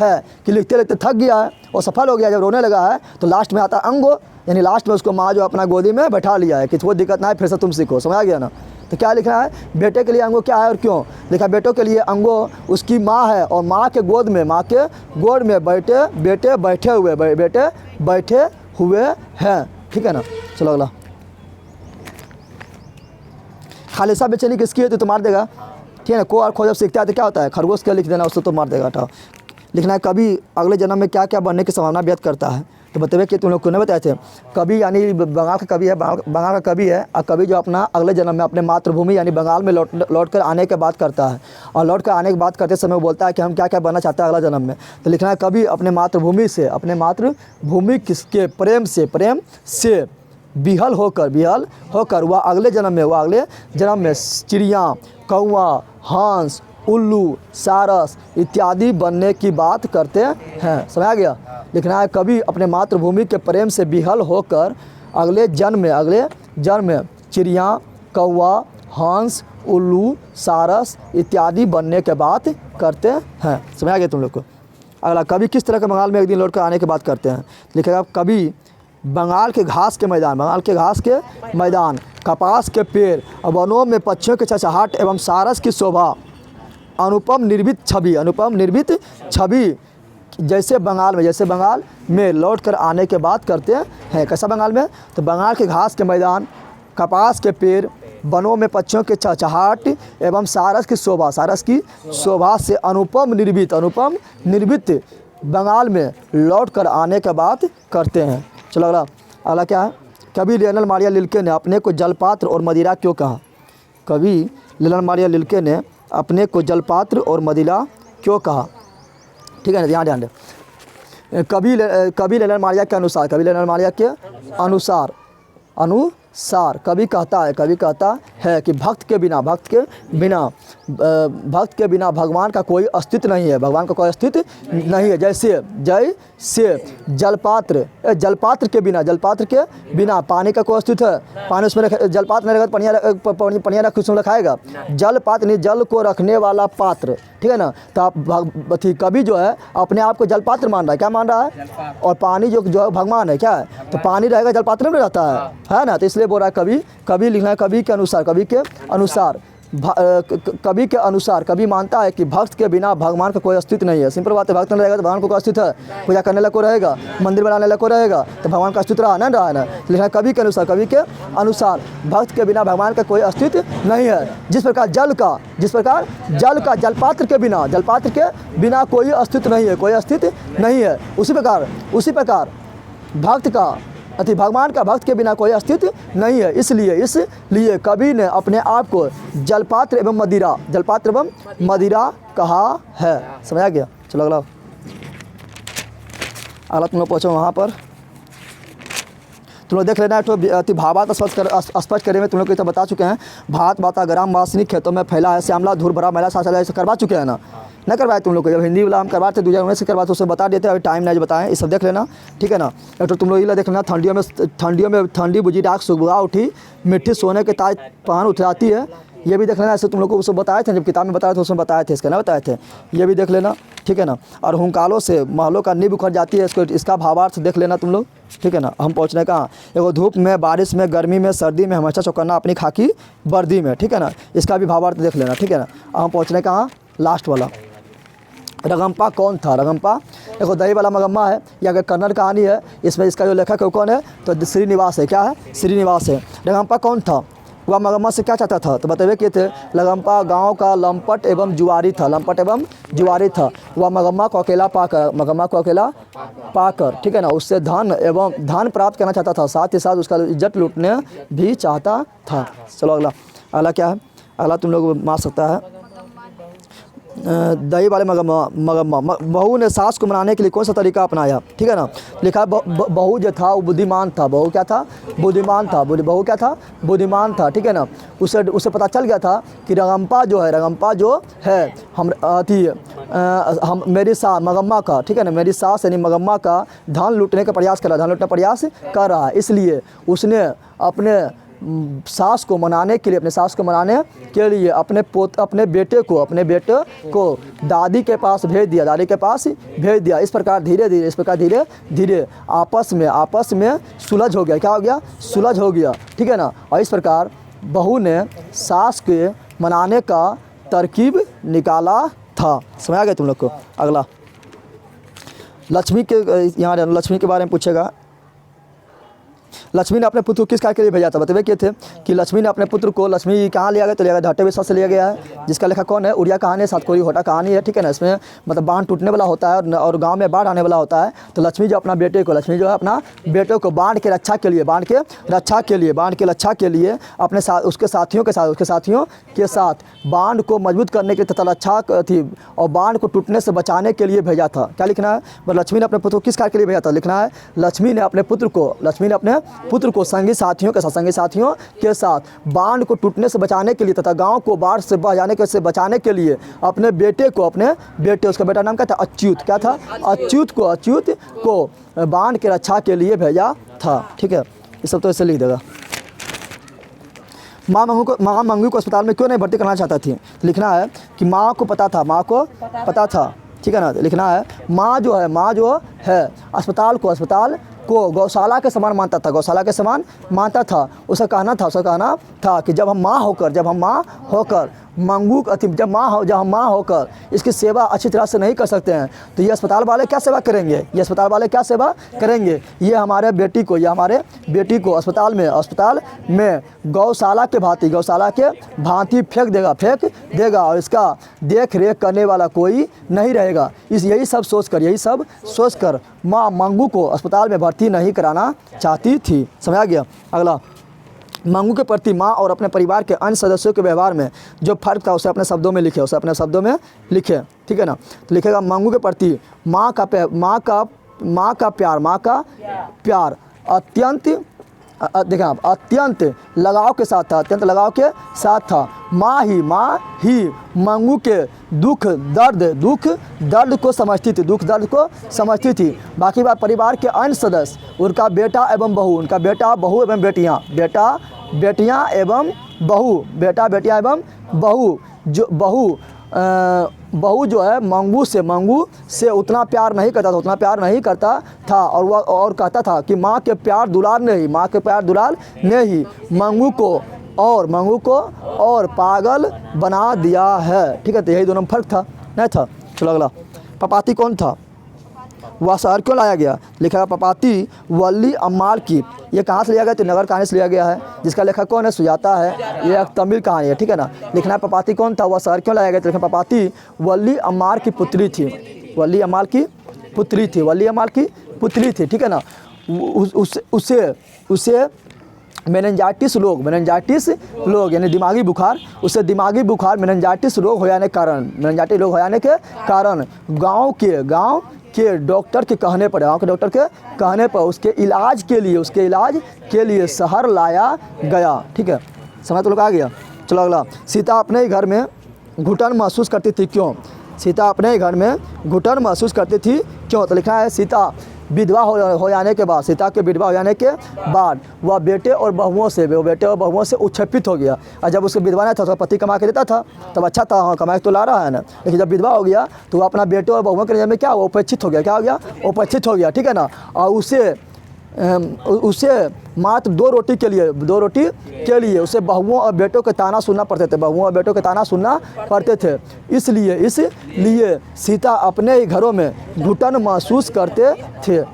है कि लिखते थक गया है और सफल हो गया, जब रोने लगा है तो लास्ट में आता अंगो, यानी लास्ट में उसको माँ जो अपना गोदी में बैठा लिया है कि कोई दिक्कत ना है, फिर से तुम सीखो। समझ आ गया ना। तो क्या लिखना है, बेटे के लिए अंगों क्या है और क्यों? लिखा बेटों के लिए अंगों उसकी माँ है और माँ के गोद में बेटे बैठे हुए हैं, ठीक है ना। चलो अगला, खालिसा बेचैनी किसकी है? तो मार देगा, ठीक है ना। को और खो जब सीखता है तो क्या होता है, खरगोश क्या लिख देना, उसको तो मार देगा। हटाओ। लिखना है कभी अगले जन्म में क्या क्या बनने की संभावना व्यक्त करता है। तो बताइए कि तुम लोग को नहीं बताए थे। कवि यानी बंगाल का कवि है और कवि जो अपना अगले जन्म में अपने मातृभूमि यानी बंगाल में लौट कर आने के बाद करता है और लौट कर आने के बाद करते समय वो बोलता है कि हम क्या क्या बनना चाहते हैं अगला जन्म में। तो लिखना है कवि अपने मातृभूमि के प्रेम से बिहल होकर वह अगले जन्म में चिड़िया, कौवा, हंस, उल्लू, सारस इत्यादि बनने की बात करते हैं। समझ आ गया। लिखना है कवि अपने मातृभूमि के प्रेम से बिहल होकर अगले जन्म में चिड़िया, कौवा, हंस, उल्लू, सारस इत्यादि बनने के बात करते हैं। समझ आ गया तुम लोग को। अगला, कवि किस तरह के बंगाल में एक दिन लौट कर आने की बात करते हैं। लिखेगा कवि बंगाल के घास के मैदान, कपास के पेड़ और वनों में पक्षियों की चहचहाहट एवं सारस की शोभा अनुपम निर्मित छवि जैसे बंगाल में लौट कर आने के बाद करते हैं। कैसा बंगाल में? तो बंगाल के घास के मैदान, कपास के पेड़, वनों में पक्षियों के चहचहाट एवं सारस की शोभा से अनुपम निर्मित बंगाल में लौट कर आने के बाद करते हैं। चलो अगला क्या है? कवि लियोनेल मारिया रिल्के ने अपने को जलपात्र और मदिरा क्यों कहा? कवि लियोनेल मारिया रिल्के ने अपने को जलपात्र और मदिरा क्यों कहा? ठीक है ना, ध्यान दें। कवि लियोनेल मारिया के अनुसार कवि कहता है कि भक्त के बिना भगवान का कोई अस्तित्व नहीं है, जैसे जलपात्र के बिना पानी का कोई अस्तित्व है। पानी उसमें जलपात्र नहीं रहेगा तो पनिया रख उसमें रखाएगा। जलपात्र नहीं, जल को रखने वाला पात्र, ठीक है ना। तो आप कवि जो है अपने आप को जलपात्र मान रहा है, क्या मान रहा है? और पानी जो है भगवान है, क्या है? तो पानी रहेगा जलपात्र में रहता है ना। तो इसलिए बोल रहा है कवि लिखना है कवि के अनुसार कवि मानता है कि भक्त के बिना भगवान का कोई अस्तित्व नहीं है। सिंपल बात है, भक्त नहीं रहेगा तो भगवान को कोई अस्तित्व है? पूजा करने लगा को रहेगा, मंदिर बनाने लगा को रहेगा, तो भगवान का अस्तित्व रहा ना। लिखना कवि के अनुसार भक्त के बिना भगवान का कोई अस्तित्व नहीं है। जिस प्रकार जल का जलपात्र के बिना कोई अस्तित्व नहीं है, उसी प्रकार भगवान का भक्त के बिना कोई अस्तित्व नहीं है। इसलिए कवि ने अपने आप को जलपात्र एवं मदिरा कहा है। समझा गया? चलो अगला तुम लोग पहुँचो वहाँ पर, तुम लोग देख लेना। तो भावार्थ स्पष्ट करे में तुम लोग को तो बता चुके हैं। भात बाता ग्राम वासनी खेतों में फैला है, श्यामला धूर भरा मैला साचा ऐसे करवा चुके हैं ना, नहीं करवाए तुम लोग को? जब हिंदी वाला हम करवाते 2019 से करवाते उससे बता देते, अभी टाइम नहीं बताएं, ये सब देख लेना, ठीक है ना। तो तुम लोग ये देख लेना, ठंडियों बुझी राख सुबह उठी, मिट्टी सोने के ताज पहन उतराती है, ये भी देख लेना। ऐसे तुम लोग को उसको बताए थे, जब किताब में बताए थे उसमें बताए थे, इसका ना बताए थे, ये भी देख लेना, ठीक है ना। और हुंकालों से महलों का नींव उखड़ जाती है, इसका भावार्थ देख लेना तुम लोग, ठीक है ना। हम पहुँचने कहाँ? एगो धूप में, बारिश में, गर्मी में, सर्दी में हमेशा चौकन्ना अपनी खाकी वर्दी में, ठीक है ना। इसका भी भावार्थ देख लेना, ठीक है ना। हम पहुँचने कहाँ? लास्ट वाला, रगम्पा कौन था? रगम्पा देखो दही वाला मगम्मा है, या अगर कन्नड़ कहानी है, इसमें इसका जो लेखक है कौन है? तो श्रीनिवास है। क्या है? श्रीनिवास है। रगम्पा कौन था? वह मगम्मा से क्या चाहता था? तो बताइए कि थे रगम्पा गांव का लंपट एवं जुआरी था। वह मगम्मा को अकेला पाकर, ठीक है ना, उससे धन प्राप्त करना चाहता था, साथ ही साथ उसका इज्जत लूटने भी चाहता था। चलो अगला क्या है? अगला तुम लोग मार सकता है, दही वाले मगम्मा। बहू ने सास को मनाने के लिए कौन सा तरीका अपनाया? ठीक है ना। लिखा बहू जो था वो बुद्धिमान था। बहू क्या था? बुद्धिमान था। बहू क्या था? बुद्धिमान था, ठीक है ना। उसे पता चल गया था कि रगम्पा जो है मेरी सास मगम्मा का, ठीक है ना, मेरी सास यानी मगम्मा का धन लूटने का प्रयास कर रहा है। इसलिए उसने अपने सास को मनाने के लिए अपने बेटे को दादी के पास भेज दिया। इस प्रकार धीरे धीरे आपस में सुलझ हो गया। क्या हो गया? सुलझ हो गया, ठीक है ना। और इस प्रकार बहू ने सास के मनाने का तरकीब निकाला था। समझ आ गया तुम लोग को? अगला लक्ष्मी के बारे में पूछेगा। लक्ष्मी ने अपने पुत्र को किस कार्य के लिए भेजा था? बताइए क्या थे कि लक्ष्मी ने अपने पुत्र को, लक्ष्मी कहाँ लिया गया? तो लिया गया ढाटे विश्वास से लिया गया है, जिसका लेखक कौन है? उड़िया कहानी है, सातकोरी होटा कहानी है, ठीक है ना। इसमें मतलब बांध टूटने वाला होता है और गांव में बाढ़ आने वाला होता है। तो लक्ष्मी जो अपना बेटे को बांध के रक्षा के लिए अपने साथ उसके साथियों के साथ बांध को मजबूत करने के लिए तथा रक्षा थी और बांध को टूटने से बचाने के लिए भेजा था। क्या लिखना है? लक्ष्मी ने अपने पुत्र को किस कार्य के लिए भेजा था? लिखना है लक्ष्मी ने अपने पुत्र को संगी साथियों के साथ बांध को टूटने से बचाने के लिए तथा गांव को बाढ़ से बचाने के लिए अपने बेटे उसका बेटा नाम क्या था? अच्युत। क्या था? अच्युत को बांध के रक्षा के लिए भेजा था, ठीक है। ये सब तो ऐसे लिख देगा। माँ मंगू को अस्पताल में क्यों नहीं भर्ती करना चाहता थी? लिखना है कि माँ को पता था, ठीक है ना। लिखना है माँ जो है अस्पताल को गौशाला के समान मानता था। उसका कहना था कि जब हम माँ होकर मंगू अति जब माँ होकर इसकी सेवा अच्छी तरह से नहीं कर सकते हैं तो ये अस्पताल वाले क्या सेवा करेंगे, ये अस्पताल वाले क्या सेवा करेंगे। ये हमारे बेटी को अस्पताल में गौशाला के भांति फेंक देगा और इसका देख रेख करने वाला कोई नहीं रहेगा। यही सब सोचकर माँ मंगू को अस्पताल में भर्ती नहीं कराना चाहती थी। समझ आ गया। अगला, मंगू के प्रति माँ और अपने परिवार के अन्य सदस्यों के व्यवहार में जो फर्क था उसे अपने शब्दों में लिखे, ठीक है ना। तो लिखेगा मंगू के प्रति माँ का प्यार अत्यंत लगाव के साथ था। माँ ही मंगू के दुख दर्द को समझती थी। बाकी बात परिवार के अन्य सदस्य, उनका बेटा एवं बहू जो है मंगू से उतना प्यार नहीं करता था और कहता था कि माँ के प्यार दुलार ने ही मंगू को और पागल बना दिया है। ठीक है, तो यही दोनों में फर्क था, नहीं था। चलो अगला, पपाती कौन था, वह शहर क्यों लाया गया। लिखा है पपाती वल्ली अम्माल की। ये कहाँ से लिया गया, तो नगर कहानी से लिया गया है, जिसका लेखक कौन है, सुजाता है। ये एक तमिल कहानी है, ठीक है ना। लिखना है पपाती कौन था, वह शहर क्यों लाया गया, तो लिखा पपाती वल्ली अम्माल की पुत्री थी, ठीक है ना। उसे मेनिंजाइटिस रोग यानी दिमागी बुखार मेनिंजाइटिस रोग हो जाने के कारण गांव के डॉक्टर के कहने पर उसके इलाज के लिए शहर लाया गया। ठीक है, समझ तो लोग आ गया। चलो अगला, सीता अपने ही घर में घुटन महसूस करती थी, क्यों। सीता अपने ही घर में घुटन महसूस करती थी, क्यों। तो लिखा है सीता विधवा हो जाने के बाद वह बेटे और बहुओं से उच्छेपित हो गया। और जब उसके विधवा नहीं था तो पति कमा के देता था, तब अच्छा था, हाँ कमा के तो ला रहा है ना। लेकिन जब विधवा हो गया तो वह अपना बेटे और बहुओं के नज़र में क्या हुआ, उपेक्षित हो गया, ठीक है ना। और उसे मात्र दो रोटी के लिए उसे बहुओं और बेटों के ताना सुनना पड़ते थे। इसलिए सीता अपने ही घरों में घुटन महसूस करती थी।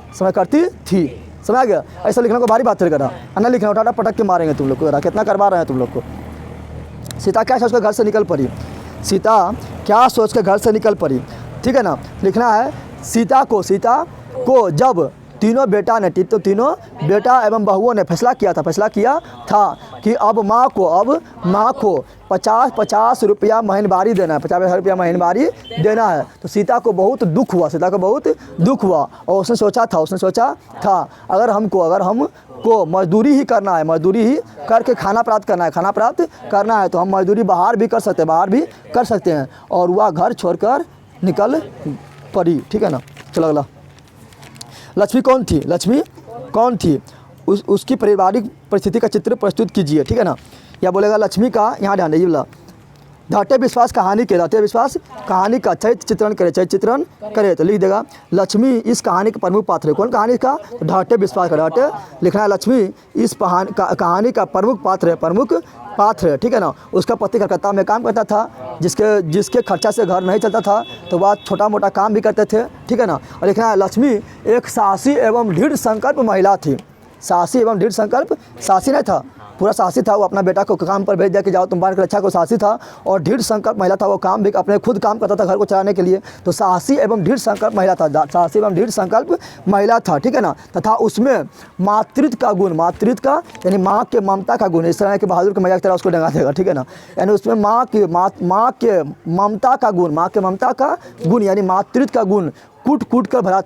समझ गया। ऐसा लिखने को भारी बात करा, अन्ना लिखना उठाना पटक के मारेंगे तुम लोग को, कितना करवा रहे हैं तुम लोग को। सीता क्या सोच कर घर से निकल पड़ी, ठीक है ना। लिखना है सीता को जब तीनों बेटा एवं बहुओं ने फैसला किया था कि अब माँ को 50 रुपया महीनवारी देना है, 50 देना है। तो सीता को बहुत दुख हुआ और उसने सोचा था अगर हमको मजदूरी ही करके खाना प्राप्त करना है तो हम मजदूरी बाहर भी कर सकते हैं। और वह घर छोड़कर निकल पड़ी, ठीक है ना। चलो अगला, लक्ष्मी कौन थी, उसकी पारिवारिक परिस्थिति का चित्र प्रस्तुत कीजिए, ठीक है ना। या बोलेगा लक्ष्मी का, यहाँ ध्यान दीजिए, बोला ढाटे विश्वास कहानी का चरित्र चित्रण करे। तो लिख देगा लक्ष्मी इस कहानी का प्रमुख पात्र है। कौन कहानी का, ढाटे विश्वास का ढाटे। लिखना है लक्ष्मी इस कहानी का प्रमुख पात्र है, ठीक है ना। उसका पति कलकत्ता में काम करता था, जिसके खर्चा से घर नहीं चलता था, तो वह छोटा मोटा काम भी करते थे, ठीक है ना। और लिखना है लक्ष्मी एक साहसी एवं दृढ़ संकल्प महिला थी। साहसी नहीं था, पूरा साहसी था। वो अपना बेटा को काम पर भेज दिया कि जाओ तुम बाहर की रक्षा को, साहसी था। और दृढ़ संकल्प महिला था, वो काम भी अपने खुद काम करता था घर को चलाने के लिए। तो साहसी एवं दृढ़ संकल्प महिला था, ठीक है ना। तथा उसमें मातृत्व का यानी माँ के ममता का गुण, इस तरह के बहादुर के मजाक तरह उसको डंगा देगा, ठीक है ना। यानी उसमें माँ के ममता का गुण यानी मातृत्व का गुण कूट कर भरा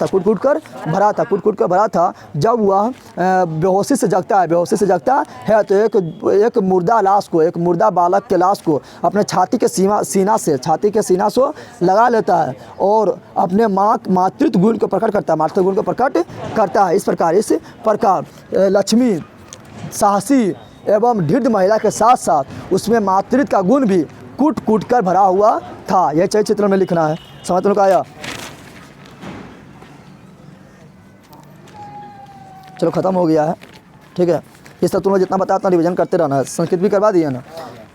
था। जब वह बेहोशी से जगता है तो एक मुर्दा बालक के लाश को अपने छाती के सीना से लगा लेता है और अपने मातृत्व गुण को प्रकट करता है। इस प्रकार लक्ष्मी साहसी एवं दृढ़ महिला के साथ साथ उसमें मातृत्व का गुण भी कूट कर भरा हुआ था। यह चरित्र चित्रण में लिखना है। समझ में आया। चलो ख़त्म हो गया है, ठीक है। ये सब तुम लोग जितना बताया उतना रिवीजन करते रहना है। संस्कृत भी करवा दिया ना।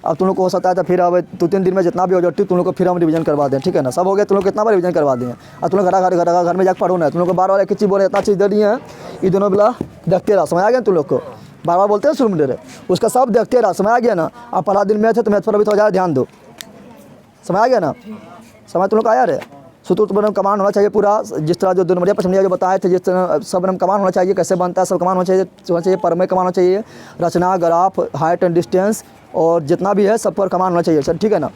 अब तुम लोग को हो सकता है तो फिर अब 2-3 दिन में जितना भी ऑब्जेक्टिव तुम लोग को फिर हम रिवीजन करवा दें, ठीक है ना। सब हो गया, तुम लोग कितना बार रिवीजन करवा दें। अब तुम लोग घर में जाकर पढ़ो ना, तुम लोग को बार बार एक चीज़ बोले, इतना चीज़ दे दी है, ये दोनों बिला देखते रहा, समझ आ गया तुम लोग को। बार बार बोलते हैं शुरू में दे रहे, उसका सब देखते रहा, समझ आ गया ना। अब पहला दिन मैथ है तो मैथ पर अभी थोड़ा ज़्यादा ध्यान दो, समझ आ गया ना। समझ तुम लोग को आया रहे। सूत्र कमान होना चाहिए पूरा, जिस तरह जो 2 नंबरिया प्रश्न जो बताए थे, जिस तरह सब कमान होना चाहिए, कैसे बनता है सब कमान होना चाहिए, परमेय कमान होना चाहिए, रचना, ग्राफ, हाइट एंड डिस्टेंस और जितना भी है सब पर कमान होना चाहिए सर, ठीक है ना।